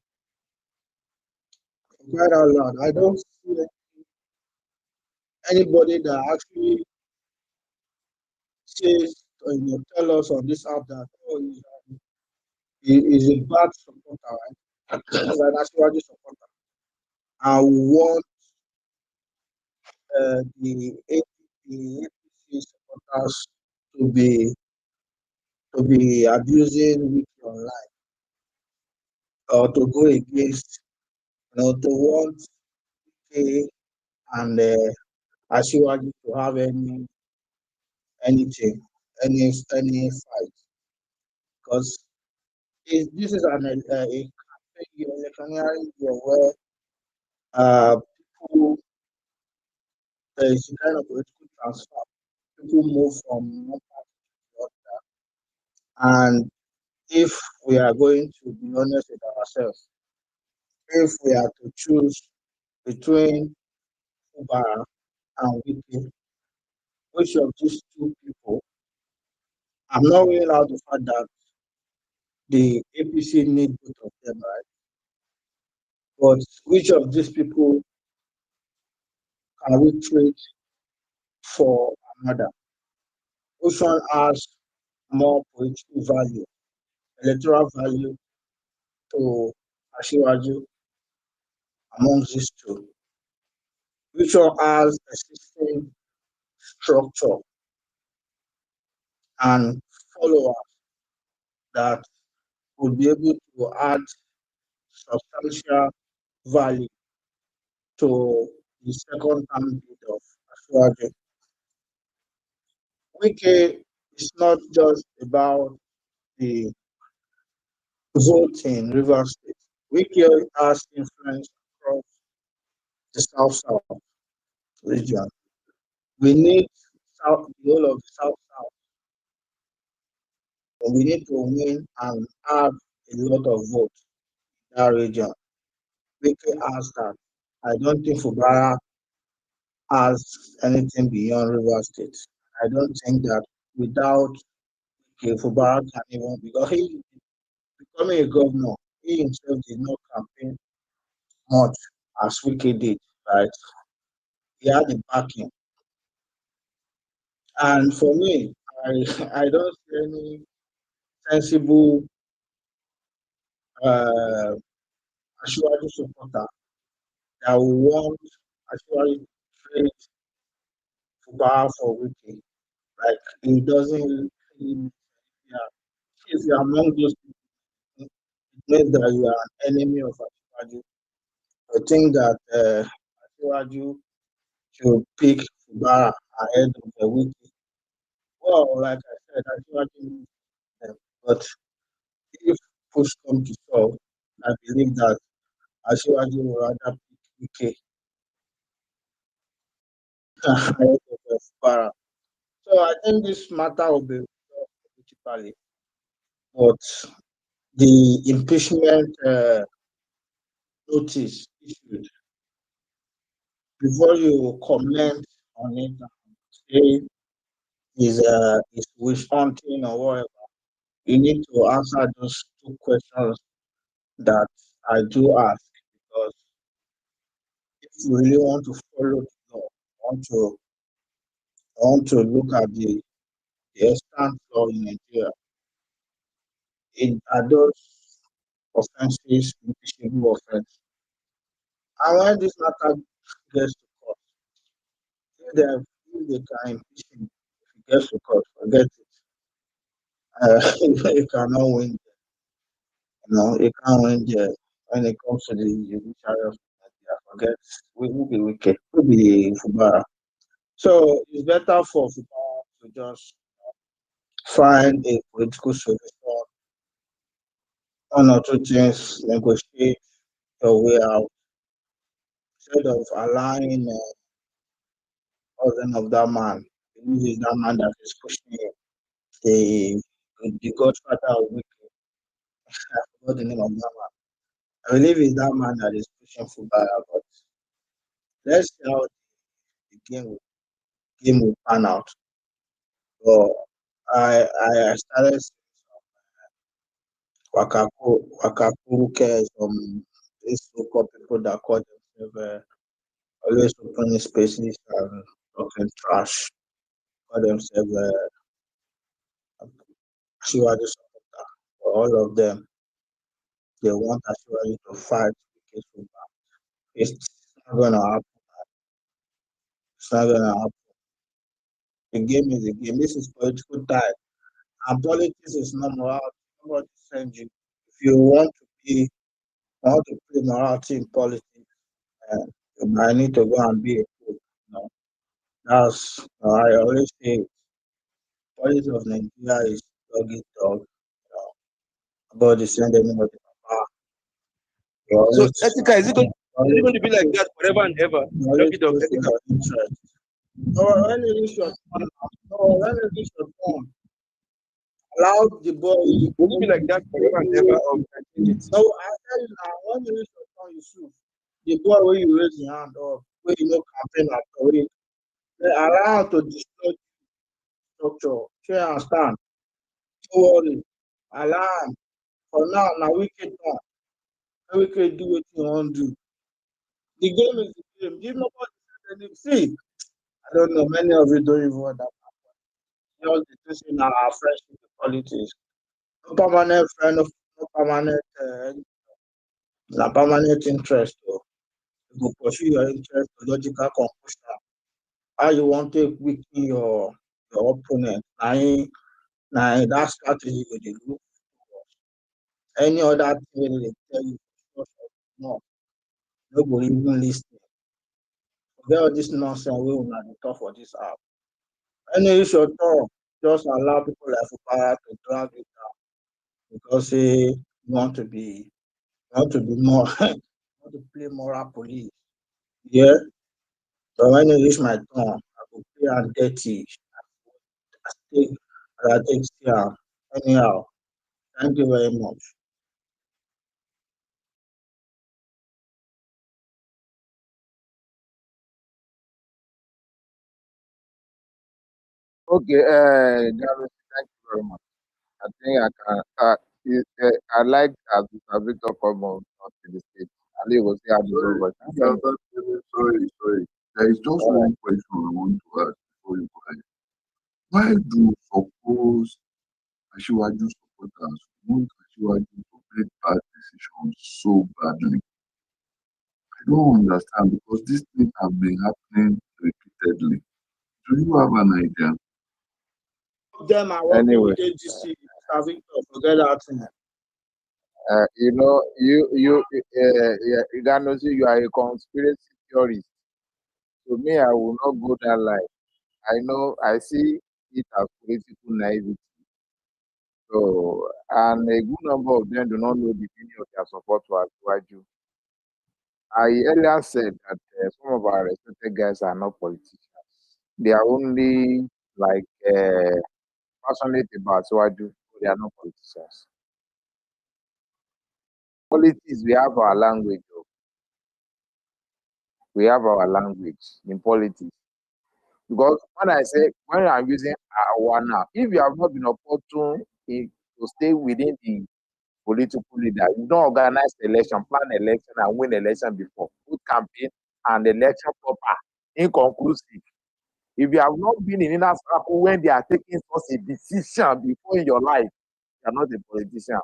S17: Quite out loud, I don't see anybody that actually says or tell us on this app that he's a bad supporter, right? He's an actually supporter. I want the APC supporters to be abusing Wiki online or to go against, to want Wiki and Asiwaju to have anything, any fight, because this is an electioneering year where people there is a kind of political transfer. People move from one party to the other, and if we are going to be honest with ourselves, if we are to choose between Fubara and Wiki, which of these two people, I'm not ruling out the fact that the APC need both of them, right? But which of these people can we trade for another? Which one has more political value, electoral value to Asiwaju, amongst these two, which one has existing structure and followers that would be able to add substantial value to the second term bid of Asuwaju. Wike is not just about the vote in Rivers State. Wike has influence across the South region. We need the whole of the South, and we need to win and have a lot of votes in that region. Wike has that. I don't think Fubara has anything beyond Rivers State. I don't think that without Fubara can even, because he becoming a governor, he himself did not campaign much as Wike did, right? He had the backing. And for me, I don't see any sensible Ashwari supporter that will want Ashwari to trade Fubara for Wike. Like, he doesn't really, yeah. If you're among those people, it means that you are an enemy of Ashwari. I think that Ashwari should pick Fubara ahead of the Wike. Well, like I said, Ashwari, but if push comes to shove, I believe that Ashwari will rather pick Wike ahead of Fubara. So I think this matter will be resolved politically, but the impeachment notice issued, before you comment on it and say is wish hunting or whatever, you need to answer those two questions that I do ask, because if you really want to follow the law, want to look at the extant law in Nigeria, are those offenses impeachable offense? And when this matter gets to court, if they can impeach him, if it gets to court, forget it. You cannot win. You can't win there when it comes to the judiciary of Nigeria. Forget, we will be wicked, we will be Fubara. So it's better for Fubara to just find a political solution, one or two things, negotiate your way out, instead of allowing of that man. This is that man that is pushing him. The godfather of Wiki. I forgot the name of that man. I believe it's that man that is pushing Fubara, but let's see how the game will pan out. So I started Wakaku cares these so-called people that call themselves always opening spaces and talking trash, call themselves Shiwaju supporter. All of them, they want Shiwaju to fight because it's not gonna happen. It's not gonna happen. The game is a game. This is political time. And politics is not morality. Nobody sends you. If you want to play morality in politics, you might need to go and be a coach. That's I always say politics of Nigeria is dog eat dog. Nobody send anybody power.
S15: So Ethica, is it going to be like that forever and ever? Doggy dog, Ethica.
S17: When you reach your turn, allow the boy.
S15: Will it be like that forever and ever? Or
S17: so I tell you now, when you reach your turn, you shoot. The boy where you raise your hand up, where you know campaign at all, they allow to destroy structure. You understand? Don't worry. Allow. For now we can turn. We can do what you want to do. The game is the game. Give nobody see. I don't know. Many of you don't even want that. Just the thing in our friendship politics. No permanent friend, no permanent interest. Though. you go pursue your interest, your logical conclusion. How you want to weaken your opponent. Now that strategy wey dey look. Any other thing wey dey tell you no, no go even lis ten. Forget all this nonsense wey una dey talk for this app. Any issue at all, just allow people like Fubara to drag it down because you want to be more you want to play moral police. Yeah. So when you reach my turn, I go play am dirty. I take see am anyhow. Thank you very much.
S11: Okay, Gary, thank you very much. I think I can. I like as Mr. Victor come on to the stage. I think we'll see how this
S18: Sorry,
S11: over.
S18: sorry. There is just one question I want to ask before you go ahead. Why do suppose Asiwaju supporters want Asiwaju to make bad decisions so badly? I don't understand because these things have been happening repeatedly. Do you have an idea?
S17: Them are working
S11: Anyway,
S17: with AGC, Mr. Victor, forget that thing.
S11: you know, you are a conspiracy theorist. To me, I will not go that line. I know, I see it as political naivety. So, and a good number of them do not know the meaning of their support to Asiwaju. I earlier said that some of our respected guys are not politicians. They are only like passionate about Asiwaju. They are not politicians. Politics, we have our language. We have our language in politics. Because when I'm using our now, if you have not been opportune to stay within the political leader, you don't organize election, plan election, and win election before, put campaign and election proper, inconclusive. If you have not been in inner circle when they are taking such a decision before in your life, you are not a politician.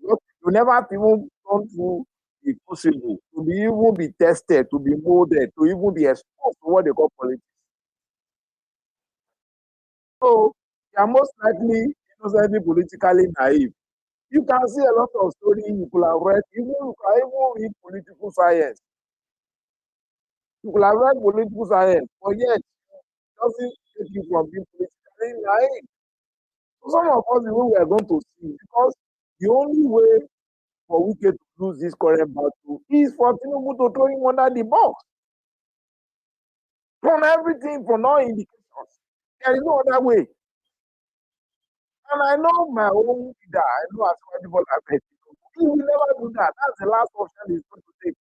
S11: You never even gone through the possible to be even be tested, to be molded, to even be exposed to what they call politics. So you are most likely innocently politically naive. You can see a lot of stories you could have read, you can even read political science. You could have read political science, but yet it doesn't take you from being politically naive. So some of us even were going to see because the only way for Wike to lose this current battle is for Tinubu to throw him under the bus. From everything, from all indications, there is no other way. And I know my own leader, I know as well he will never do that. That's the last option he's going to take.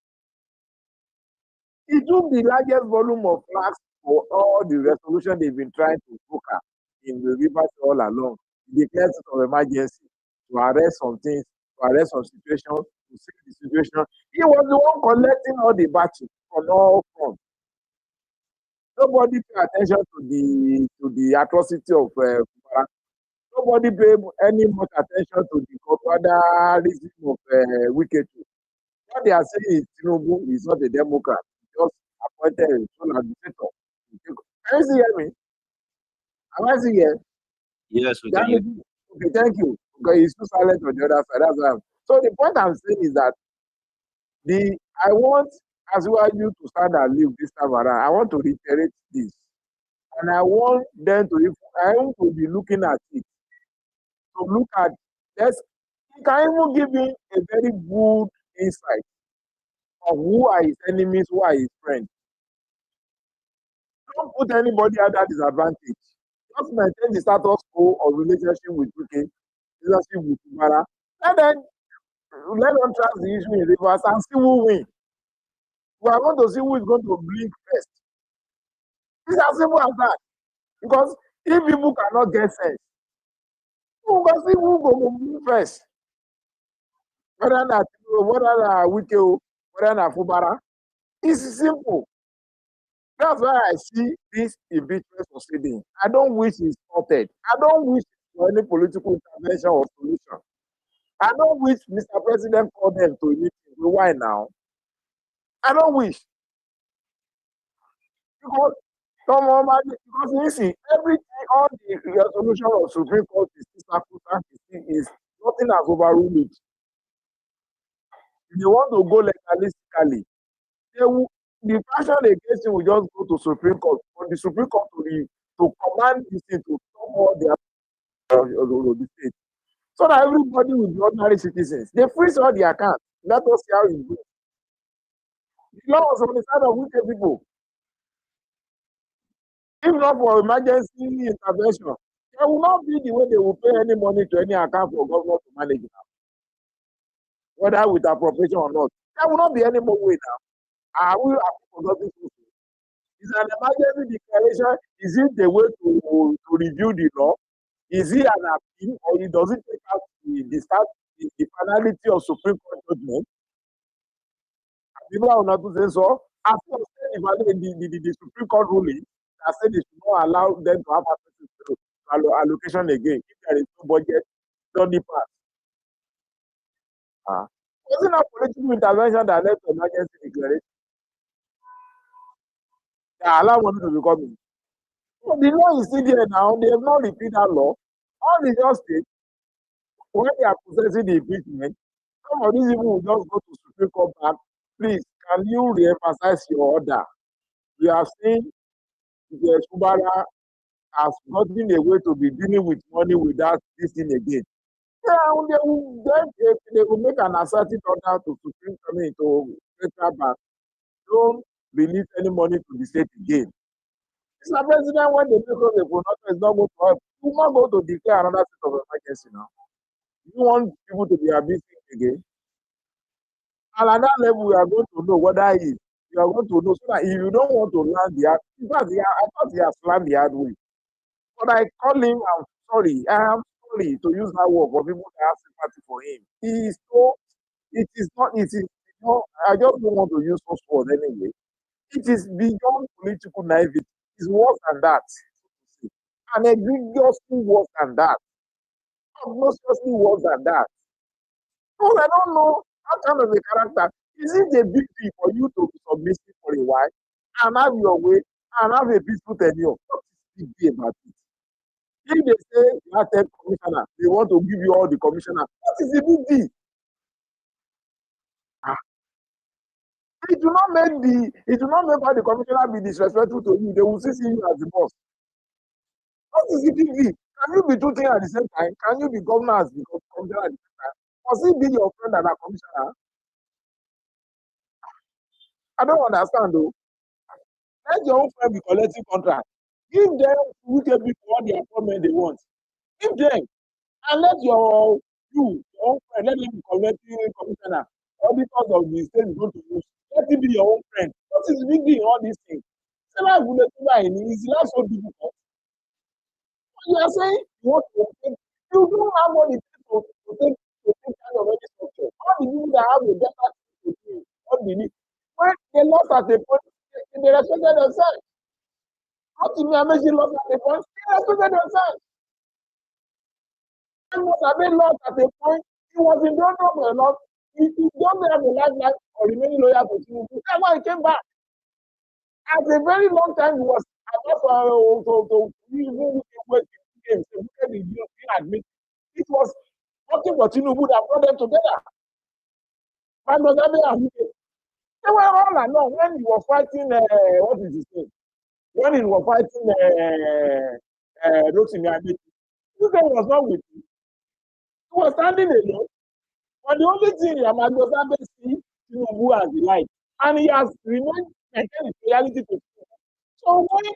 S11: He took the largest volume of flags for all the resolution they've been trying to broker in the rivers all along. He declared state of emergency to arrest some things, to arrest some situations, to see the situation. He was the one collecting all the batches from all fronts. Nobody paid attention to the atrocity of Fubara. Nobody paid any much attention to the godfatherism of Wike. What they are saying is Tinubu is not a Democrat. He just appointed a sole administrator. Can you see me? Am I seeing here?
S13: Yes, we can hear.
S11: Okay, thank you. Because he's too silent on the other side. That's why. So the point I'm saying is that I want Asiwaju to stand and leave this time around. I want to reiterate this. And I want them to be looking at it. To look at this. He can even give me a very good insight of who are his enemies, who are his friends. Don't put anybody at that disadvantage. Just maintain the status quo of relationship with Wike, relationship with Fubara. Let them trust the issue in reverse and see who win. We are going to see who is going to blink first. It's as simple as that. Because if people cannot get sense, we will see who will blink first. Whether not Wike, whether not Fubara. It's simple. That's why I see this impeachment proceeding. I don't wish it's sorted. I don't wish for any political intervention or solution. I don't wish Mr. President called them to a meeting. Why now? I don't wish. Because because listen, everything, all the resolution of Supreme Court is nothing has overruled it. If they want to go legalistically, the passion against it will just go to Supreme Court, for the Supreme Court to command this thing to stop all the state. So that everybody will be ordinary citizens. They freeze all the accounts. Let us see how it goes. The law was on the side of wicked people. If not for emergency intervention, there will not be the way they will pay any money to any account for government to manage it now. Whether with appropriation or not. There will not be any more way now. Are we forgotten? Is an emergency declaration, is it the way to review the law? Is it an appeal, or does it take out the finality of Supreme Court judgment? People are not to say so. After the Supreme Court ruling, that said they should not allow them to have access to allocation again if there is no budget, don't pass. Wasn't a political intervention that led to emergency declaration? They allow money to be coming. So the law is still there now. They have not repeated that law. All the just states, when they are processing the impeachment, some of these people will just go to Supreme Court back. Please, can you re-emphasize your order? We have seen the Fubara has gotten a way to be dealing with money without this thing again. Yeah, they will make an assertive order to Supreme Court to Central Bank. Don't release any money to the state again. Mr. President, when they make us a pronounce, is not going to help. You will not go to declare another state of emergency now. You want people to be abusing again? And at that level, we are going to know whether you are going to know. So that if you don't want to land the hard, in fact, I thought he has planned the hard way. But I call him, I'm sorry. I am sorry to use that word for people that have sympathy for him. He is so, it is not, I just don't want to use those words anyway. It is beyond political naivety. It's worse than that. And egregiously worse than that. Obnoxiously worse than that. Because I don't know how kind of a character. Is it a big deal for you to be submissive for a while and have your way and have a peaceful tenure? What is the big deal about it? If they say you have 10 commissioners, they want to give you all the commissioners. What is the big deal? It do not make all the commissioners be disrespectful to you. They will see you as the boss. What is the big deal? Can you be two things at the same time? Can you be governor as the commissioner at the same time? Must he be your friend and a commissioner? I don't understand though. Let your own friend be collecting contract. Give them wicked people all the appointment they want. Give them. And let your own friend, let him be collecting commissioner. All because of the state going to use. Let him be your own friend. What is the big deal in all these things? Is life so difficult? You are saying you want to take, you don't have what it takes to take kind of any structure. All the people that have a better thing to do, what they need. When they lost at the point, they respected themselves. How to me, I mention lost at the point, they respected themselves. When must have been lost at the point, he was in London for a lot. He don't have a lifeline or remaining loyal to Tinubu. That's why he came back. At a very long time, he was to even games. It was working for Tinubu that brought them together. They were all along when he was fighting, what is his name? When he was fighting Rotimi Ameti. This guy was not with him. He was standing alone. But the only thing Yamagosabe see Tinubu as the light. And he has remained maintained his loyalty to Tinubu. So when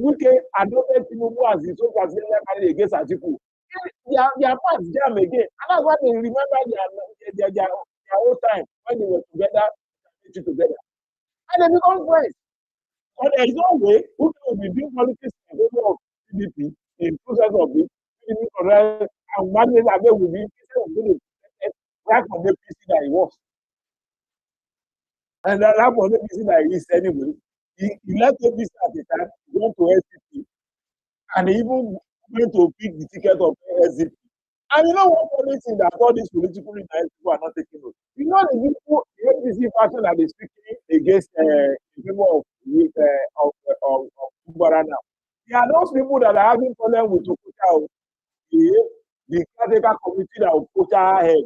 S11: Wike adopted Tinubu as his own presidential candidate against Atiku, their paths jam again. And that's why they remember their old time when they were together. And they become friends. But there is no way Wike will be doing politics in favor of PDP in process of this. And Madness Abe will be right from the PC that he was. And that was the PC that he is anyway. He left APC at the time, went to SDP, and he even went to pick the ticket of SDP.
S19: And you know one funny thing that all these politically nice people are not taking note. You know the people, the APC faction that is speaking against the people of Fubara now. They are those people that are having problem with Okucha, the caretaker committee that Okucha head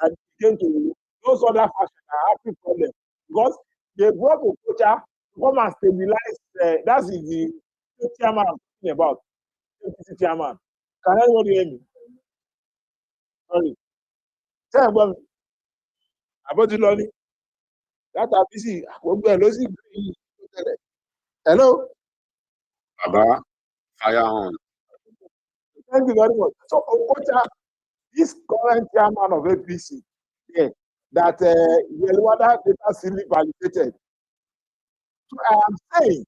S19: that came to those other factions are having problem because they brought Okucha to come and stabilize. That's the chairman I'm talking about, APC chairman. Can anybody hear me? Sorry. Tell me about the learning. That are busy. Hello.
S13: Baba, fire on.
S19: Thank you very much. So Okocha, this current chairman of APC, yeah, that Yelwada data silly validated. So I am saying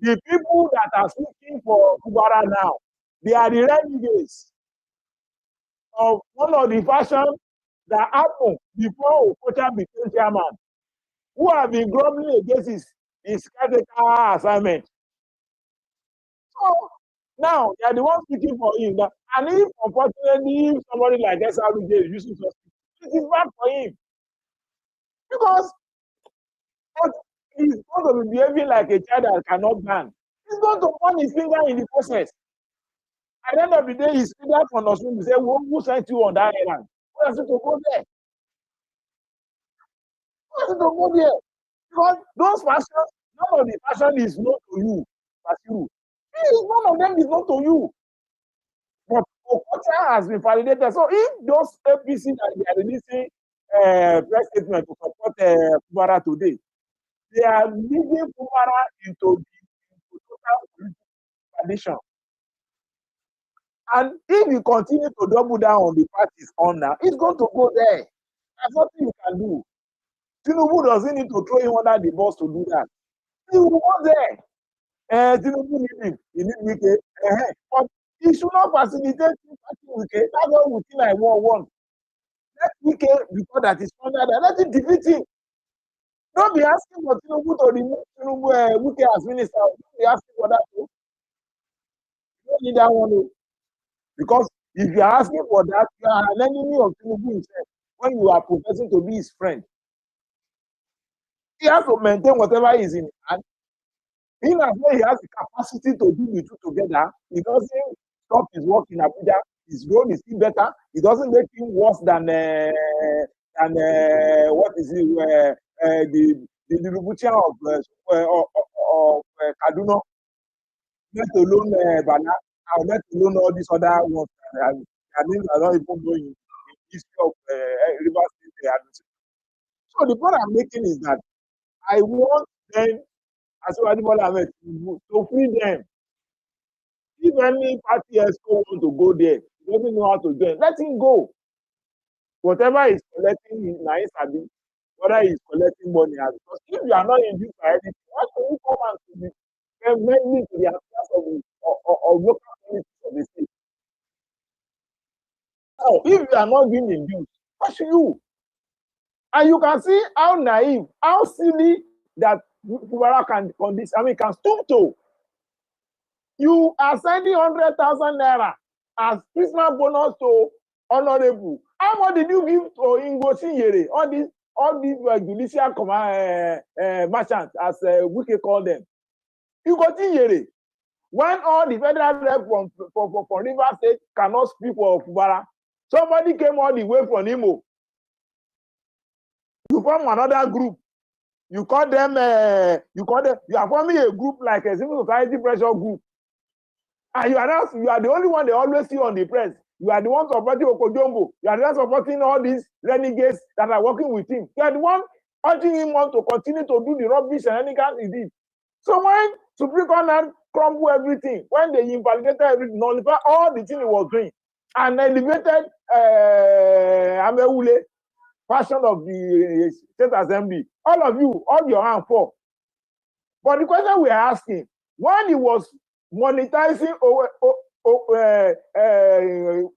S19: the people that are speaking for Fubara now, they are the renegades of one of the fashion that happened before Okocha became chairman, who have been grumbling against his caretaker assignment. So now they are the ones speaking for him. And if unfortunately if somebody like SRJ is using such, it is bad for him. Because he's going to be behaving like a child that cannot ban. He's going to burn his finger in the process. At the end of the day, his finger from us will say, who sent you on that island? Who has to go there? Who has to go there? Because those fashions, none of the fashion is known to you. But you. None of them is known to you. But Okocha has been validated. So if those APC that they are releasing press statement to support Fubara today, they are leading Fubara into total tradition. And if you continue to double down on the party's honor, it's going to go there. There's nothing you can do. Tinubu doesn't need to throw him under the bus to do that. He will go there. Tinubu need him. He need Wike. But he should not facilitate Wike. That's what we think I want. Let Wike, because that is under there, let him defeat him. Don't be asking for Tinubu to remove Wike as minister. Don't be asking for that. You don't need that one. Because if you are asking for that, you are an enemy of Tinubu himself when you are professing to be his friend. He has to maintain whatever is in hand. In as well, he has the capacity to do the two together. He doesn't stop his work in Abuja. His road is still better. It doesn't make him worse than what is it? The Lubuchian of Kaduna. Let alone Bana, let alone all these other ones. I mean, I don't even know in history of River State administration. So the point I'm making is that I want them, as well as to free them. If any party else want to go there, he doesn't know how to join, let him go. Whatever he's collecting is nice, whether he's collecting money. Because if you are not induced by anything, why should you come and be mainly to the affairs of local politics of the state? Now, if you are not being induced, why should you? And you can see how naive, how silly that Fubara can stoop to. You are sending 100,000 naira as Christmas bonus to honorable. How much did you give to Ngozi Yere? All these judicial merchants, as Wike call them. Ngozi Yere. When all the federal rep from River State cannot speak for Fubara, somebody came all the way from Imo. You form another group. You call them, you are forming a group like a civil society pressure group. And you are the only one they always see on the press. You are the one supporting Okojombo. You are the one supporting all these renegades that are working with him. You are the one urging him on to continue to do the rubbish and anything he did. So when Supreme Court now crumble everything, when they invalidated everything, nullified all the things he was doing, and elevated Ameule, passion of the State Assembly, all of you, all your hand for. But the question we are asking, when he was monetizing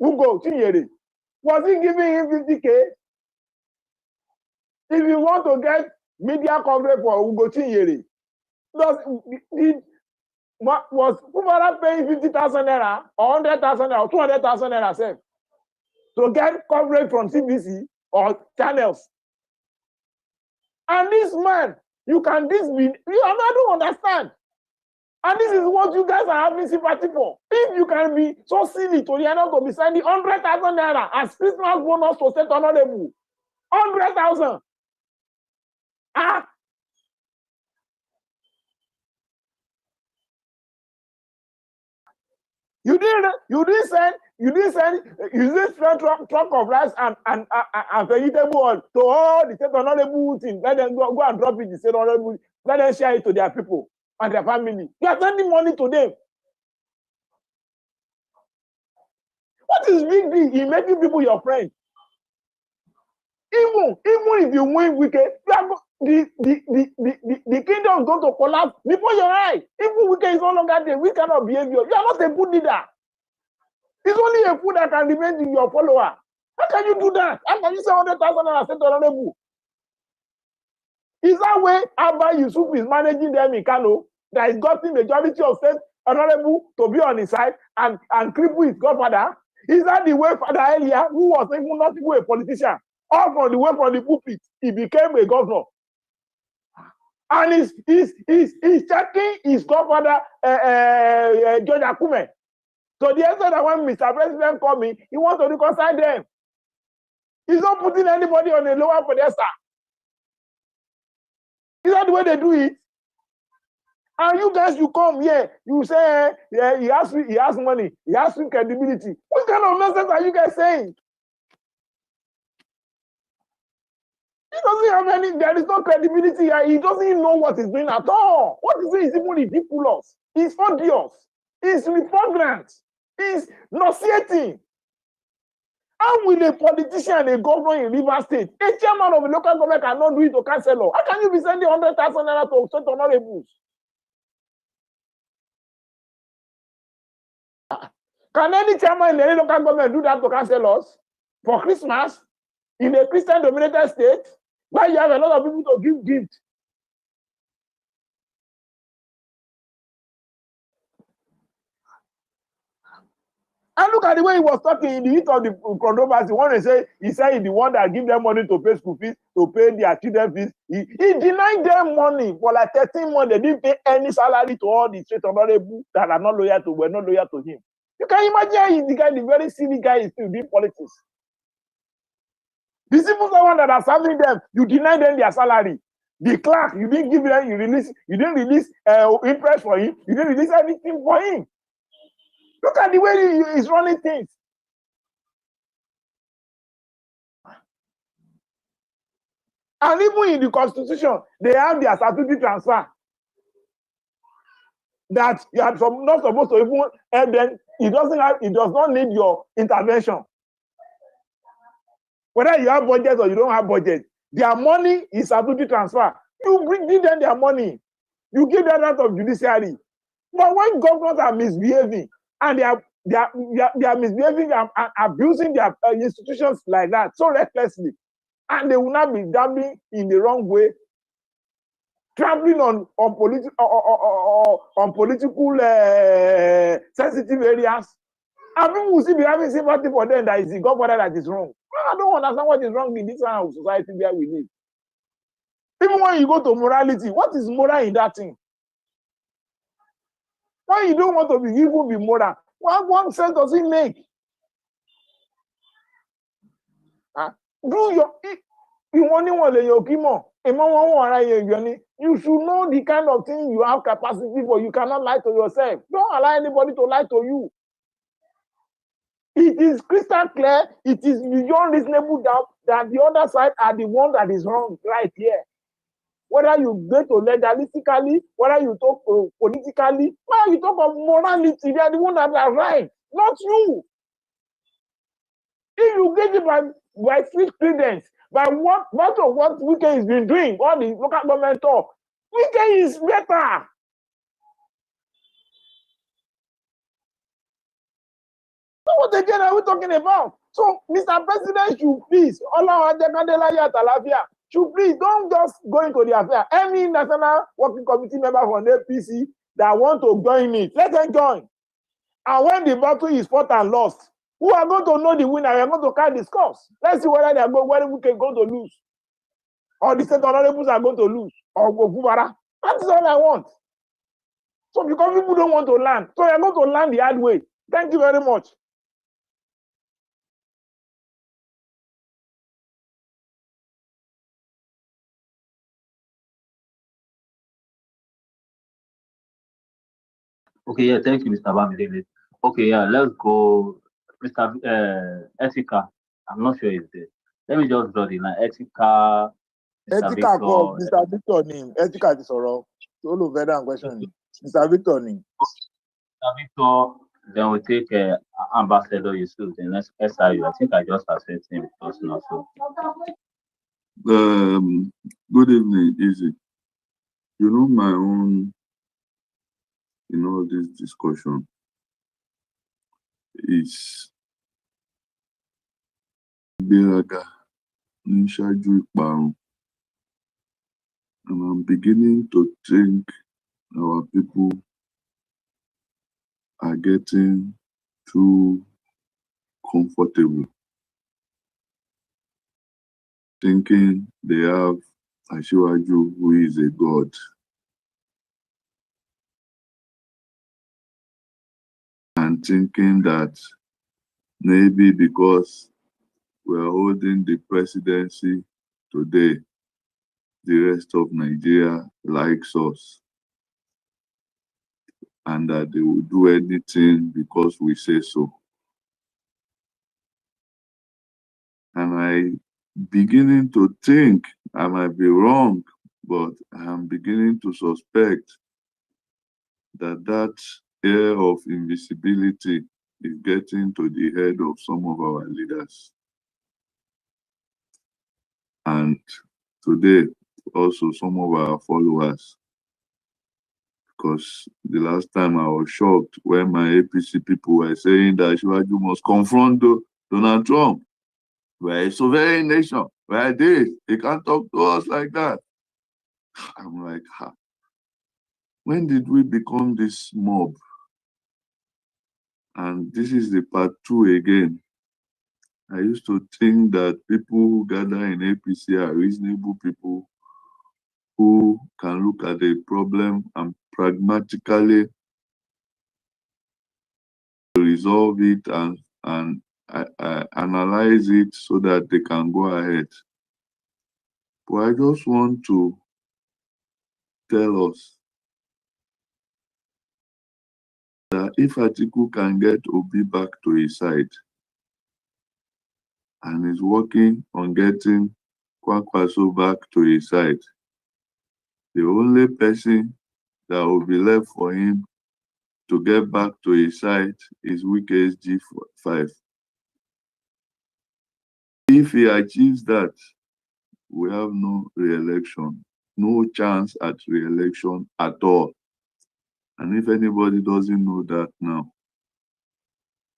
S19: Ugo Chinyere, was he giving him 50K? If you want to get media coverage for Ugo Chinyere, was Fubara paying 50,000 naira or 100,000 naira or 200,000 naira? to get coverage from CBC or channels. And this man, I don't understand. And this is what you guys are having sympathy for. If you can be so silly to the end to be sending 100,000 naira as Christmas bonus to State Honorable. 100,000. Ah. You didn't send truck of rice and vegetable oil to all the State Honorable thing. Let them go and drop it the State Honorable. Let them share it to their people and their family. You are sending money to them. What is big deal in making people your friends? Even if you win wicked, the kingdom is going to collapse before your eyes. Even wicked is no longer there. We cannot behavior. You are not a good leader. It's only a fool that can remain in your follower. How can you do that? How can you say 100,000 and State Honorable? Is that way Abba Yusuf is managing them in Kano? That is gotten majority of State Honorable to be on his side and cripple his godfather? Is that the way Father Elia, who was even not even a politician, all from the way from the pulpit, he became a governor? And he's checking his godfather, George Akume. So the answer that when Mr. President called me, he wants to reconcile them. He's not putting anybody on a lower pedestal. Is that the way they do it? And you guys, you come here, you say, yeah, he has money, he has credibility. What kind of nonsense are you guys saying? He doesn't have any, there is no credibility here. He doesn't even know what he's doing at all. What he's doing is even ridiculous. It's odious. It's repugnant. It's nauseating. How will a politician, a governor in Rivers State, a chairman of a local government cannot do it to councillor? How can you be sending 100,000 naira to State Honorables? Can any chairman in any local government do that to councillors for Christmas in a Christian-dominated state where you have a lot of people to give gifts? And look at the way he was talking in the heat of the controversy. He said he's the one that give them money to pay school fees, to pay their children fees. He denied them money for like 13 months. They didn't pay any salary to all the State Honorable that were not loyal to him. You can imagine the very silly guy is still doing politics. The civil servant that are serving them, you deny them their salary. The clerk, you didn't give them, you didn't release interest for him, you didn't release anything for him. Look at the way he's running things. And even in the Constitution, they have their statutory transfer. That you are not supposed to even, and then it does not need your intervention. Whether you have budget or you don't have budget, their money is statutory transfer. You give them their money. You give them that of judiciary. But when governments are misbehaving, and they are misbehaving and abusing their institutions like that so recklessly, and they will not be dabbling in the wrong way, traveling on political sensitive areas, and people will still be having sympathy for them that is the godfather that is wrong. I don't understand what is wrong in this kind of society where we live. Even when you go to morality, what is moral in that thing? Why you don't want to be evil, be moral? What sense does it make? You should know the kind of thing you have capacity for. You cannot lie to yourself. Don't allow anybody to lie to you. It is crystal clear, it is beyond reasonable doubt that the other side are the one that is wrong right here. Whether you go to legalistically, whether you talk politically, whether you talk of morality, they are the one that are right, not you. If you get it by free credence, by what Wike has been doing, all the local government talk, Wike is better. So what again are we talking about? So, Mr. President, should please, should please don't just go into the affair. Any National Working Committee member from the APC that want to join it, let them join. And when the battle is fought and lost, Who are going to know the winner? We are going to carry the scores. Let's see whether they are going, whether we can go to lose, or the state honorables are going to lose, or go Fubara. That is all I want. So because people don't want to learn, so you're going to learn the hard way. Thank you very much.
S2: Okay, yeah, thank you, Mr. Bamidele. Okay, yeah, let's go, Mr. Ethica. I'm not sure if there. Let me just draw the line. Ethica, Mr.
S19: Ethical call,
S2: Victor.
S19: Mr. Victor name. Ethical is all. Solo better question. Mr. Victor name.
S2: Mr. Victor, then we take Ambassador Yusuf, the next SIU. I think I just accept him because not so.
S18: Good evening, Easy. You know my own in all this discussion is Biraga Nishaju Ikparun. And I'm beginning to think our people are getting too comfortable, thinking they have Ashiwaju who is a god. And thinking that maybe because we're holding the presidency today, the rest of Nigeria likes us, and that they will do anything because we say so. And I beginning to think, I might be wrong, but I'm beginning to suspect that air of invisibility is getting to the head of some of our leaders. And today, also some of our followers. Because the last time I was shocked when my APC people were saying that Shiwaju must confront Donald Trump. We're a sovereign nation. We're this. They can't talk to us like that. I'm like, when did we become this mob? And this is the part 2 again. I used to think that people who gather in APC are reasonable people who can look at the problem and pragmatically resolve it and analyze it so that they can go ahead. But I just want to tell us that if Atiku can get Obi back to his side and is working on getting Kwakwaso back to his side, the only person that will be left for him to get back to his side is Wike's G5. If he achieves that, we have no re-election, no chance at re-election at all. And if anybody doesn't know that now,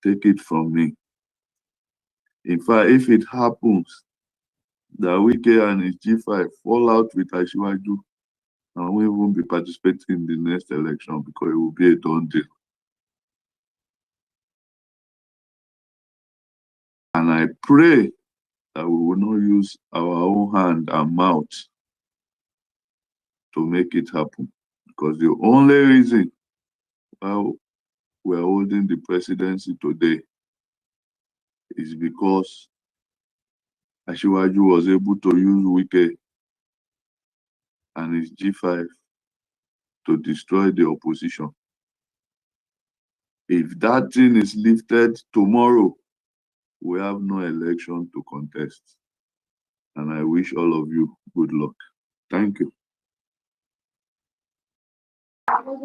S18: take it from me. In fact, if it happens that Wike and his G5 fall out with Ashiwaju, and we won't be participating in the next election because it will be a done deal. And I pray that we will not use our own hand and mouth to make it happen. Because the only reason why we're holding the presidency today is because Ashiwaju was able to use Wike and his G5 to destroy the opposition. If that thing is lifted tomorrow, we have no election to contest. And I wish all of you good luck. Thank you.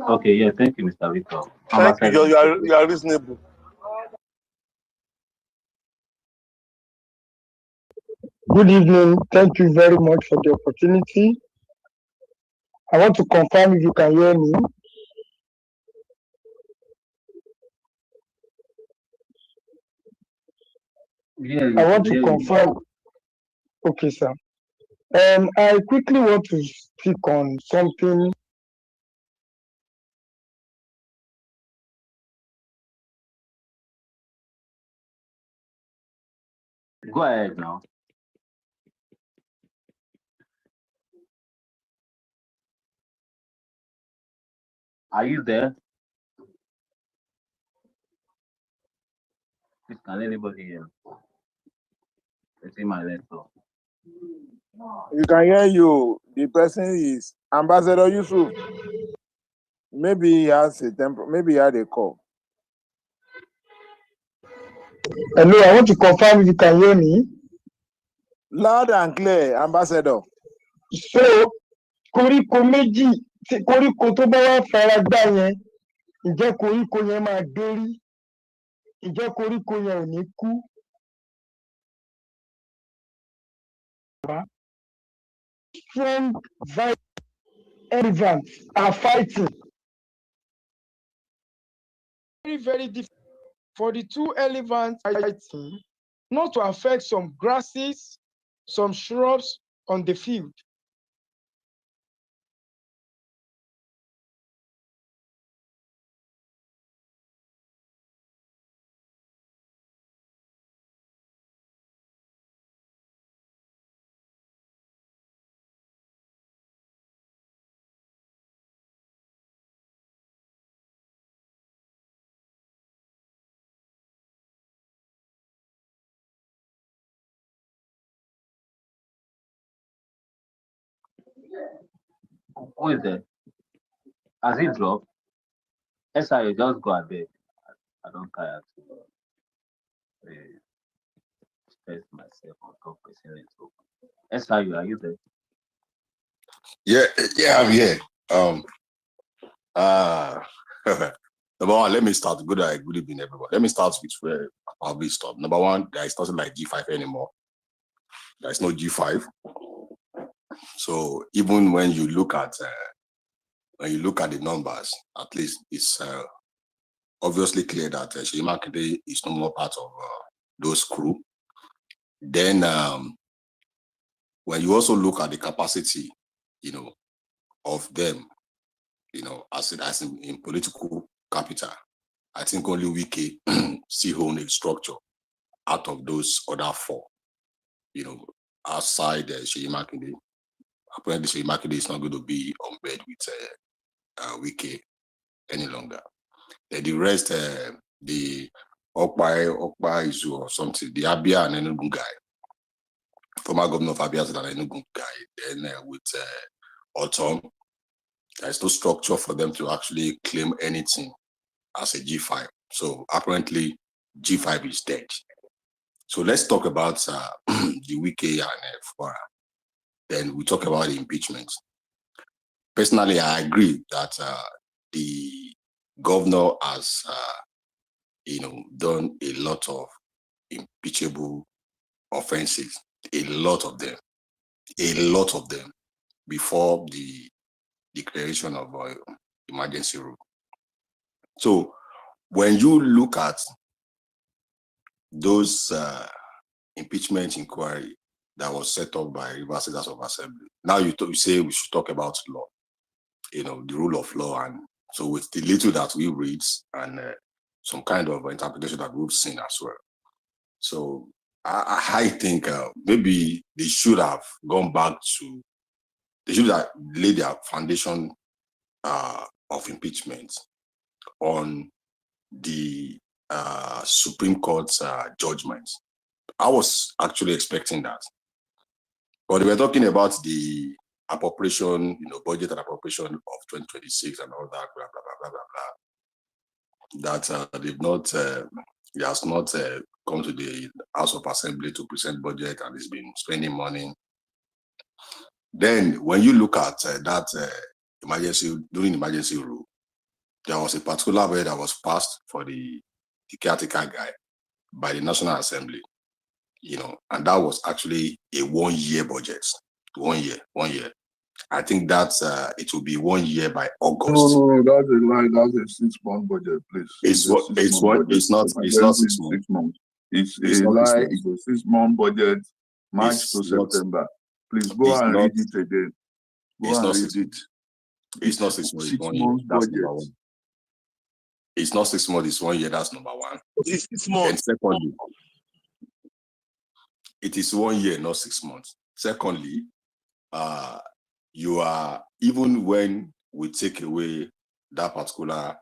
S2: Okay, yeah, thank you, Mr. Victor.
S15: Thank you, you are reasonable.
S20: Good evening. Thank you very much for the opportunity. I want to confirm if you can hear me.
S2: Yeah,
S20: I want to confirm. Okay, sir. I quickly want to speak on something.
S2: Go ahead now. Are you there? Please, can anybody hear? It's in my laptop.
S19: You can hear you. The person is Ambassador Yusuf. Maybe he has a temper. Maybe he had a call.
S20: Hello, I want to confirm if you can hear me.
S19: Loud and clear, Ambassador.
S20: So, koríko méjì tí koríko tó bá wá fara gbá yẹn, ǹjẹ́ koríko yẹn máa dórí? Ǹjẹ́ koríko yẹn ò ní kú? Strong elephants are fighting. Very, very difficult for the two elephants fighting not to affect some grasses, some shrubs on the field.
S2: Who is there? Has he dropped? SI, just go a bit. I don't care to stress myself on top of it. SI, are you there?
S21: Yeah, I'm here. Number one, let me start. Good evening, everyone. Let me start with where I'll be stopped. Number one, there is nothing like G5 anymore. There is no G5. So even when you look at the numbers, at least it's obviously clear that Seyi Makinde is no more part of those crew. Then when you also look at the capacity, of them, as in political capital, I think only Wike still own a structure out of those other four, outside Seyi Makinde. Apparently, Seyi Makinde is not going to be on bed with Wike any longer. The rest, the Okpa Izu or something, the Abia and Enugu guy, former governor of Abia and Enugu guy, then with Otom, there's no structure for them to actually claim anything as a G5. So apparently, G5 is dead. So let's talk about the Wike and Fubara. Then we talk about the impeachment. Personally, I agree that the governor has, done a lot of impeachable offenses, a lot of them, before the declaration of emergency rule. So when you look at those impeachment inquiry that was set up by Rivers State House of Assembly, now you say we should talk about law, the rule of law, and so with the little that we read and some kind of interpretation that we've seen as well. So I think maybe they should have gone back to, they should have laid their foundation of impeachment on the Supreme Court's judgment. I was actually expecting that. But we were talking about the appropriation, budget and appropriation of 2026 and all that, blah, blah, blah, blah, blah, blah. That they've not, he has not come to the House of Assembly to present budget and he's been spending money. Then when you look at that during emergency rule, there was a particular bill that was passed for the caretaker guy by the National Assembly, and that was actually a 1 year budget. 1 year. I think that's it will be 1 year by August.
S18: No, that's a lie. That's a 6-month budget, please.
S21: It's not 6 months.
S18: It's a lie. It's a 6-month budget, March to September. Please go and read it again. Go and read it.
S21: It's not 6 months.
S18: 6 months budget.
S21: It's not 6 months. It's 1 year. That's number one.
S15: It's 6 months.
S21: And it is 1 year, not 6 months. Secondly, you are, even when we take away that particular,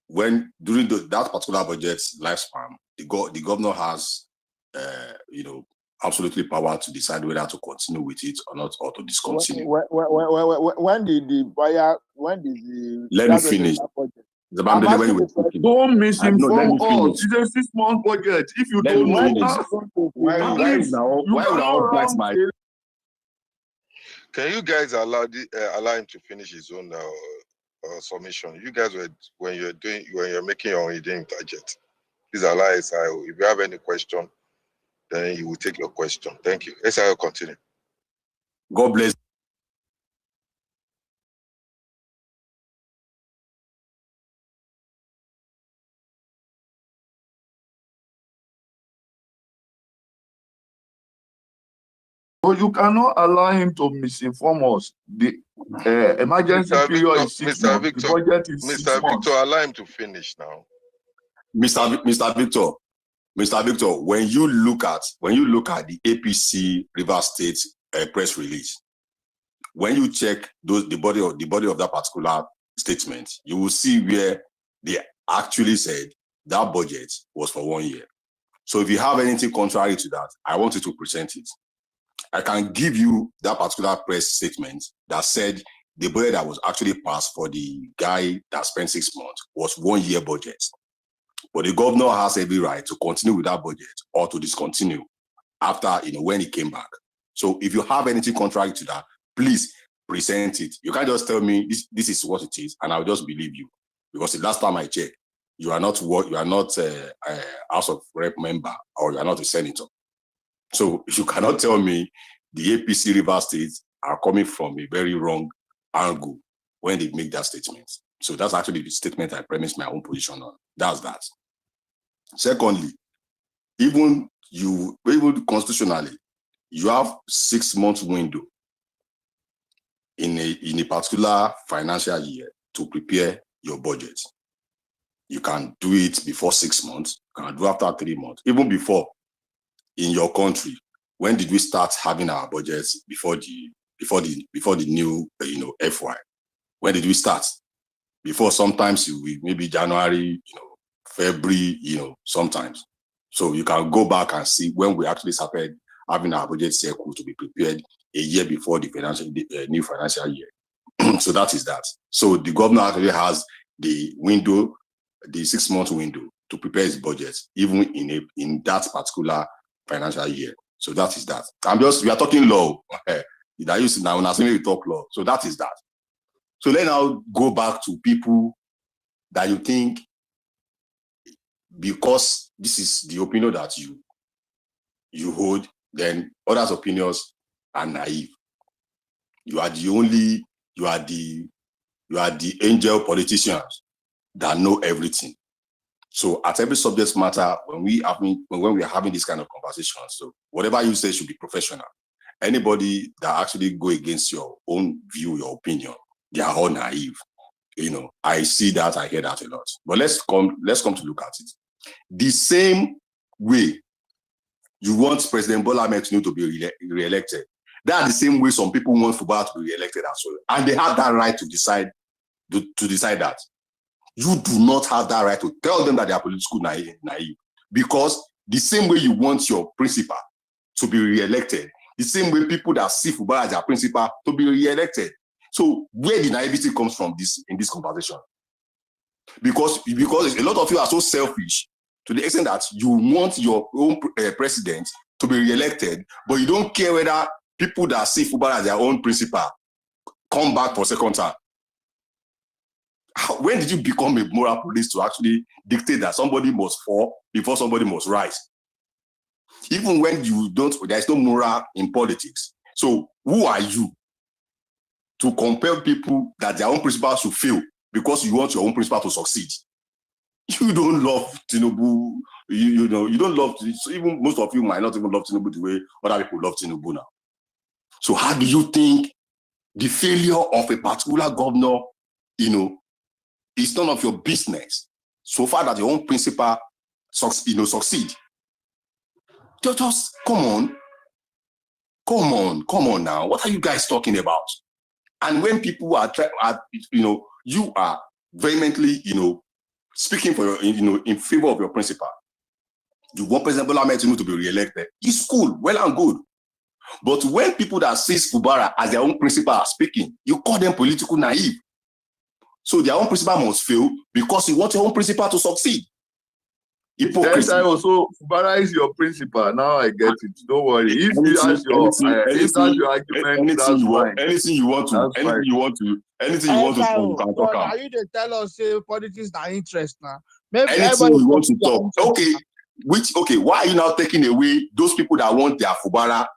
S21: when during that particular budget's lifespan, the governor has, absolutely power to decide whether to continue with it or not, or to discontinue.
S19: When did the buyer? When did the?
S21: Let me finish.
S19: Don't misinform us.
S21: It's
S19: a 6-month budget. If you
S21: Let
S19: don't
S21: me
S19: know,
S21: finish. Why
S5: Can you guys allow him to finish his own submission? You guys were when you're making your own, you didn't interject. Please allow SIO. If you have any question, then he will take your question. Thank you. SIO, continue.
S21: God bless.
S19: But you cannot allow him to misinform us. The emergency period is 6 months. The budget is 6 months.
S5: Mr. Victor, allow him to finish now.
S21: Mr. Victor, when you look at the APC Rivers State press release, when you check the body of that particular statement, you will see where they actually said that budget was for 1 year. So if you have anything contrary to that, I want you to present it. I can give you that particular press statement that said the budget that was actually passed for the guy that spent 6 months was 1 year budget. But the governor has every right to continue with that budget or to discontinue after, when he came back. So if you have anything contrary to that, please present it. You can't just tell me this is what it is, and I'll just believe you. Because the last time I checked, you are not a House of Rep member, or you are not a senator. So you cannot tell me the APC River States are coming from a very wrong angle when they make that statement. So that's actually the statement I premise my own position on. That's that. Secondly, even constitutionally, you have 6 months window in a particular financial year to prepare your budget. You can do it before 6 months, you can do after 3 months, even before. In your country, when did we start having our budgets before the new FY? When did we start? Before, sometimes maybe January, February, sometimes. So you can go back and see when we actually started having our budget cycle to be prepared a year before the new financial year. So that is that. So the governor actually has the 6 month window to prepare his budget, even in that particular financial year. So that is that. We are talking law. That used to now when I say we talk law. So that is that. So let's now go back to people that you think, because this is the opinion that you hold, then others' opinions are naive. You are the angel politicians that know everything. So at every subject matter, when we are having this kind of conversation, so whatever you say should be professional. Anybody that actually go against your own view, your opinion, they are all naive. I see that, I hear that a lot. But let's come to look at it. The same way you want President Bola Ahmed Tinubu to be re-elected, that's the same way some people want Fubara to be re-elected as well. And they have that right to decide that. You do not have that right to tell them that they are political naive, because the same way you want your principal to be re-elected, the same way people that see Fubara as their principal to be re-elected. So where the naivety comes from in this conversation? Because a lot of you are so selfish to the extent that you want your own president to be re-elected, but you don't care whether people that see Fubara as their own principal come back for second time. When did you become a moral police to actually dictate that somebody must fall before somebody must rise? Even when there is no moral in politics. So who are you to compel people that their own principal should fail because you want your own principal to succeed? You don't love Tinubu. You don't love. So even most of you might not even love Tinubu the way other people love Tinubu now. So how do you think the failure of a particular governor, is none of your business, so far that your own principal succeed? Just come on now. What are you guys talking about? And when people are you are vehemently, speaking for your, in favor of your principal. You want President Bola Ahmed Tinubu to be re-elected. It's cool, well and good. But when people that see Fubara as their own principal are speaking, you call them political naive. So their own principal must fail because you want your own principal to succeed. Hypocrisy.
S18: Yes, also Fubara is your principal. Now I get it. Don't worry. If that's your argument, that's fine.
S21: Anything you want to, you can talk about.
S3: Are you to tell us say politics are interest now? Maybe
S21: anything you want to talk. Okay, why are you now taking away those people that want their Fubara,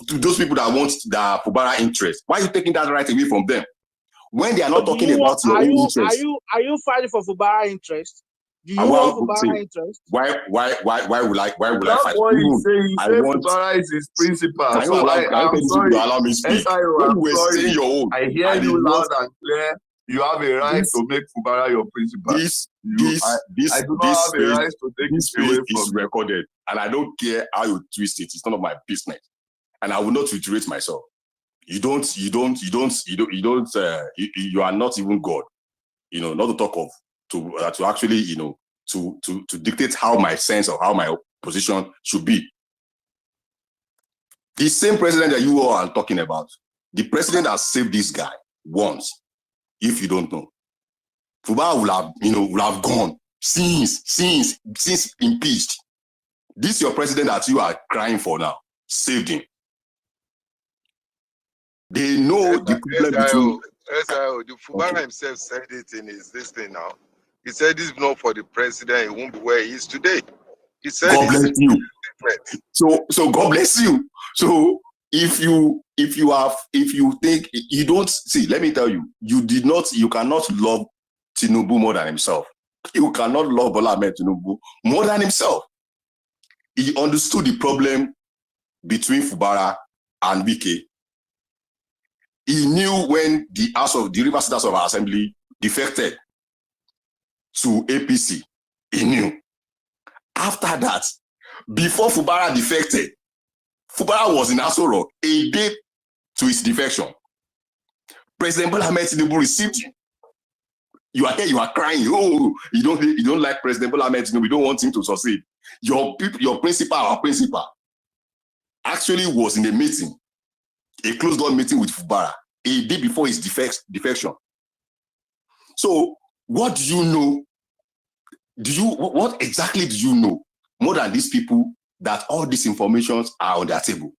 S21: to those people that want their Fubara interest? Why are you taking that right away from them? When they are not talking about your own interest.
S3: Are you fighting for Fubara interest? Do you want Fubara interest?
S21: Why would I fight?
S18: That's what he said. He said Fubara is his principal. I'm sorry.
S21: Allow me speak. When you were saying your own,
S18: I hear you loud and clear. You have a right to make Fubara your principal. I do not have a right to take it away from
S21: is recorded, and I don't care how you twist it. It's none of my business, and I will not reiterate myself. You are not even God. Not to talk of to actually, to dictate how my sense or how my position should be. The same president that you all are talking about, the president has saved this guy once. If you don't know, Fubara will have gone since impeached. This your president that you are crying for now saved him. They know the problem between.
S5: Fubara himself said it in his thing now. He said, "This is not for the president. He won't be where he is today." He said,
S21: "God bless you." So God bless you. So if you think you don't see, let me tell you, you cannot love Tinubu more than himself. You cannot love Bola Ahmed Tinubu more than himself. He understood the problem between Fubara and Wike. He knew when the River State House of Assembly defected to APC. He knew. After that, before Fubara defected, Fubara was in Aso Rock a day to his defection. President Bola Ahmed Tinubu received him. You are there, you are crying. Oh, you don't like President Bola Ahmed Tinubu. You don't want him to succeed. Your principal, our principal, actually was in a meeting, a closed-door meeting with Fubara a day before his defection. So, what do you know? What exactly do you know more than these people that all these informations are on their table?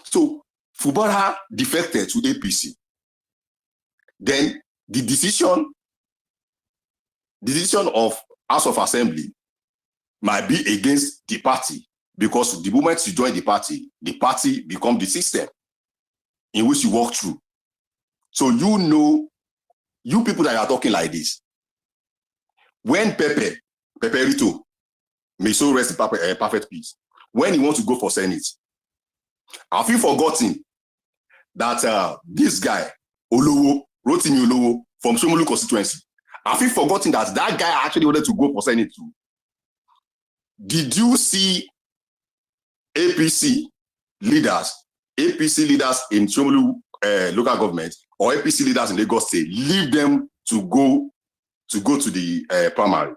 S21: So, Fubara defected to APC. Then the decision of House of Assembly might be against the party, because the moment you join the party becomes the system in which you walk through. So you people that are talking like this, when Pepe Rito, may so rest in perfect peace, when he wants to go for Senate, have you forgotten that this guy, Rotimi Olowo from Shomolu constituency, have you forgotten that guy actually wanted to go for Senate too? Did you see APC leaders in Shomolu local government or APC leaders in Lagos State leave them to go to the primary?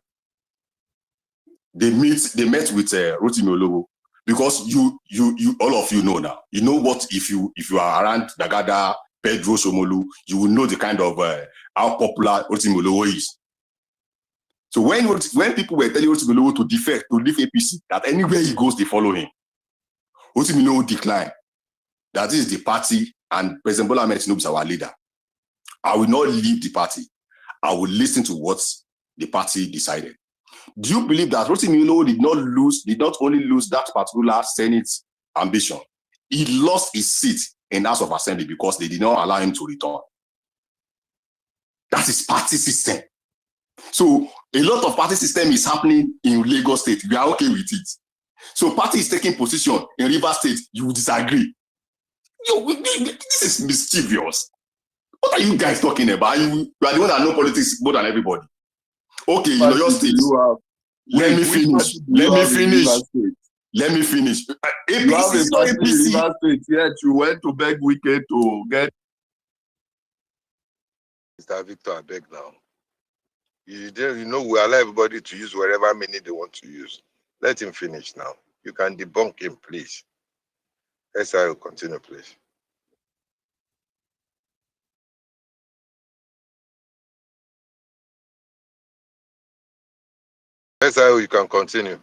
S21: They met with Rotimi Olowo, because you all of you know now. You know what, if you are around Dagada, Pedro, Shomolu, you will know the kind of how popular Rotimi Olowo is. So when people were telling Rotimi Olowo to defect, to leave APC, that anywhere he goes, they follow him, Rotimi Olowo declined. That is the party, and President Bola Ahmed Tinubu is our leader. I will not leave the party. I will listen to what the party decided. Do you believe that Rotimi Olowo did not only lose that particular Senate ambition, he lost his seat in House of Assembly because they did not allow him to return? That is party system. So a lot of party system is happening in Lagos State. We are okay with it. So party is taking position in River State, you disagree. This is mischievous. What are you guys talking about? You are the one that know politics more than everybody. Okay, your state. Let me finish. Let me finish. Let me finish.
S18: You have a
S21: APC, no
S18: party in
S21: APC.
S18: Rivers State, yet you went to beg Wike to get.
S5: Mr. Victor, I beg now. You know, we allow everybody to use whatever many they want to use. Let him finish now. You can debunk him, please. SI will continue, please. SI, you can continue.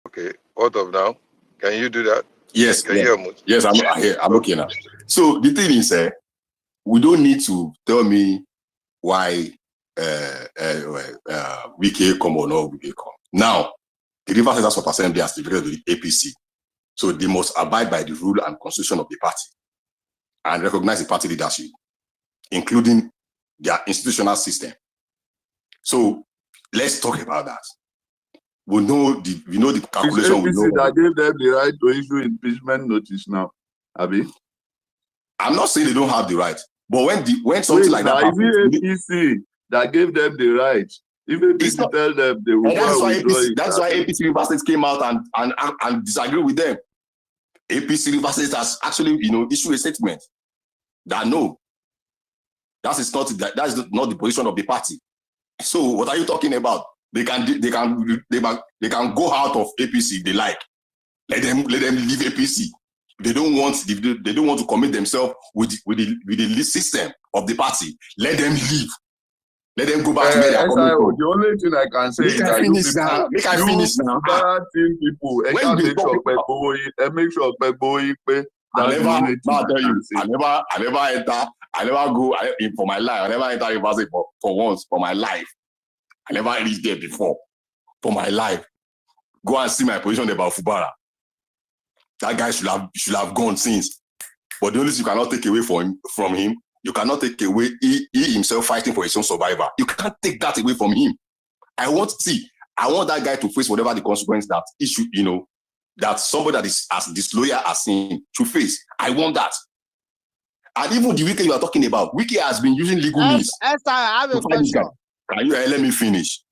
S5: Okay, what of now? Can you do that?
S21: Yes,
S5: Can you hear me?
S21: yes, I'm here. I'm okay now. So the thing is, we don't need to tell me why Wike come or not Wike come. Now, the Rivers State House of Assembly has divided to the APC, so they must abide by the rule and constitution of the party and recognize the party leadership, including their institutional system. So let's talk about that. We know the calculation.
S18: It's APC that gave them the right to issue impeachment notice now, Abi.
S21: I'm not saying they don't have the right, but when something like that happens,
S18: it's APC that gave them the right. If APC tell them they will
S21: that's why
S18: withdraw
S21: APC,
S18: it.
S21: that's why APC Rivers State came out and disagree with them. APC Rivers State has actually issued a statement that no, that is not the position of the party. So what are you talking about? They can go out of APC if they like. Let them leave APC. They don't want to commit themselves with the system of the party. Let them leave. Let them go back to where they are coming from.
S18: The only thing I can say is that
S21: Make I finish now.
S18: Bad team people, make sure Pegboy pay.
S21: I never go for my life. I never enter Rivers for once for my life. I never reached there before for my life. Go and see my position about Fubara. That guy should have gone since. But the only thing you cannot take away from him, you cannot take away he himself fighting for his own survival. You can't take that away from him. I want that guy to face whatever the consequence that he should, that somebody that is as disloyal as him should face. I want that. And even the Wike you are talking about, Wike has been using legal means.
S3: Esther, I have a question.
S21: Can you let me finish?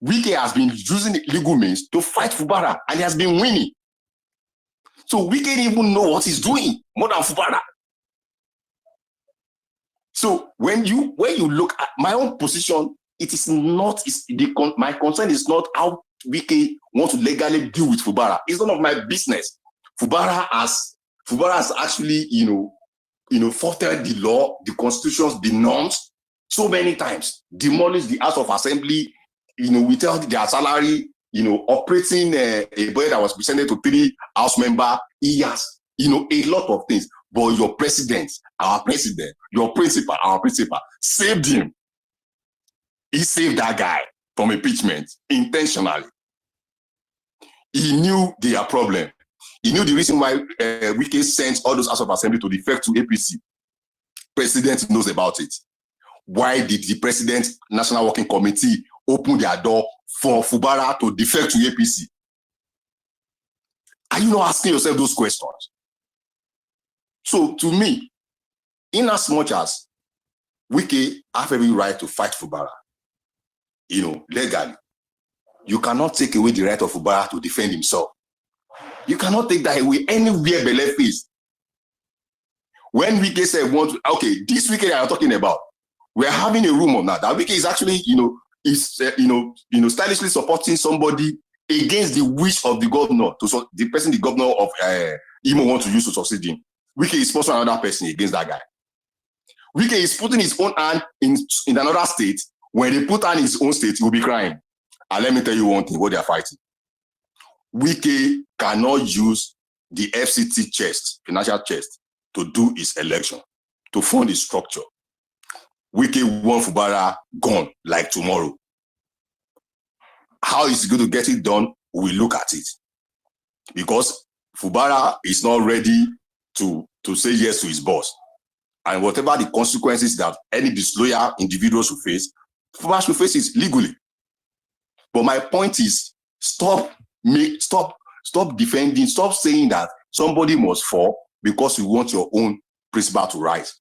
S21: Wike has been using legal means to fight Fubara, and he has been winning. So Wike didn't even know what he's doing more than Fubara. So when you look at my own position, it is not my concern is not how Wike wants to legally deal with Fubara. It's none of my business. Fubara has actually faulted the law, the constitutions, the norms so many times, demolished the House of Assembly, without their salary, operating a budget that was presented to 3 House members. He has, a lot of things. But your president, our president, your principal, our principal, saved him. He saved that guy from impeachment intentionally. He knew their problem. He knew the reason why Wike sent all those House of Assembly to defect to APC. President knows about it. Why did the President National Working Committee open their door for Fubara to defect to APC? Are you not asking yourself those questions? So to me, in as much as Wike have every right to fight Fubara, legally, you cannot take away the right of Fubara to defend himself. You cannot take that away anywhere but left face. When Wike said, this Wike that I'm talking about, we're having a rumor now that Wike is actually, stylishly supporting somebody against the wish of the governor, the person the governor of Imo wants to use to succeed him. Wike is sponsoring another person against that guy. Wike is putting his own hand in another state. When they put hand in his own state, he will be crying. And let me tell you one thing, what they are fighting. Wike cannot use the FCT chest, financial chest, to do his election, to fund his structure. Wike want Fubara gone like tomorrow. How is he going to get it done? We will look at it. Because Fubara is not ready to say yes to his boss. And whatever the consequences that any disloyal individuals will face, Fubara should face it legally. But my point is, stop defending, stop saying that somebody must fall because you want your own principle to rise.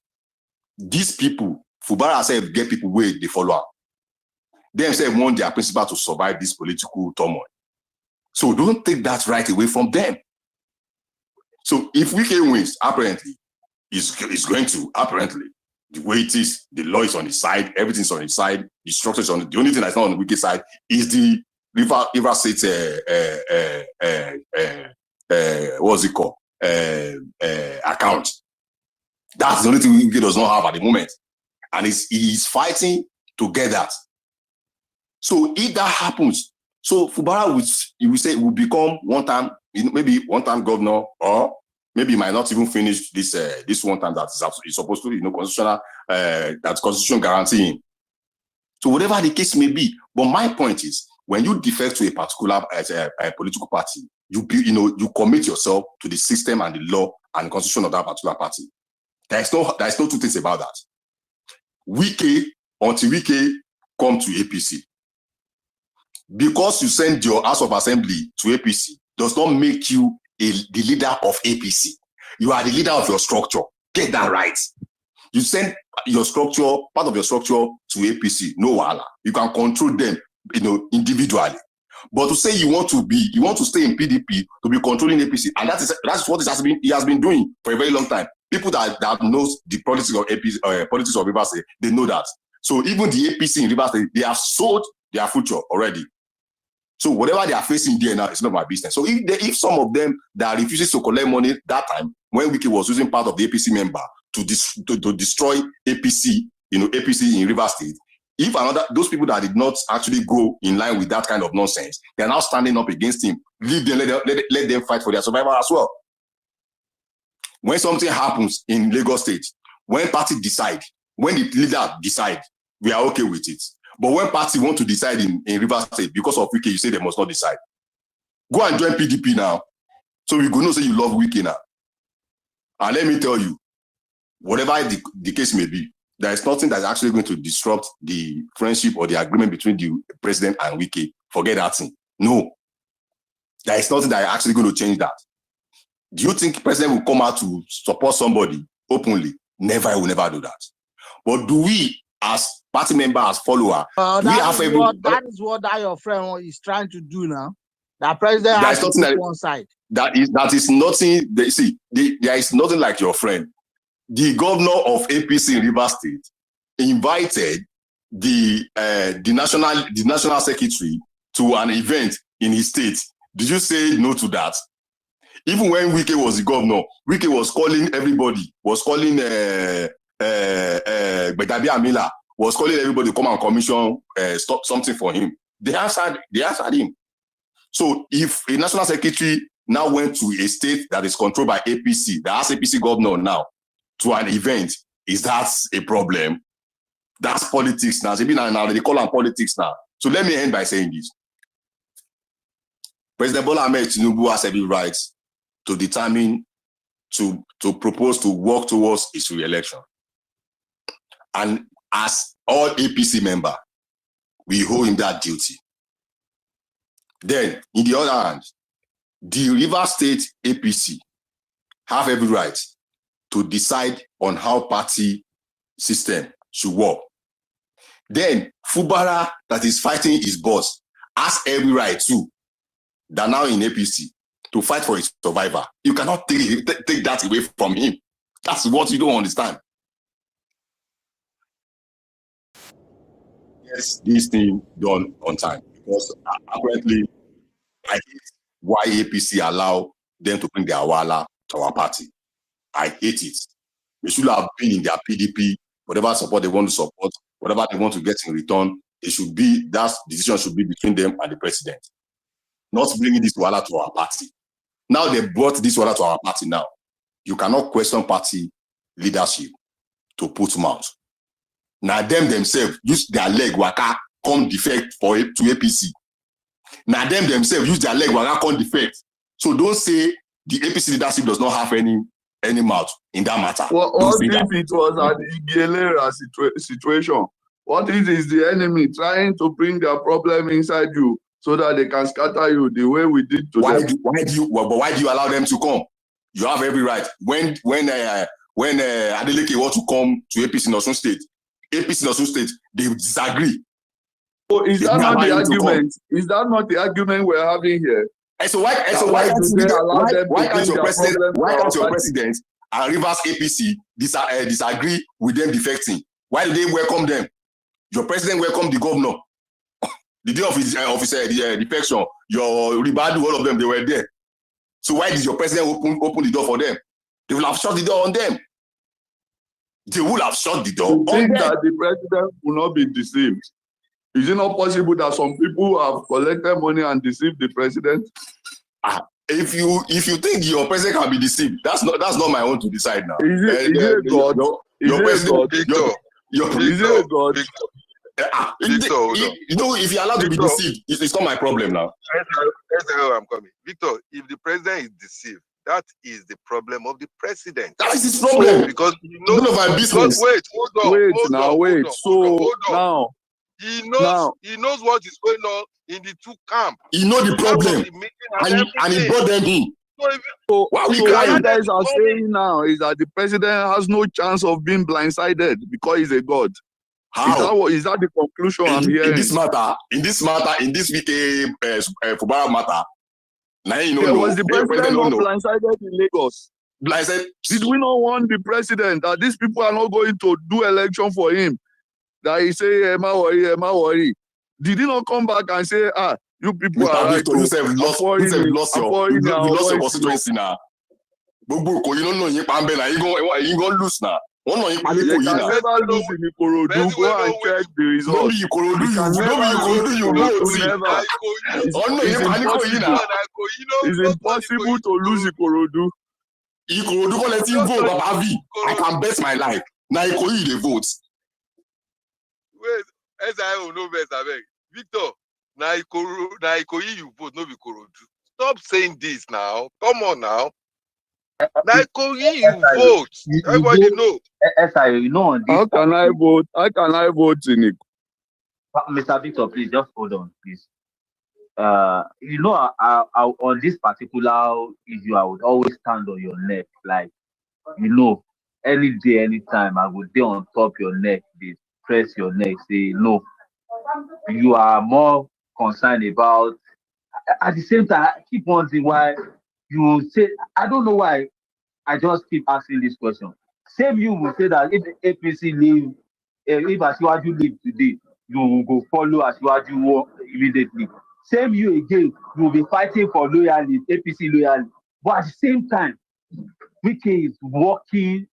S21: these people, Fubara said, get people where they follow up. They themselves want their principal to survive this political turmoil. So don't take that right away from them. So if Wike wins, apparently, is going to, apparently, the way it is, the law is on his side, everything's on his side, the structure is on the only thing that's not on the Wike side is the River State, what's it called? Account. That's the only thing Wike does not have at the moment. And he's fighting to get that. So if that happens, so Fubara will become maybe one-time governor, or maybe he might not even finish this one time that is supposed to, constitutional, that constitution guaranteeing. So whatever the case may be, but my point is, when you defect to a particular political party, you commit yourself to the system and the law and the constitution of that particular party. There is no two things about that. Until Wike come to APC, because you send your House of Assembly to APC does not make you the leader of APC. You are the leader of your structure. Get that right. You send your structure, part of your structure, to APC. No wahala. You can control them, individually. But to say you want to stay in PDP to be controlling APC, and that's what he has been doing for a very long time. People that knows the politics of APC, politics of Rivers State, they know that. So even the APC in Rivers State, they have sold their future already. So whatever they are facing there now, it's not my business. So if some of them that refuses to collect money that time, when Wike was using part of the APC member to destroy APC, APC in Rivers State, if those people that did not actually go in line with that kind of nonsense, they're now standing up against him. Leave them, let them fight for their survival as well. When something happens in Lagos State, when party decide, when the leader decide, we are okay with it. But when party want to decide in Rivers State, because of Wike, you say they must not decide. Go and join PDP now. So we go know say you love Wike now. And let me tell you, whatever the case may be, there is nothing that's actually going to disrupt the friendship or the agreement between the president and Wike. Forget that thing. No. There is nothing that is actually going to change that. Do you think the president will come out to support somebody openly? Never, I will never do that. But do we, as party member, as follower,
S3: that is what your friend is trying to do now. The president has to pick one side.
S21: That is nothing. There is nothing like your friend. The governor of APC in Rivers State invited the national secretary to an event in his state. Did you say no to that? Even when Wike was the governor, Wike was calling everybody, was calling Betabi Amila, was calling everybody to come and commission something for him. They answered him. So if a national secretary now went to a state that is controlled by APC, that has APC governor now, to an event, is that a problem? That's politics now. Now they call it politics now. So let me end by saying this. President Bola Ahmed Tinubu has every right to determine, to propose to work towards his re-election. And as all APC member, we owe him that duty. Then, in the other hand, the Rivers State APC have every right to decide on how party system should work. Then, Fubara, that is fighting his boss, has every right too, that now in APC, to fight for his survivor. You cannot take that away from him. That's what you don't understand. Yes, this thing done on time, because apparently I hate why APC allow them to bring their wala to our party. I hate it. They should have been in their PDP, whatever support they want to support, whatever they want to get in return, that decision should be between them and the president. Not bringing this wala to our party. Now they brought this wala to our party now. You cannot question party leadership to put mouth. Now them themselves use their leg waka come defect to APC. Now them themselves use their leg waka come defect. So don't say the APC leadership does not have any mouth in that matter.
S18: What if it was an Igelera situation? What if it's the enemy trying to bring their problem inside you so that they can scatter you the way we did to them?
S21: Why do you allow them to come? You have every right. When when Adeleke want to come to APC in Osun State, they disagree.
S18: So is that not the argument? Is that not the argument we're having here?
S21: And so why can't your president and Rivers APC disagree with them defecting? Why did they welcome them? Your president welcomed the governor. The day of his defection, your Ribadu, all of them, they were there. So why did your president open the door for them? They will have shut the door on them. They will have shut the door on them.
S18: You think that the president will not be deceived? Is it not possible that some people have collected money and deceived the president?
S21: If you think your president can be deceived, that's not my own to decide now.
S18: Is it a God?
S21: Your president,
S18: Victor,
S21: if you're allowed to be deceived, it's not my problem now.
S5: That's where I'm coming. Victor, if the president is deceived, that is the problem of the president.
S21: That is his problem.
S5: So, because
S21: none of our business.
S5: Wait.
S21: Now,
S5: he knows what is going on in the two camps.
S21: He knows the problem, and he brought them in.
S18: So what you guys are saying now is that the president has no chance of being blindsided because he's a god.
S21: How?
S18: Is that the conclusion I'm hearing?
S21: In this matter, in this VK Fubara matter,
S18: was the president not blindsided in Lagos?
S21: Blindsided?
S18: Did we not warn the president that these people are not going to do election for him? That he say, Emma worry. Did he not come back and say, you people are right?
S21: You say we lost your constituency now. You gonna lose now.
S18: You can never lose in Ikorodu. Go and check the results. It's impossible to lose Ikorodu.
S21: Ikorodu go let him vote, Papa V. I can bet my life. Now Ikoyi they vote.
S5: Wait, as I know best, I beg. Victor, now Ikoyi you vote, no be Ikorodu. Stop saying this now. Come on now. Now Ikoyi you vote. Everybody know.
S18: How can I vote? How can I vote in it?
S2: Mr. Victor, please just hold on, please. On this particular issue, I would always stand on your neck. Like, any day, anytime, I would be on top your neck. They press your neck, say, no. You are more concerned about. At the same time, I keep wondering why you say, I don't know why. I just keep asking this question. Same you will say that if APC leave, if Asiwaju leave today, you will go follow Asiwaju immediately. Same you again, you will be fighting for loyalty, APC loyalty. But at the same time, Wike is working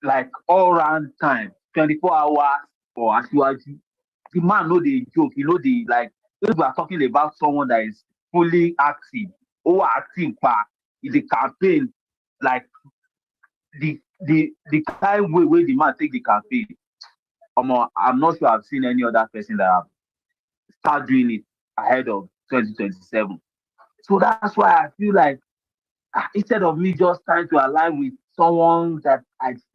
S2: like all round time, 24 hours for Asiwaju. The man know the joke, if we are talking about someone that is fully active, active in the campaign, like the kind way the man take the campaign. I'm not sure I've seen any other person that have start doing it ahead of 2027. So that's why I feel like instead of me just trying to align with someone that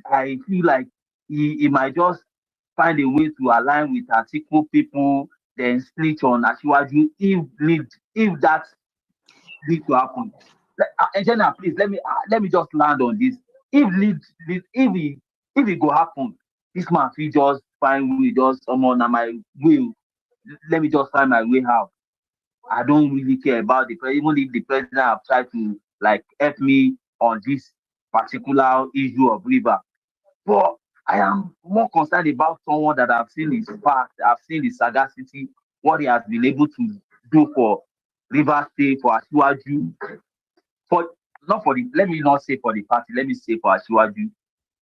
S2: I feel like he might just find a way to align with Atiku people, then snitch on Asiwaju if that needs to happen. Engineer, please let me just land on this. If it go happen, this man will just find way, just someone on my will. Let me just find my way out. I don't really care about the president, even if the president have tried to help me on this particular issue of river. But I am more concerned about someone that I've seen his past, I've seen his sagacity, what he has been able to do for River State, for Asiwaju, let me not say for the party, let me say for Asiwaju,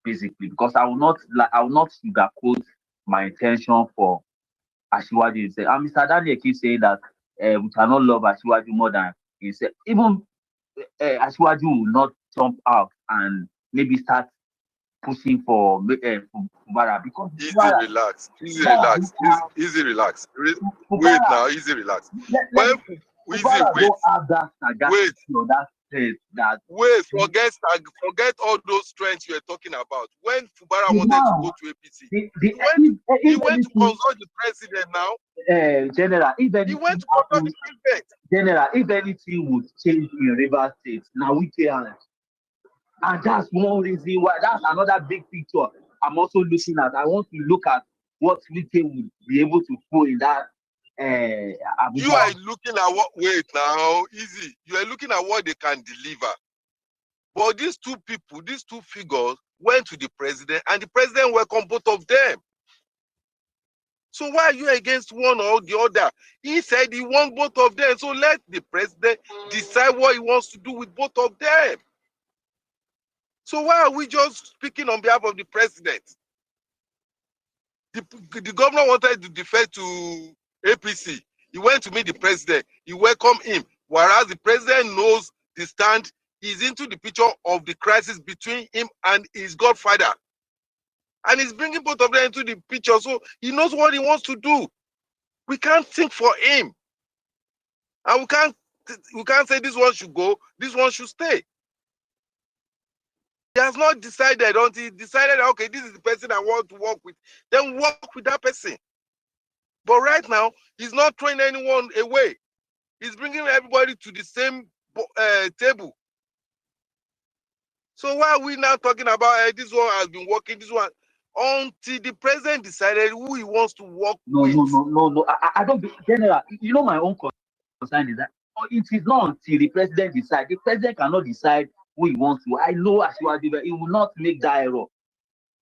S2: basically, because I will not sugarcoat my intention for Asiwaju himself. And Mr. Daniel keeps saying that we cannot love Asiwaju more than himself. Even Asiwaju will not jump out and maybe start pushing for Fubara because
S5: easy relax. Wait now, easy relax. Forget all those strengths you were talking about. When Fubara wanted to go to APC, he went to consult the president now.
S2: General,
S5: he went to consult the president.
S2: General, if anything would change in River State, now we can. And that's one reason why, that's another big picture I'm also looking at. I want to look at what Wike would be able to pull in that
S5: You are
S2: Abuja.
S5: looking at what, wait now, easy. You are looking at what they can deliver. But these two people, these two figures went to the president and the president welcomed both of them. So why are you against one or the other? He said he wants both of them. So let the president decide what he wants to do with both of them. So why are we just speaking on behalf of the president? The governor wanted to defer to APC. He went to meet the president. He welcomed him. Whereas the president knows the stand, he's into the picture of the crisis between him and his godfather. And he's bringing both of them into the picture. So he knows what he wants to do. We can't think for him. And we can't say this one should go, this one should stay. He has not decided until he decided, okay, this is the person I want to work with. Then work with that person. But right now, he's not throwing anyone away. He's bringing everybody to the same table. So why are we now talking about this one has been working, this one? Until the president decided who he wants to work with.
S2: No. I don't, General, you know my own concern is that it is not until the president decides. The president cannot decide who he wants to. I know Asiwaju, he will not make that error.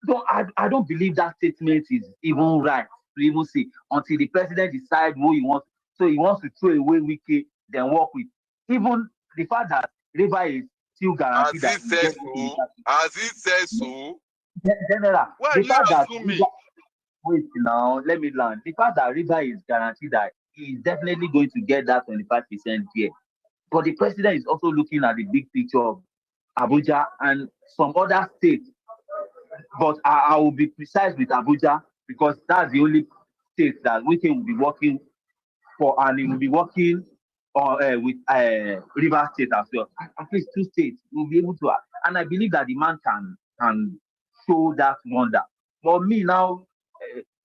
S2: So I don't believe that statement is even right to even say until the president decides who he wants. So he wants to throw away Wike, then work with. Even the fact that River is still guaranteed that he gets
S5: As he says so.
S2: General,
S5: Why
S2: the
S5: are you
S2: fact that
S5: assuming?
S2: wait now, let me learn. The fact that River is guaranteed that he is definitely going to get that 25% here. But the president is also looking at the big picture of Abuja and some other states. But I will be precise with Abuja because that's the only state that Wike will be working for, and he will be working with River State as well. At least two states will be able to, and I believe that the man can show that wonder. But me now,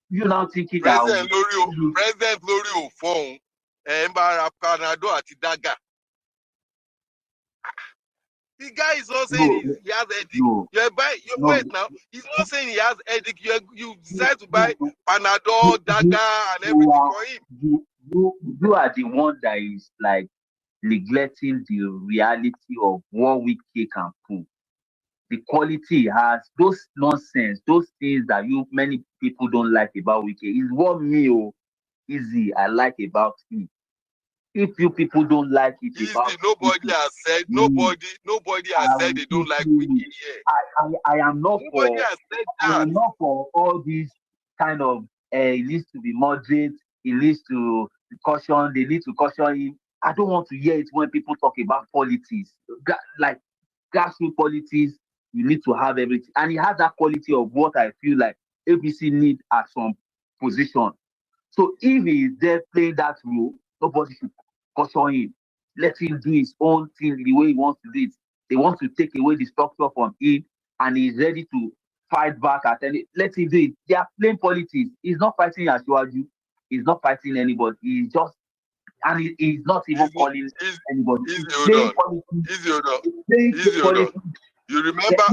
S2: you now thinking
S5: President
S2: that
S5: President Lori Ofon, Mbara Panado ati Daga. The guy is not saying he has headache. Wait now. He's not saying he has headache. You decide to buy Panadol, Daga, and everything for him.
S2: You are the one that is like neglecting the reality of what Wike can pull. The quality he has, those nonsense, those things that many people don't like about Wike is what me, easy, I like about him. If you people don't like it
S5: Easy,
S2: about
S5: nobody has said nobody has said they don't like Wike here.
S2: I am not
S5: Nobody has said that.
S2: I am not for all these kind of it needs to be moderate, it needs to caution, they need to caution him. I don't want to hear it when people talk about politics. Like grassroots politics, you need to have everything. And he has that quality of what I feel like ABC need at some position. So if he is there playing that role, nobody should caution him. Let him do his own thing the way he wants to do it. They want to take away the structure from him, and he's ready to fight back at any. Let him do it. They are playing politics. He's not fighting Asiwaju. He's not fighting anybody. He's just, and he's not even calling anybody. He's playing politics.
S5: Easy, hold on. You remember?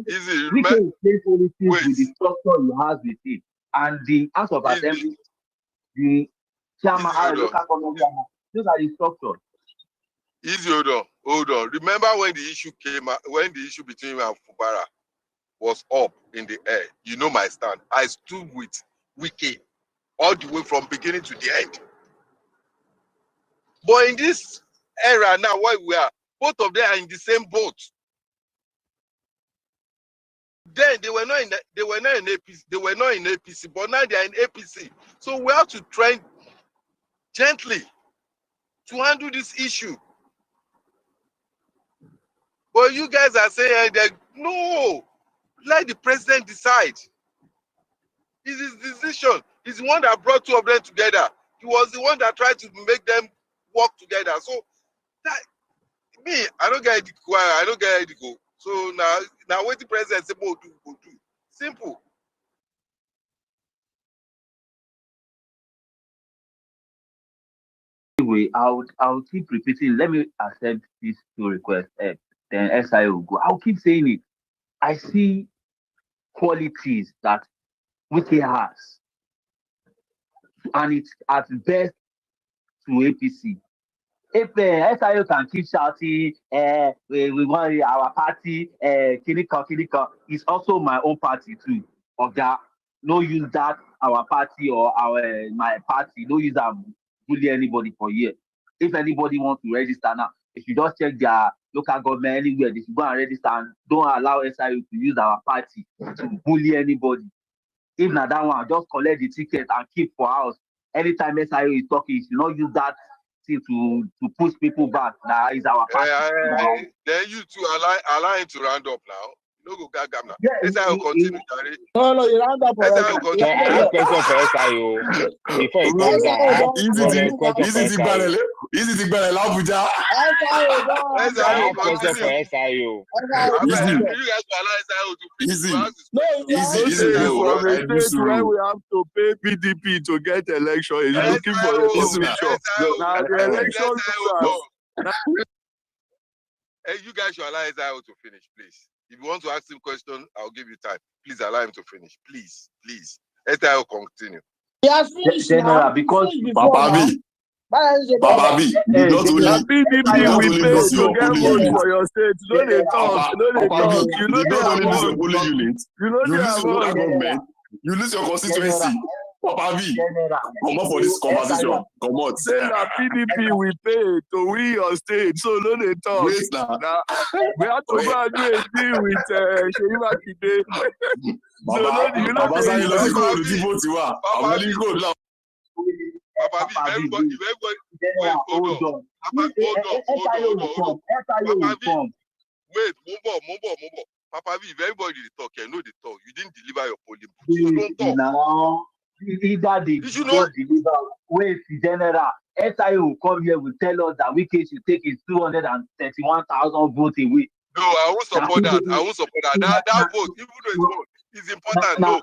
S5: Easy, remember?
S2: He's playing politics with the structure he has with it, and the House of Assembly. The chairman, those are the structures.
S5: Easy, hold on. Remember when the issue came out, when the issue between him and Fubara was up in the air? You know my stand. I stood with Wike all the way from beginning to the end. But in this era now, where we are, both of them are in the same boat. Then they were not in APC. They were not in APC, but now they are in APC. So we have to try gently to handle this issue. But you guys are saying that no, let the president decide. It's his decision. He's the one that brought two of them together. He was the one that tried to make them work together. So that me, I don't get it. I don't get it. Go. So now what the president say, go do. Simple.
S2: Anyway, I would keep repeating. Let me accept these two requests. then SIO will go. I'll keep saying it. I see qualities that Wike has, and it's at best to APC. If SIO can keep shouting, we want our party, Kinika, it's also my own party too. Of that, no use that our party or my party, no use that bully anybody for years. If anybody wants to register now, if you just check their local government anywhere, they should go and register and don't allow SIO to use our party to bully anybody. If not that one, just collect the ticket and keep for house. Anytime SIO is talking, you should not use that thing to push people back. That is our party.
S5: Then you two allow him to round up now. No go gagam now.
S2: Yeah,
S5: SIO continue, Jerry.
S3: No, you round up
S5: SIO
S3: already.
S5: continue.
S10: I have question for SIO. Before he comes down, I have question for SIO.
S21: Easy to gbẹrẹ l'Abuja.
S10: I have question for SIO.
S5: You guys allow SIO to finish.
S21: Easy.
S5: Easy.
S21: No,
S19: from a state where we have to pay PDP to get election is looking for a solution. Now the election
S5: Hey, you guys should allow SIO to finish, please. If you want to ask him question, I'll give you time. Please allow him to finish. Please. SIO continue.
S3: Yes, finished now.
S2: Because
S21: Papa B, you not only
S19: PDP we pay to get vote for your state. No dey talk. You know
S21: not only lose your
S19: they
S21: polling unit, you lose your local government, you lose your constituency. Papa B, come on for this conversation. Come on.
S19: say that PDP we pay to win your state. So no dey talk.
S21: Wait now.
S19: We have to go and do a deal with Seyi Makinde. So you know
S21: Baba Sani lọ sí kóòdù tí bó ti wà. Àwọn ní kóòdù náà.
S5: Papa B, everybody, wait, hold on. Papa B, wait, move on. Papa B, if everybody dey talk, you know they talk. You didn't deliver your polling booth, so don't talk.
S2: Now, either they don't deliver. Wait, General. SIO will come here will tell us that Wike should take his 231,000 votes away.
S5: No, I won't support that. That vote, even though it's important. No,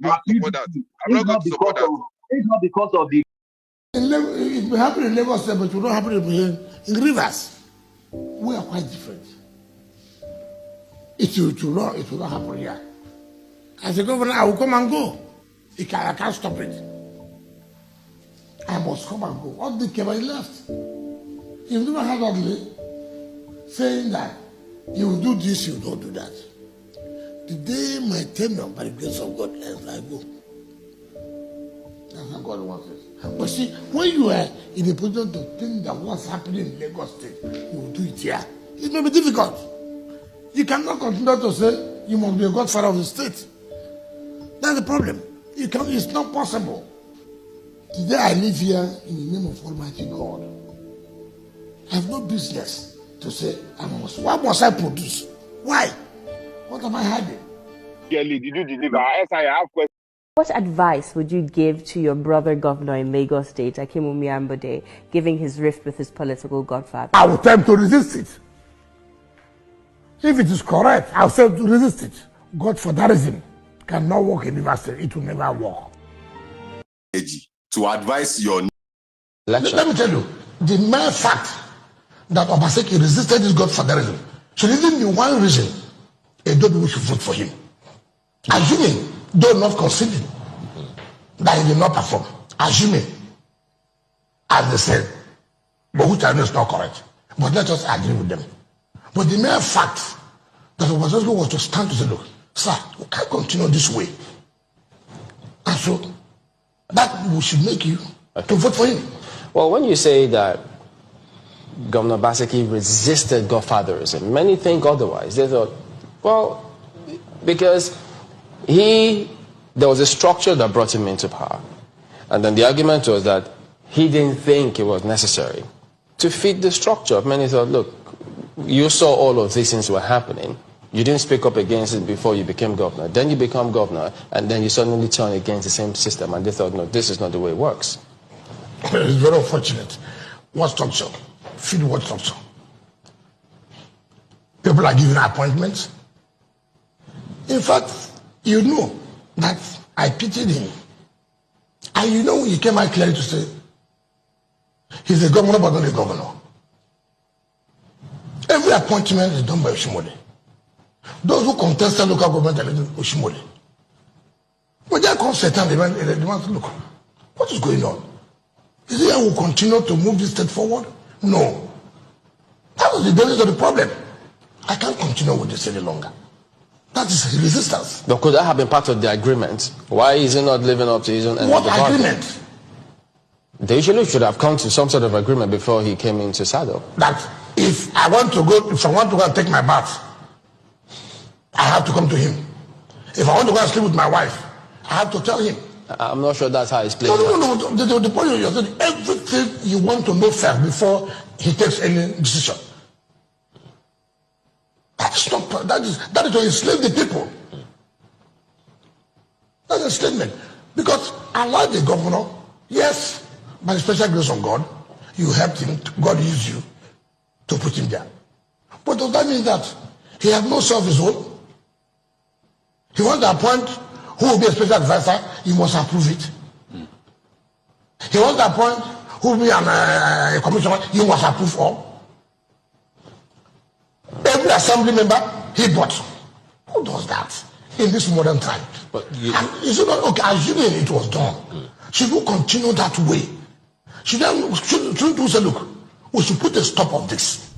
S5: I won't support that. I'm not going to support that.
S2: It's not because of the.
S4: It will happen in Lagos State, but it will not happen in Rivers. We are quite different. It will not happen here. As a governor, I will come and go. I can't stop it. I must come and go. What the Kevin left? You never had ugly saying that you will do this, you don't do that. The day my tenure, by the grace of God, ends, I go. That's how God wants it. But see, when you are in a position to think that what's happening in Lagos State, you will do it here, it may be difficult. You cannot continue to say you must be a godfather of the state. That's the problem. It's not possible. Today I live here in the name of Almighty God. I have no business to say what must I produce? Why? What am I hiding?
S10: Kelly, did you deliver? I have question.
S22: What advice would you give to your brother governor in Lagos State, Akinwumi Ambode, giving his rift with his political godfather?
S4: I will tell him to resist it. If it is correct, I will say to resist it. Godfatherism cannot work in Rivers State. It will never work.
S21: To advise your
S4: Let me tell you, the mere fact that Obaseki resisted this godfatherism should even be one reason a people should vote for him. Assuming, though not conceding, that he did not perform. Assuming, as they said, but which I know is not correct. But let us agree with them. But the mere fact that Obaseki was to stand to say, look, sir, we can't continue this way. And so, that should make you to vote for him.
S23: Well, when you say that Governor Obaseki resisted godfatherism, many think otherwise. They thought, well, because there was a structure that brought him into power. And then the argument was that he didn't think it was necessary to fit the structure. Many thought, look, you saw all of these things were happening. You didn't speak up against it before you became governor. Then you become governor, and then you suddenly turn against the same system. And they thought, no, this is not the way it works.
S4: It's very unfortunate. What structure? Feed what structure? People are given appointments. In fact, you know that I pitied him. And you know he came out clearly to say, he's a governor but not a governor. Every appointment is done by Oshimole. Those who contested local government elections, Oshimole. But there comes a time they demand to look, what is going on? Is it I will continue to move this state forward? No. That was the basis of the problem. I can't continue with this any longer. That is resistance.
S23: But could that have been part of the agreement? Why is he not living up to his own end?
S4: What agreement?
S23: They usually should have come to some sort of agreement before he came into saddle.
S4: That if I want to go and take my bath, I have to come to him. If I want to go and sleep with my wife, I have to tell him.
S23: I'm not sure that's how it's playing.
S4: No. The point you're saying, everything you want to know first before he takes any decision. That is to enslave the people. That's enslavement. Because allow the governor, yes, by the special grace of God, you helped him, God used you to put him there. But does that mean that he has no say of his own? He wants to appoint who will be a special advisor, he must approve it. He wants to appoint who will be a commissioner, you must approve all. Every assembly member, he bought. Who does that in this modern time?
S23: But
S4: is it not okay? Assuming it was done, should we continue that way? Shouldn't we say, look, we should put a stop of this?